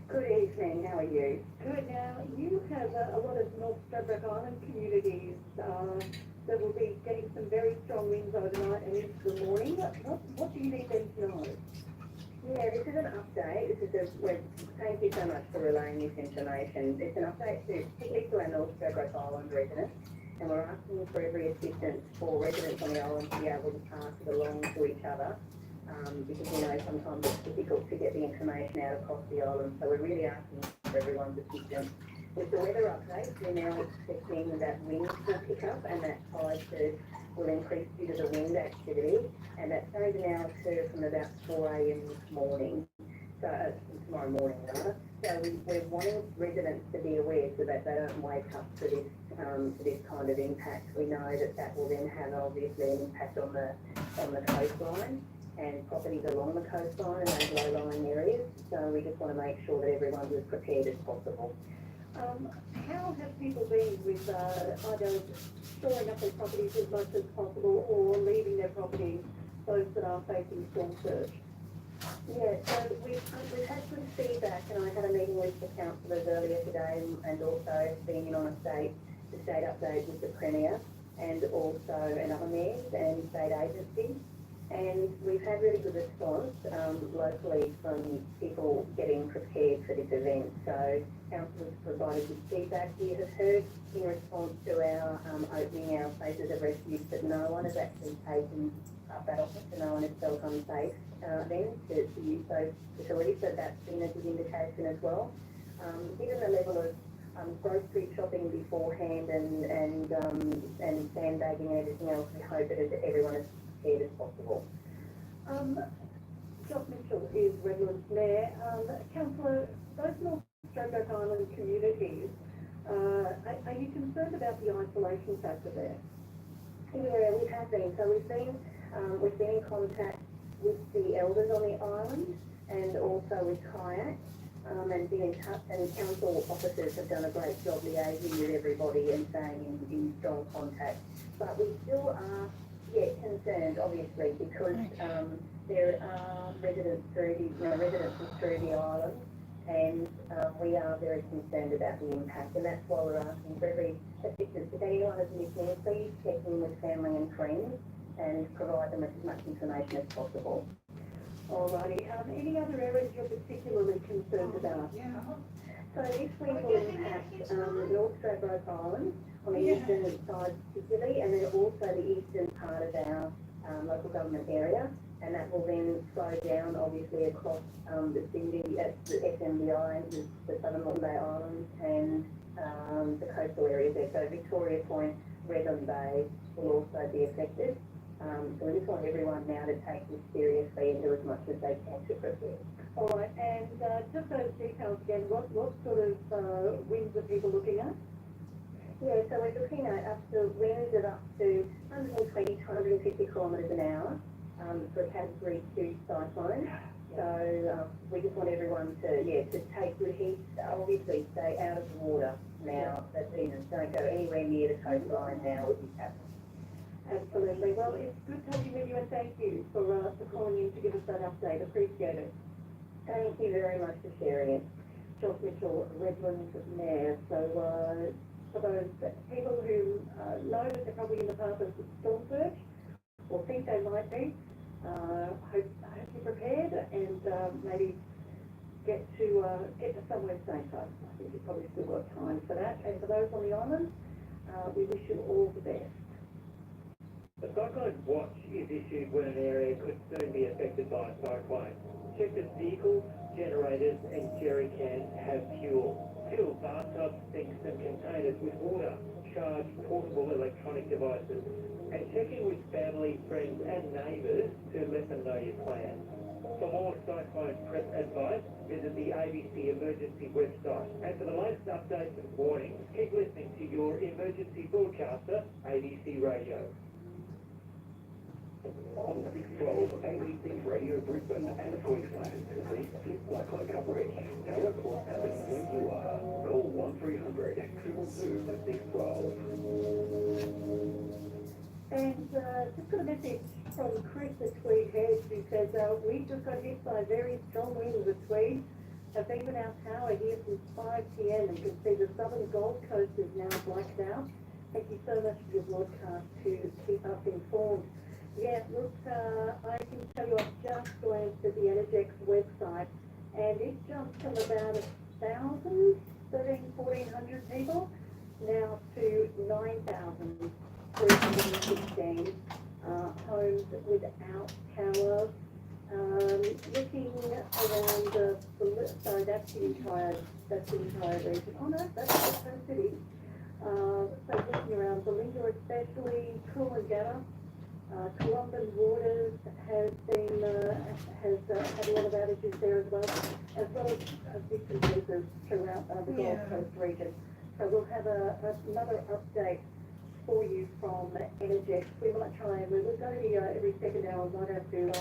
Good evening, how are you? Good. Now, you have a lot of North Stradbroke Island communities that will be getting some very strong winds overnight and into the morning. What do you need them to know? Yeah, this is an update. Thank you so much for relaying this information. It's an update particularly to our North Stradbroke Island residents, and we're asking for every assistance for residents on the island to be able to pass it along to each other, because sometimes it's difficult to get the information out across the island, so we're really asking for everyone's assistance. With the weather update, we're now expecting that winds will pick up and that tide surge will increase due to the wind activity, and that's going to now occur from about 4 a.m. this morning. tomorrow morning rather. So we're wanting residents to be aware so that they don't wake up to this kind of impact. We know that will then have obviously an impact on the coastline and properties along the coastline and those low-lying areas. So we just want to make sure that everyone's as prepared as possible. How have people been with either storing up their properties as much as possible or leaving their properties, those that are facing storm surge? Yeah, so we've had good feedback, and I had a meeting with the councillors earlier today, and also being in on the state update with the Premier, and also another mayors and state agencies. And we've had really good response locally from people getting prepared for this event. So councillors provided good feedback. We have heard in response to our opening our places of refuge that no one has actually taken up that offer, so no one has felt unsafe then to use those facilities. So that's been a good indication as well. Given the level of grocery shopping beforehand and sandbagging and everything else, we hope that everyone is prepared as possible. Josh Mitchell is Redlands Mayor. Councillor, those North Stradbroke Island communities, are you concerned about the isolation factor there? Yeah, we have been. So we've been in contact with the elders on the island and also with Kayak, and council officers have done a great job liaising with everybody and staying in strong contact. But we still are concerned, obviously, because there are residents through the island, and we are very concerned about the impact, and that's why we're asking for every assistance. If anyone is listening, please check in with family and friends and provide them with as much information as possible. Alrighty, any other areas you're particularly concerned about? So this wind will impact North Stradbroke Island on the eastern side particularly, and then also the eastern part of our local government area, and that will then slow down obviously across the SMBI, the Southern Moreton Bay Islands, and the coastal areas there. So Victoria Point, Redland Bay will also be affected. So we just want everyone now to take this seriously and do as much as they can to prepare. All right, and just those details again, what sort of winds are people looking at? Yeah, so we're looking at up to winds of up to 120 to 150 kilometres an hour for a Category 2 cyclone. So we just want everyone to take good heed, obviously stay out of the water now, that don't go anywhere near the coastline now with this happening. Absolutely. Well, it's good talking with you, and thank you for calling in to give us that update. Appreciate it. Thank you very much for sharing it. Josh Mitchell, Redlands Mayor. So for those people who know that they're probably in the path of storm surge, or think they might be, hope you're prepared and maybe get to somewhere safer. I think you've probably still got time for that. And for those on the island, we wish you all the best. A cyclone watch is issued when an area could soon be affected by a cyclone. Check that vehicles, generators and jerry cans have fuel. Fill bathtubs, sinks and containers with water. Charge portable electronic devices. And check in with family, friends and neighbours to let them know your plans. For more cyclone prep advice, visit the ABC Emergency website. And for the latest updates and warnings, keep listening to your emergency broadcaster, ABC Radio. On 612 ABC Radio Brisbane and Queensland, this is cyclone coverage. Tell us what happens when you are. Call 1300 222 612. And just got a message from Chris at Tweed Head who says, we just got hit by very strong winds at Tweed. Have been without power here since 5 p.m. and you can see the southern Gold Coast is now blacked out. Thank you so much for your broadcast to keep us informed. Yeah, look, I can tell you I've just glanced at the Energex website and it jumped from about 1,000, 1,400 people now to 9,316 homes without power. Looking around sorry, that's the entire region. Oh no, that's the whole city. So looking around Belinda especially, Coolangatta, Columban Waters has been has had a lot of outages there as well as bits and pieces throughout the Gold Coast region. So we'll have another update for you from Energex. We might try and we will go every second hour. Might have to.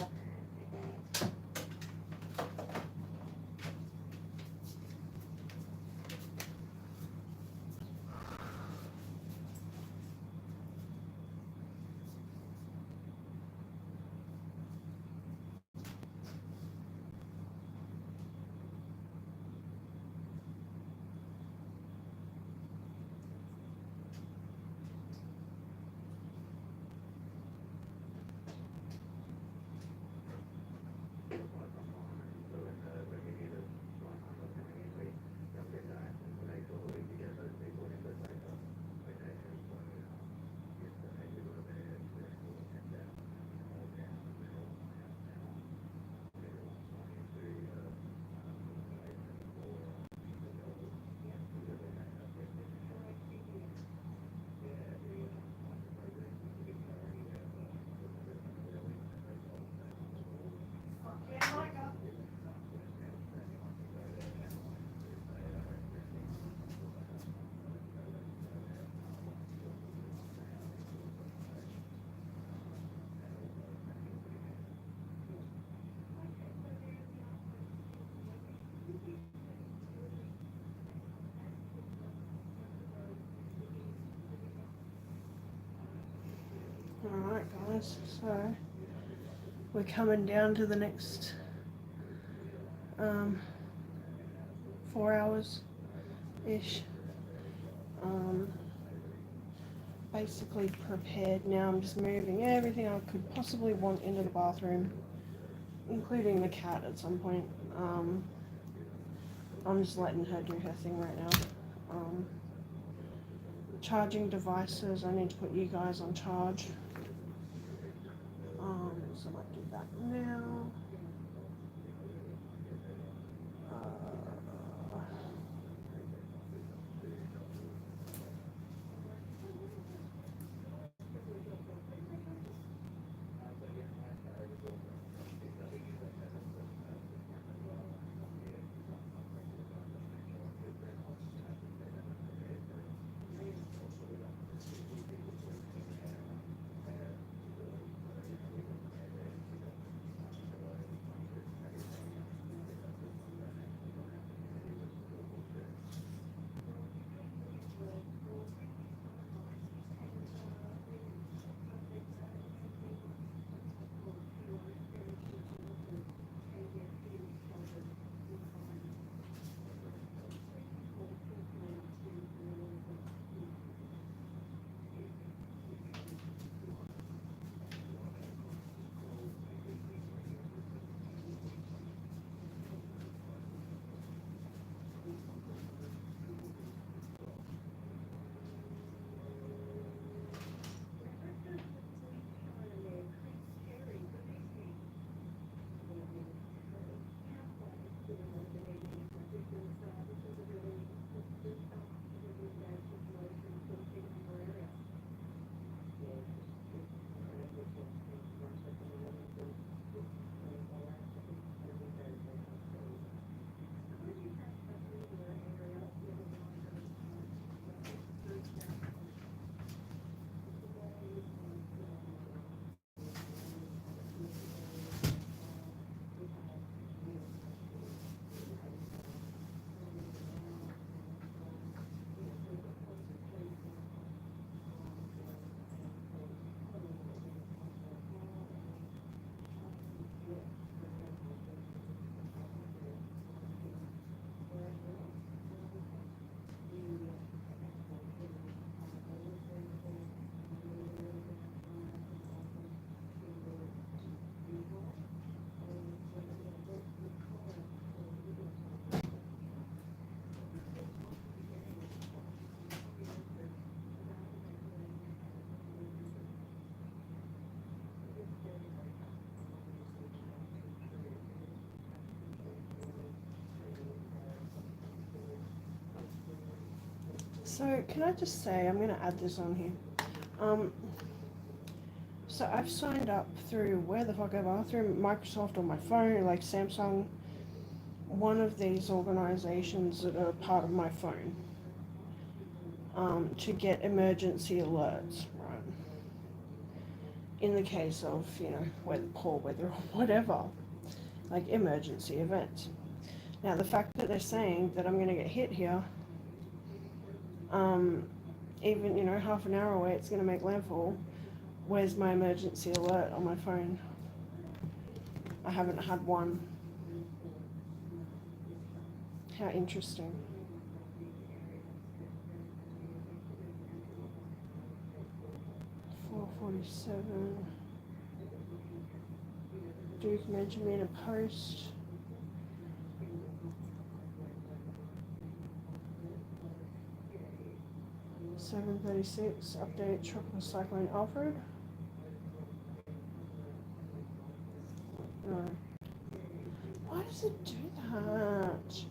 Alright guys, so we're coming down to the next 4 hours-ish. Basically prepared now. I'm just moving everything I could possibly want into the bathroom, including the cat at some point. I'm just letting her do her thing right now. Charging devices, I need to put you guys on charge. So I might do that now. So can I just say, I'm going to add this on here. So I've signed up through where the fuck ever, through Microsoft or my phone, like Samsung, one of these organizations that are part of my phone, to get emergency alerts, right? In the case of, weather, poor weather or whatever, like emergency events. Now the fact that they're saying that I'm going to get hit here, even, half an hour away it's going to make landfall, where's my emergency alert on my phone? I haven't had one. How interesting. $4.47. Duke mentioned me in a post. $7.36. Update tropical cyclone Alfred. No. Why does it do that?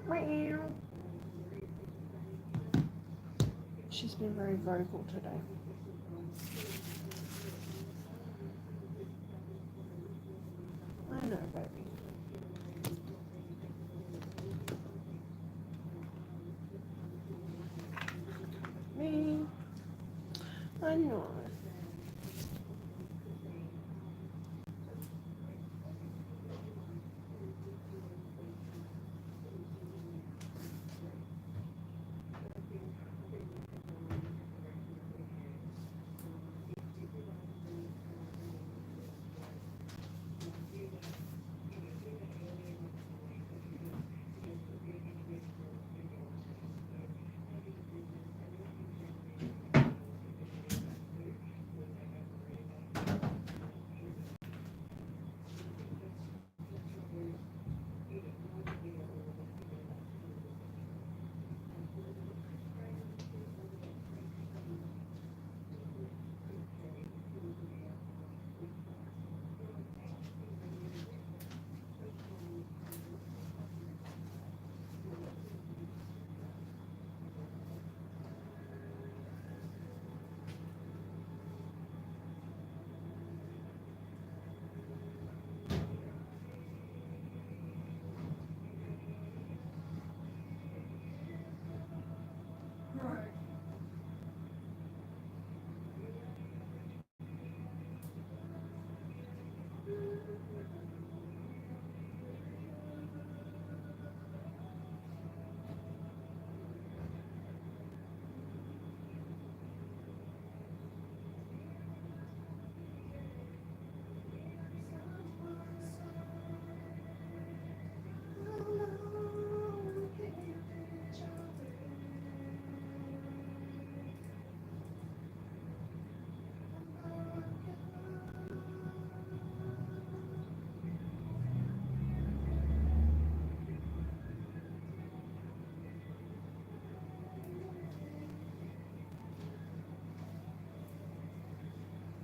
Meow. She's been very vocal today. I know, baby. Me. I know.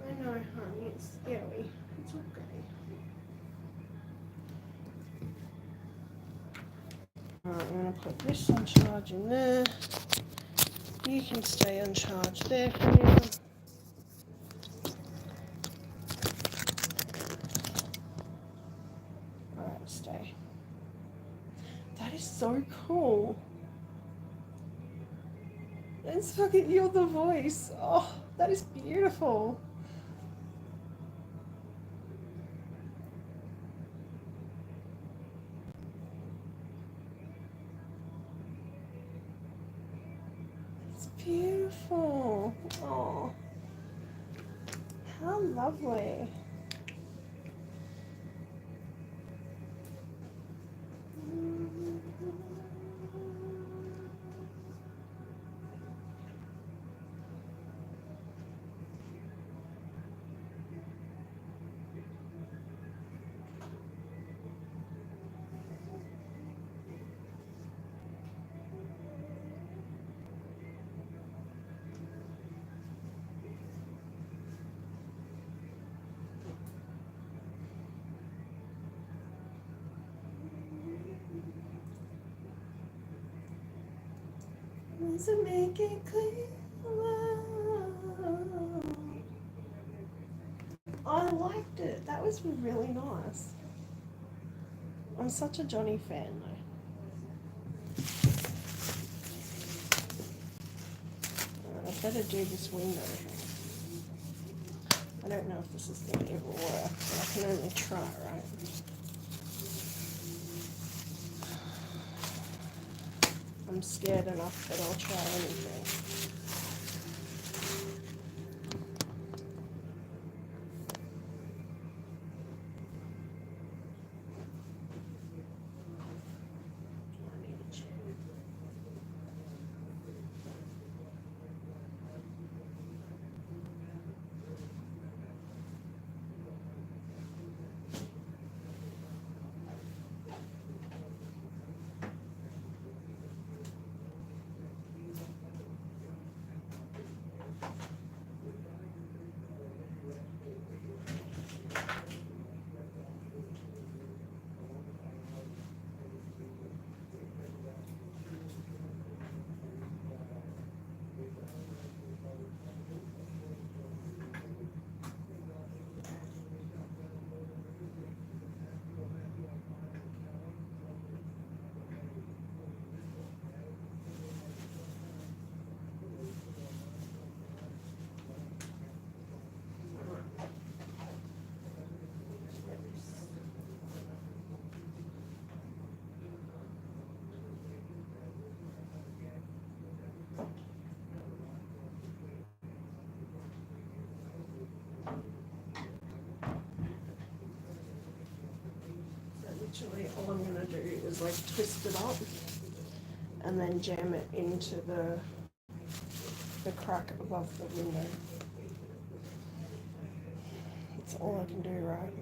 I know, honey, it's scary. It's okay. Alright, I'm going to put this on charge in there. You can stay on charge there for now. Alright, stay. That is so cool. It's fucking, you're the voice. Oh, that is beautiful. It's beautiful. Oh, how lovely. Does it make it clear? I liked it. That was really nice. I'm such a Johnny fan though. I better do this window. I don't know if this is going to ever work, but I can only try, right? I'm scared enough that I'll try anything. Literally all I'm going to do is like twist it up and then jam it into the crack above the window. That's all I can do, right?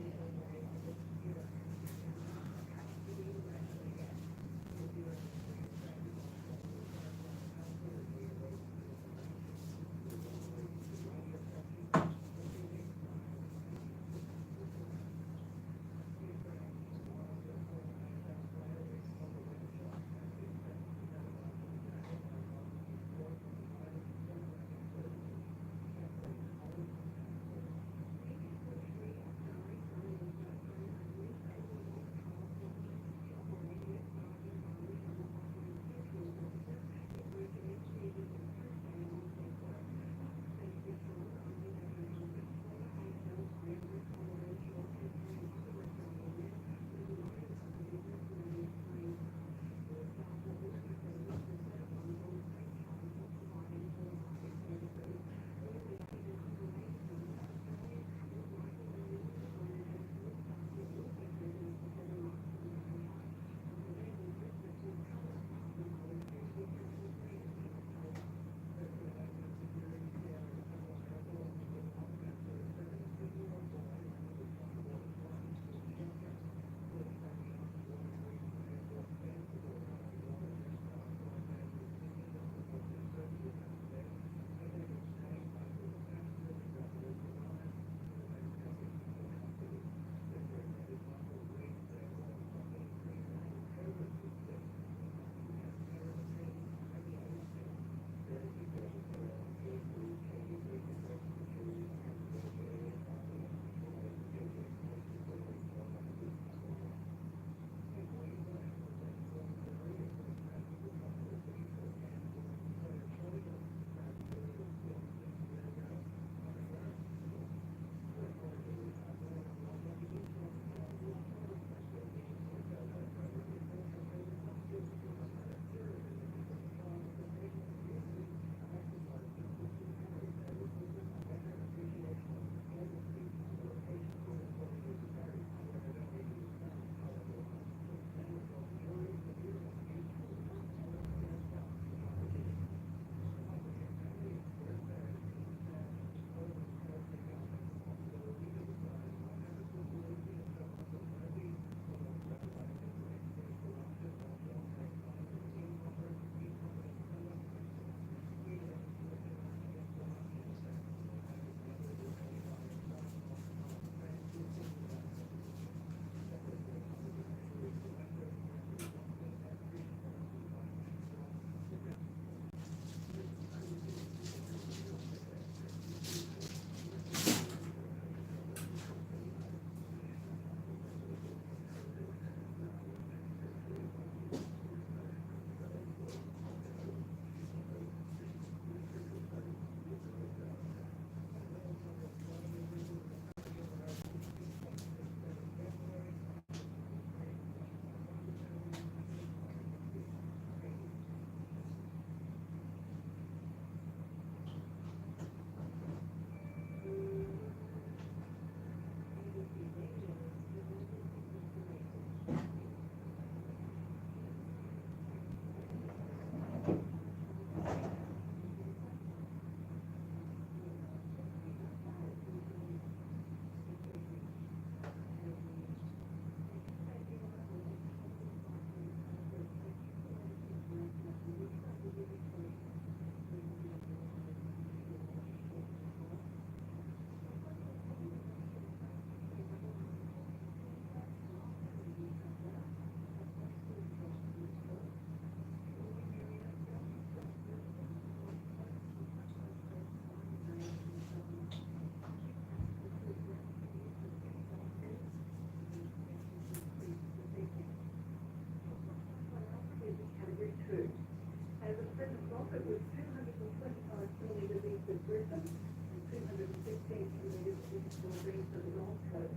it was 225 kilometres east of Brisbane and 215 kilometres east of the Gold Coast,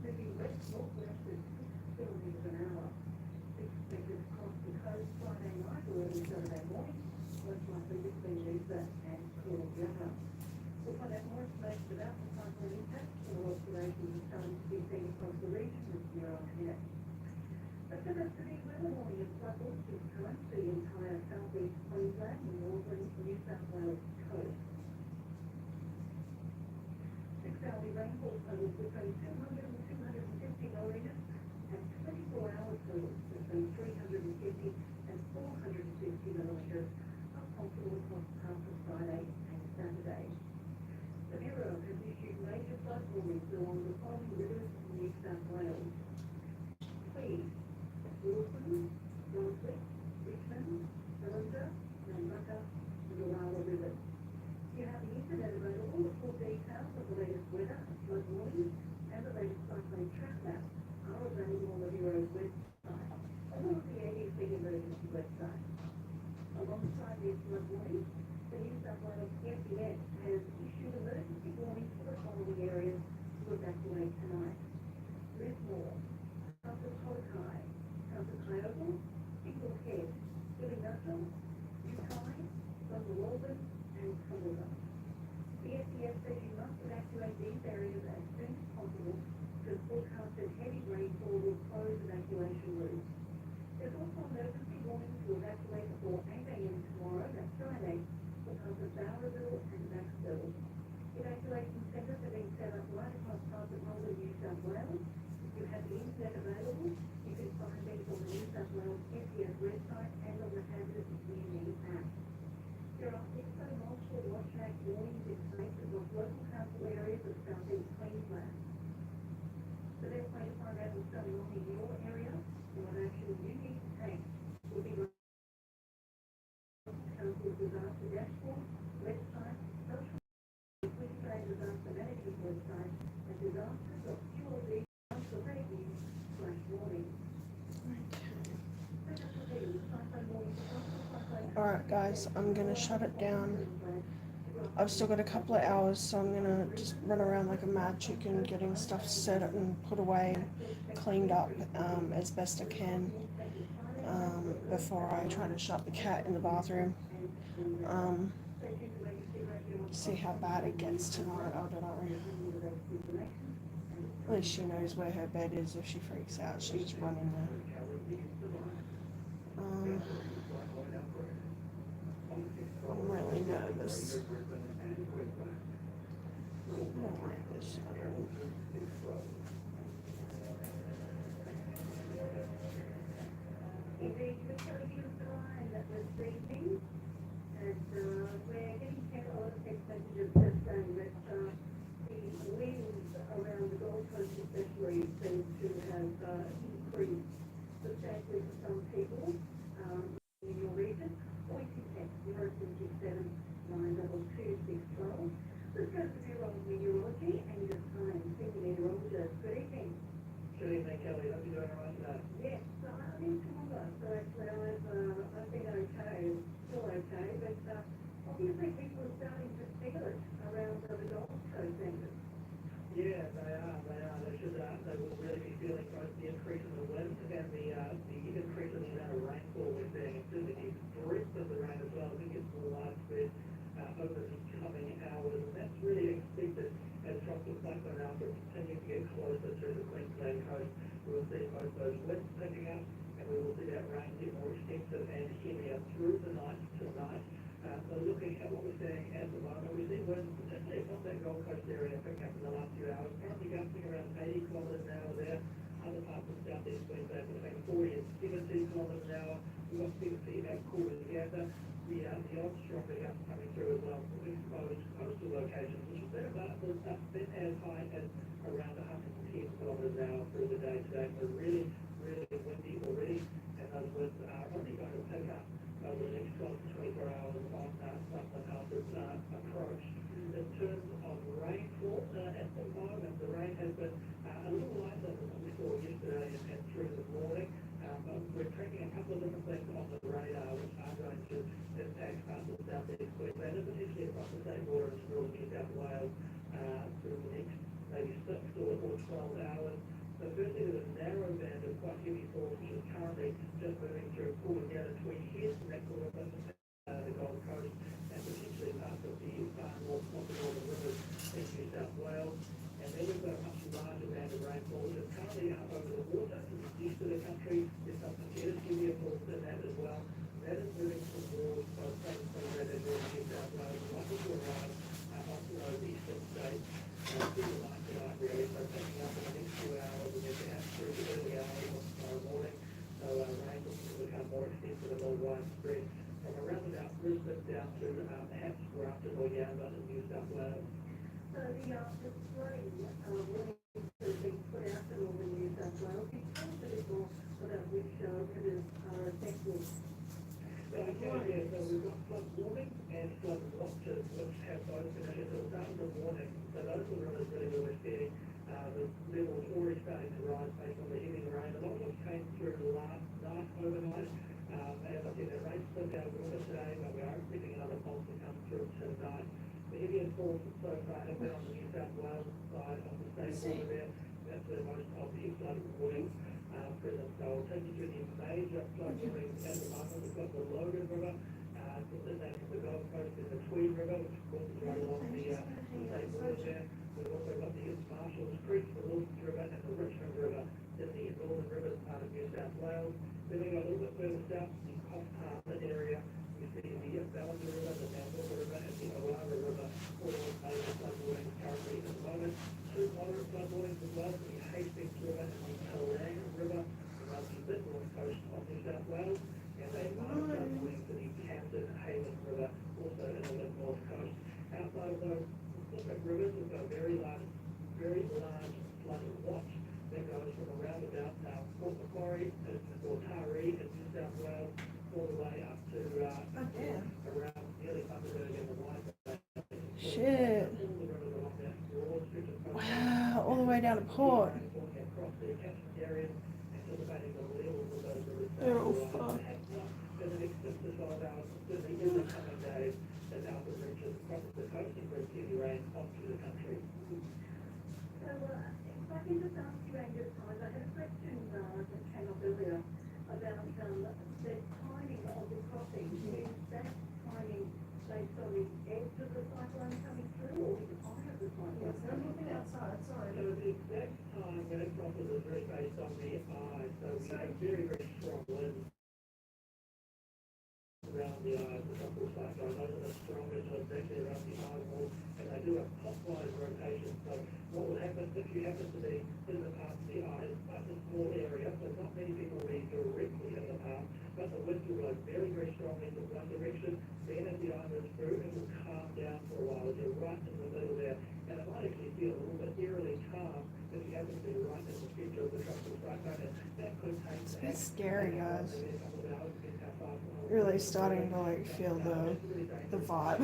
moving west-northwest at 6 kilometres an hour. Expected to cross the coast Friday night or early Saturday morning, most likely between Noosa and Curiosities. We'll find out more information about the cyclone impact and what observations are starting to be seen across the region this year after next. But the rest of the weather warning is flood watches current to the entire southeast Queensland and northern New South Wales coast. 6-hourly rainfall totals between 200 and 250 millimetres and 24-hour totals between 350 and 450 millimetres are possible across parts of Friday and Saturday. The Bureau has issued major flood warnings along the following rivers in New South Wales: Tweed, Wilson, Brunswick, Richmond, Cylinder, Nambucca, and the Walla Rivers. You have the internet available with full details of the latest weather, flood warnings, and the latest cyclone track map are available on the Bureau's website, as well as the ABC emergency website. Alongside these flood warnings, the New South Wales FBS has issued emergency warnings for the following areas to evacuate tonight: Lismore, South Colokai, South Kyogle, Eagle Head, Williamsville, Utai, Bungalowin, and Sullivan. The FBS says you must evacuate these areas as soon as possible because forecasted heavy rainfall will close evacuation routes. There's also emergency warning to evacuate before 8 a.m. tomorrow, that's Friday, for parts of Bowraville and Maxville. Evacuation centres have been set up right across parts of northern New South Wales. If you have the internet available, you can find these on the New South Wales FBS website and on the Hazardous Near Me app. There are also multiple watch act warnings in place across local council areas of southeast Queensland. The best way to find out what's going on in your area and what action you need to take will be on Council's disaster dashboard, website, social media, Queensland Disaster Management website, and disaster.qld.com/warning. Alright guys, I'm gonna shut it down. I've still got a couple of hours, so I'm gonna just run around like a mad chicken getting stuff set and put away and cleaned up as best I can before I try to shut the cat in the bathroom. See how bad it gets tonight, I don't know. At least she knows where her bed is. If she freaks out, she's just running there. I'm really nervous. I don't like this. Indeed, the television line that was sleeping, and we're getting a lot of text messages just saying that the winds around the Gold Coast especially seem to have increased substantially for some people in your region. Or you can text 0767 922 612. Let's go to the Bureau of Meteorology and your time. Senior meteorologist, good evening. Good evening, Kelly. Hope you're doing all right today. Yes, I'm in Toowoomba, so actually I've been okay, still okay, but obviously people are starting to feel it around the Gold Coast centres. Yeah, they are. They will really be feeling both the increase in the wind and the increase in the amount of rainfall we're seeing. It's just the drift of the rain as well. I think it's more widespread over the coming hours, and that's really expected as tropical cyclone Alfred continues to get closer to the Queensland coast. We will see both those winds picking up, and we will see that rain get more extensive and heavier through the night tonight. So looking at what we're seeing at the moment, we see winds, particularly from that Gold Coast area, picking up in the last few hours, currently gusting around 80 kilometres an hour there. Other parts of southeast Queensland between 40 and 70 kilometres an hour. We've got 70 at Curiosities. The odd stronger gusts coming through as well from exposed coastal locations, which has been as high as around 110 kilometres an hour through the day today. So really, really windy already, and those winds are only going to pick up over the next 12 to 24 hours on Cyclone Alfred's approach. In terms of rainfall, at the moment, the rain has been a little lighter than what we saw yesterday and through the morning. But we're tracking a couple of different things on the radar which are going to impact parts of East Queensland and potentially across the state border into northern New South Wales through the next maybe 6 or 12 hours. So firstly, there's a narrow band of quite heavy falls which is currently just moving through Port down to Tweed Heads, and that will also the Gold Coast and potentially parts of the far north of the northern rivers in New South Wales. And then we've got a much larger band of rainfall which is currently up over the water to the east of the country. There's some jet ski falls in that as well. That is moving towards both southern Queensland and northern New South Wales, and likely to arrive onto those eastern states through the night tonight really. So picking up in the next 2 hours and then perhaps through the early hours of tomorrow morning. So rain looking to become more extensive and more widespread from around about Brisbane down to perhaps Grafton or Yarra in New South Wales. So the flooding warning has been put out to northern New South Wales. Can you tell us a bit more about which rivers are affected? Okay, so we've got flood warnings and flood watches which have both been issued. So we'll start with the warning. So those are the rivers really where we're seeing the levels already starting to rise based on the heavy rain. A lot of it came through last night overnight. As I said, that rain slipped out a little bit today, but we are expecting another pulse to come through tonight. The heaviest falls so far have been on the New South Wales side of the state border there. That's where most of the flood warnings are present. So I'll take you through the major flood warnings at the moment. We've got the Logan River, from the Gold Coast and the Tweed River, which of course is right along the state border there. We've also got the Marshalls Creek, the Wilson River, and the Richmond River in the northern rivers part of New South Wales. Then we go a little bit further south, the Coffs Harbour area. You see the Ballinger River, the Nambour River, and the Olara River, all of major flood warnings currently at the moment. 2 moderate flood warnings as well for the Hastings River and the Talang River around the mid north coast of New South Wales. And a minor flood warning for the Camden Haven River, also in the mid north coast. Outside of those specific rivers, we've got a very large flooding watch that goes from around about Port Macquarie or Taree in New South Wales all the way up to around nearly Bundaberg and the Wide. Shit. Wow, all the way down to Port. They're all fucked. If I can just ask you, Angus, I had a question that came up earlier about the timing of the crossing. Is that timing based on the edge of the cyclone coming through or the eye of the cyclone? I'm looking outside, sorry. So the exact time when it crosses is very based on the eye. So we have very, very strong winds around the eye of the tropical cyclone. Those are the strongest winds actually around the eye wall, and they do a clockwise rotation. So what will happen if you happen to be in the path of the eye? It's quite a small area, so not many people will be directly in the path, but the wind will blow very, very strongly in one direction. Then as the eye moves through, it will calm down for a while. You're right in the middle there, and it might actually feel a little bit eerily calm if you happen to be right in the center of the tropical cyclone. And that could take It's a bit scary, guys. Really starting to like feel the vibe.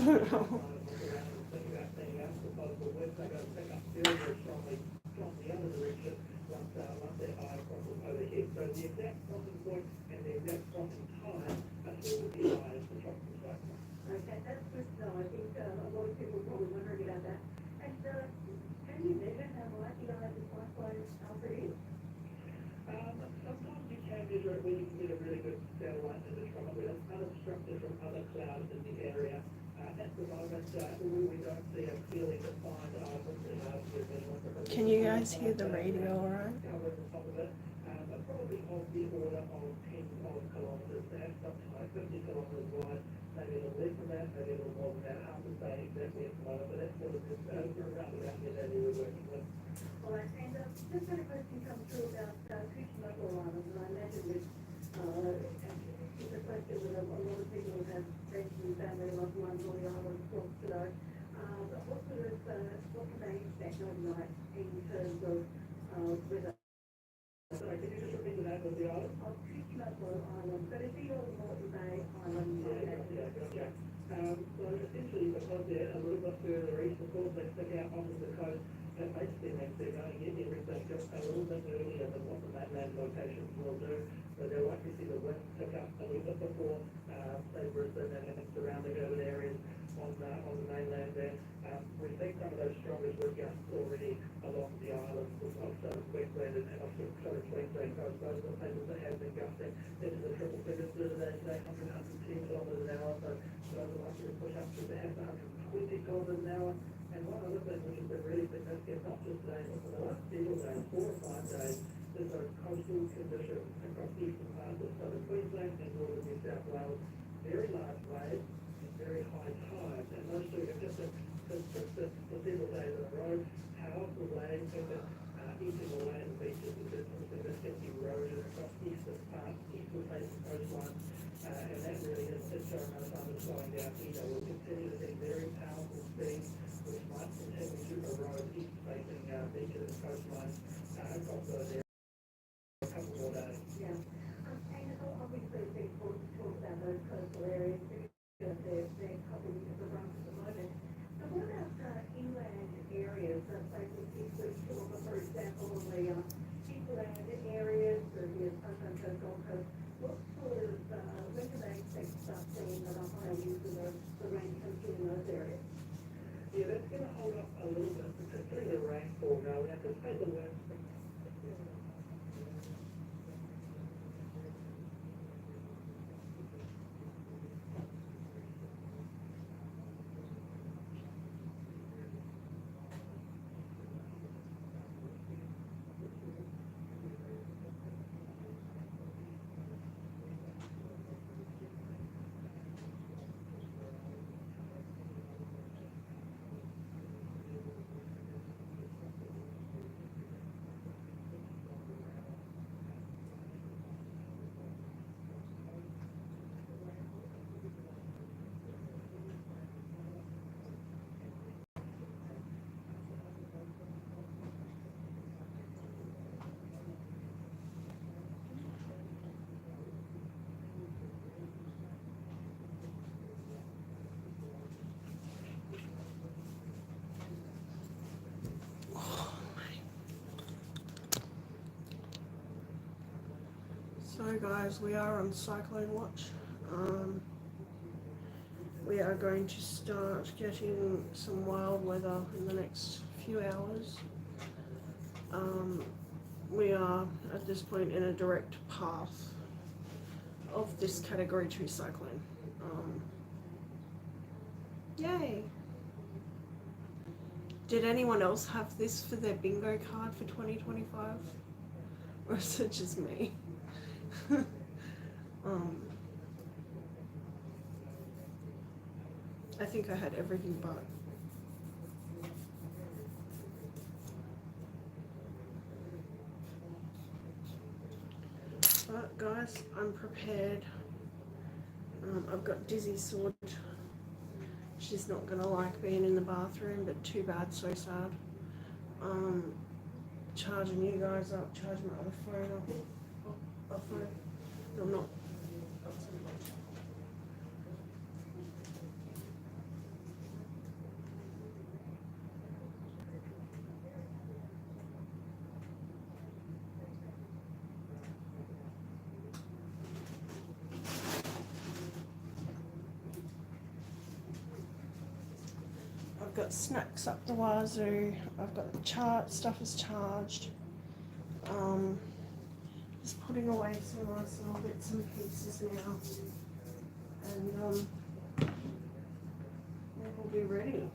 So the exact crossing point and the exact crossing time, that's where will be live the tropical cyclone. Okay, that's good to know. I think a lot of people are probably wondering about that. And can you measure how light the eye of the cyclone Alfred is? Sometimes you can measure it where you can get a really good satellite image from it, where it's unobstructed from other clouds in the area. At the moment, we don't see a clearly defined measurement. Can you guys hear the radio alright? Cover the top of it, but probably of the order of tens of kilometres, perhaps up to like 50 kilometres wide, maybe a little less than that, maybe a little more than that. Hard to say exactly at the moment, but that's sort of just around the area we're working with. All right, and just had a question come through about Coochie Island, and I imagine it's a question that a lot of people have friends and family loved ones on the island across today. But what can they expect overnight in terms of weather? Sorry, can you just repeat the name of the island? Coochie Island, but it's the old Moreton Bay Island. Yeah. So essentially, because they're a little bit further east, of course, they stick out onto the coast. That basically means they're going to get everything just a little bit earlier than what the mainland locations will do. So they're likely to see the wind pick up a little bit before, say, Brisbane and surrounding urban areas. along the islands of southern Queensland and off the southern Queensland coast. Those are the places that have been gusting into the triple figures today, 100, 110 kilometres an hour. So those are likely to push up to perhaps 120 kilometres an hour. And one other thing which has been really significant, not just today, but for the last several days, 4 or 5 days, is those coastal conditions across eastern parts of southern Queensland and northern New South Wales. Very large waves and very high tides, and those two have just persisted for several days in a row. Powerful waves have been eating away at the beaches, and there's some significant erosion across eastern parts, eastern facing coastlines, and that really is showing no signs of slowing down either. We'll continue to see very powerful streams which might continue to erode east facing beaches and coastlines across those areas for a couple more days. Yeah. And obviously it's important to talk about those coastal areas because they're probably the runs at the moment. So what about inland areas, say the East Shore, for example, or the inland areas, the Sunshine Coast, Gold Coast? What sort of, when do they expect to start seeing the higher use of the rain comes through in those areas? Yeah, that's going to hold up a little bit, particularly the rainfall. Now, we anticipate the winds. So guys, we are on cyclone watch. We are going to start getting some wild weather in the next few hours. We are at this point in a direct path of this category 2 cyclone. Yay! Did anyone else have this for their bingo card for 2025? Or is it just me? I think I had everything but. But guys, I'm prepared. I've got Dizzy Sword. She's not gonna like being in the bathroom, but too bad, so sad. Charging you guys up, charging my other phone up. No, I'm not. I've got snacks up the wazoo. I've got the stuff is charged. Just putting away some nice little bits and pieces now, and we'll be ready.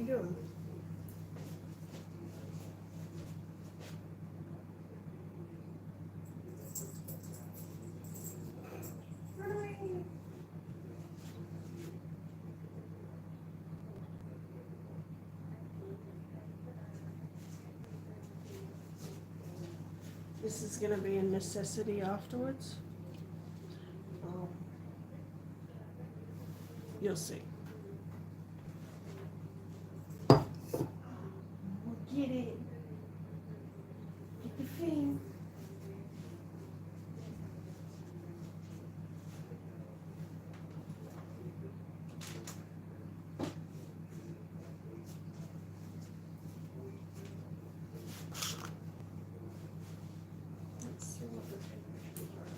you doing? This is going to be a necessity afterwards. You'll see. Get it. Get the thing. Let's see what the temperatures are.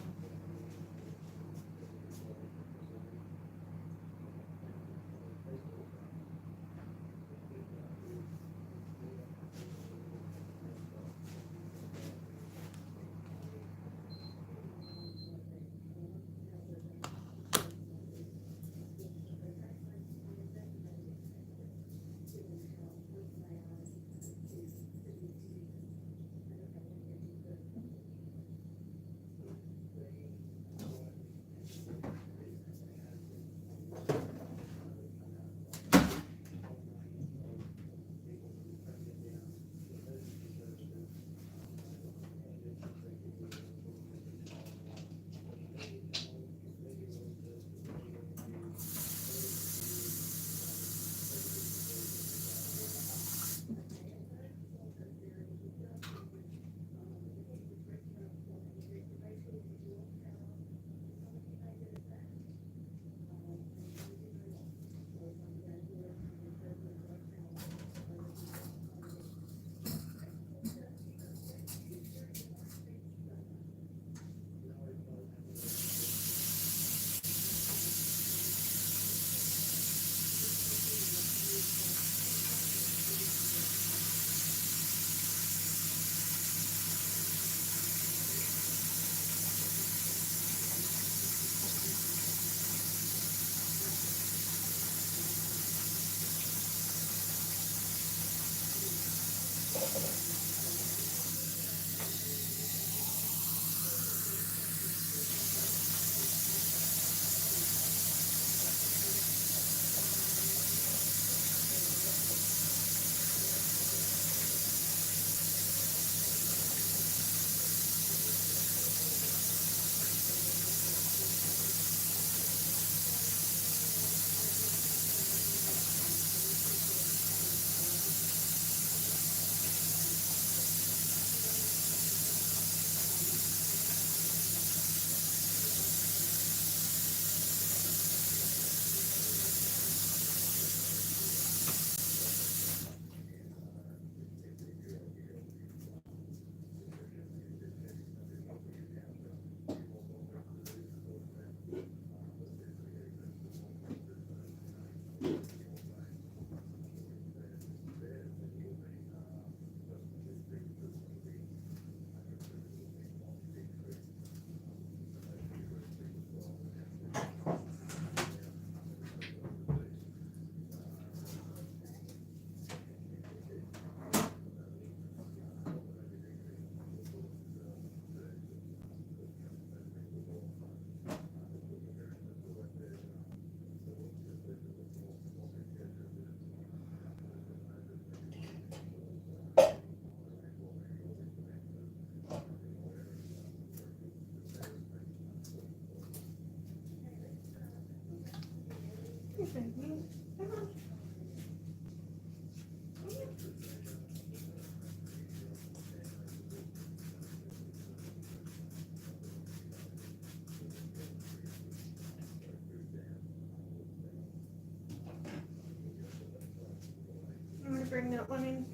I'm gonna bring that one in.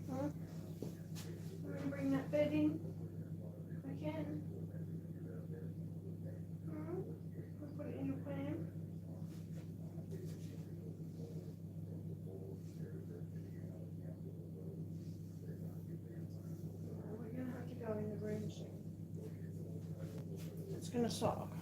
Huh? I'm gonna bring that bed in. I can. I'll put it in your plan. We're gonna have to go in the room soon. It's gonna suck.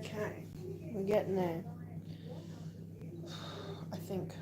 Okay, we're getting there. I think.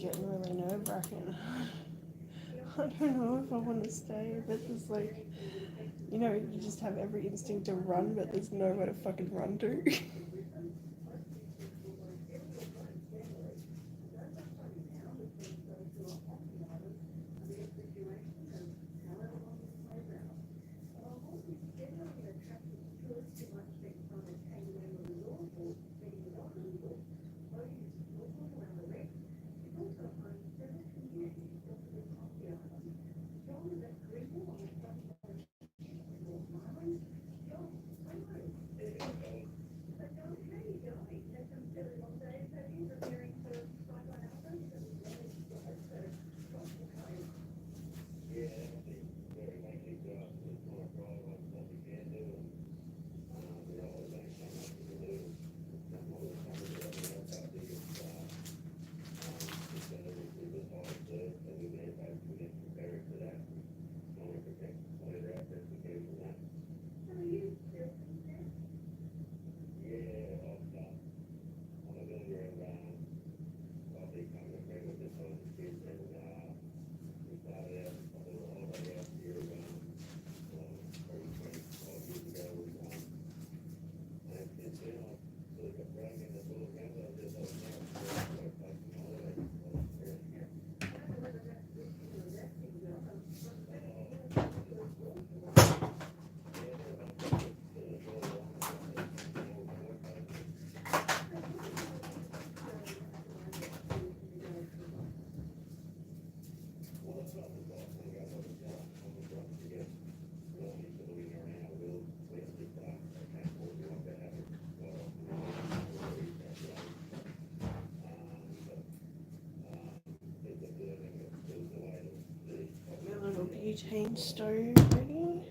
getting really nerve-wracking. I don't know if I want to stay, but there's like, you know, you just have every instinct to run, but there's nowhere to fucking run to. My little butane stove ready.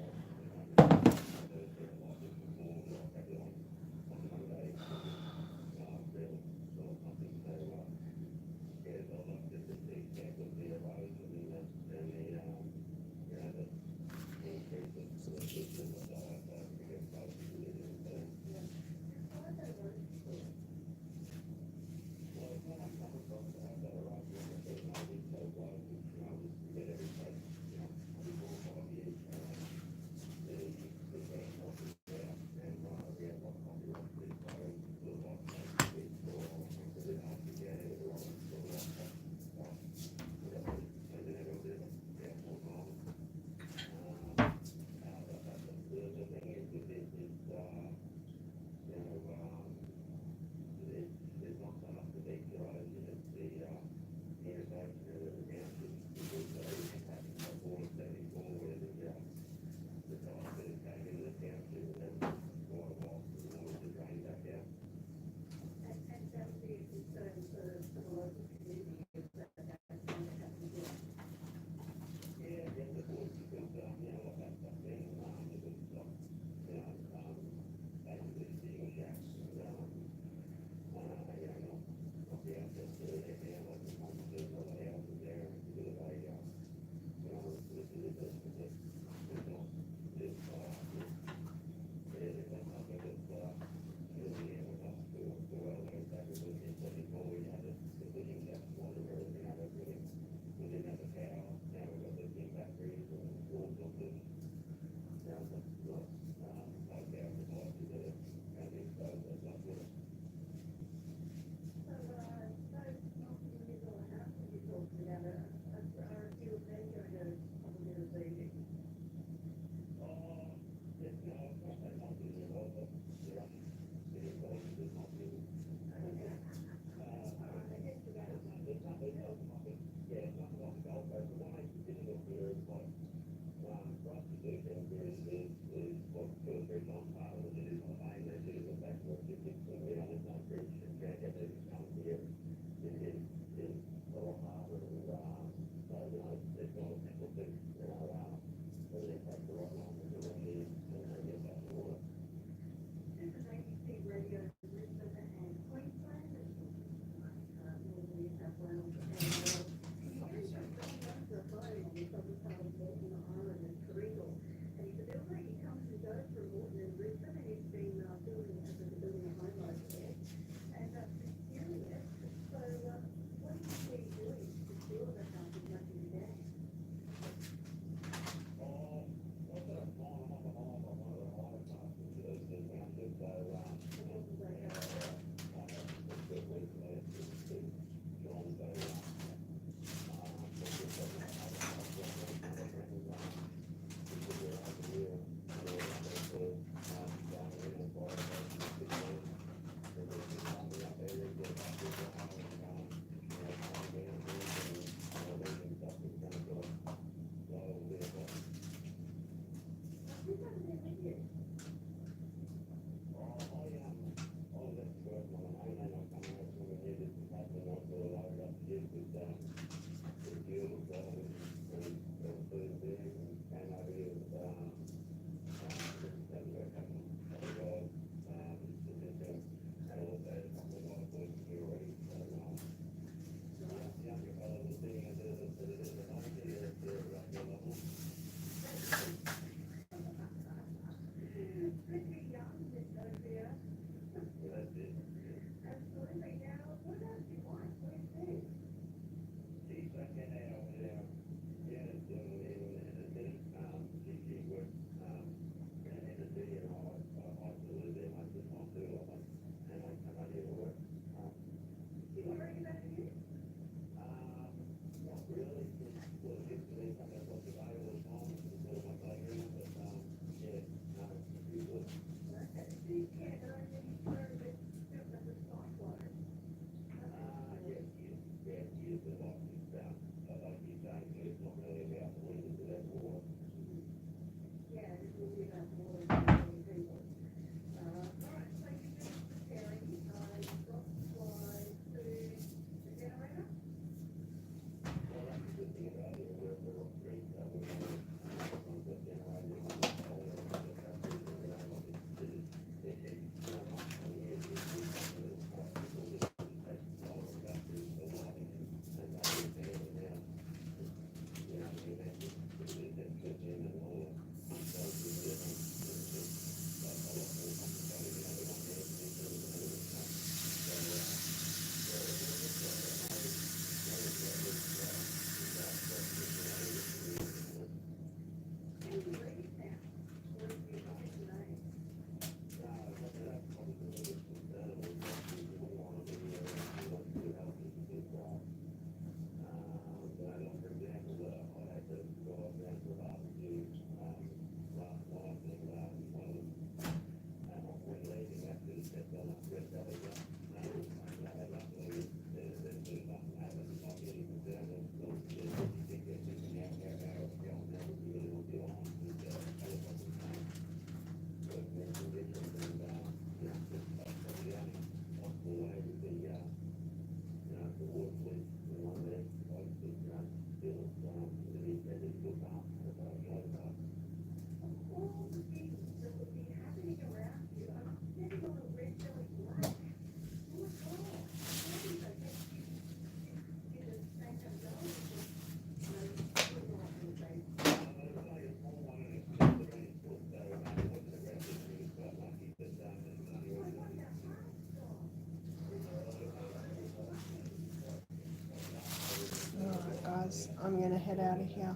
Alright guys, I'm gonna head out of here.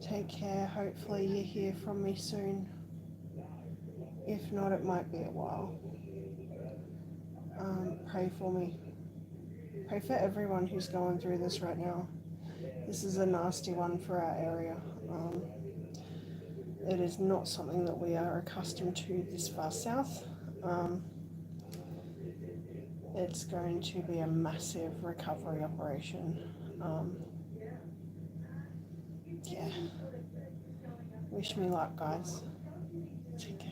Take care, hopefully you hear from me soon. If not, it might be a while. Pray for me. Pray for everyone who's going through this right now. This is a nasty one for our area. It is not something that we are accustomed to this far south. It's going to be a massive recovery operation. Yeah. Wish me luck, guys. Take care.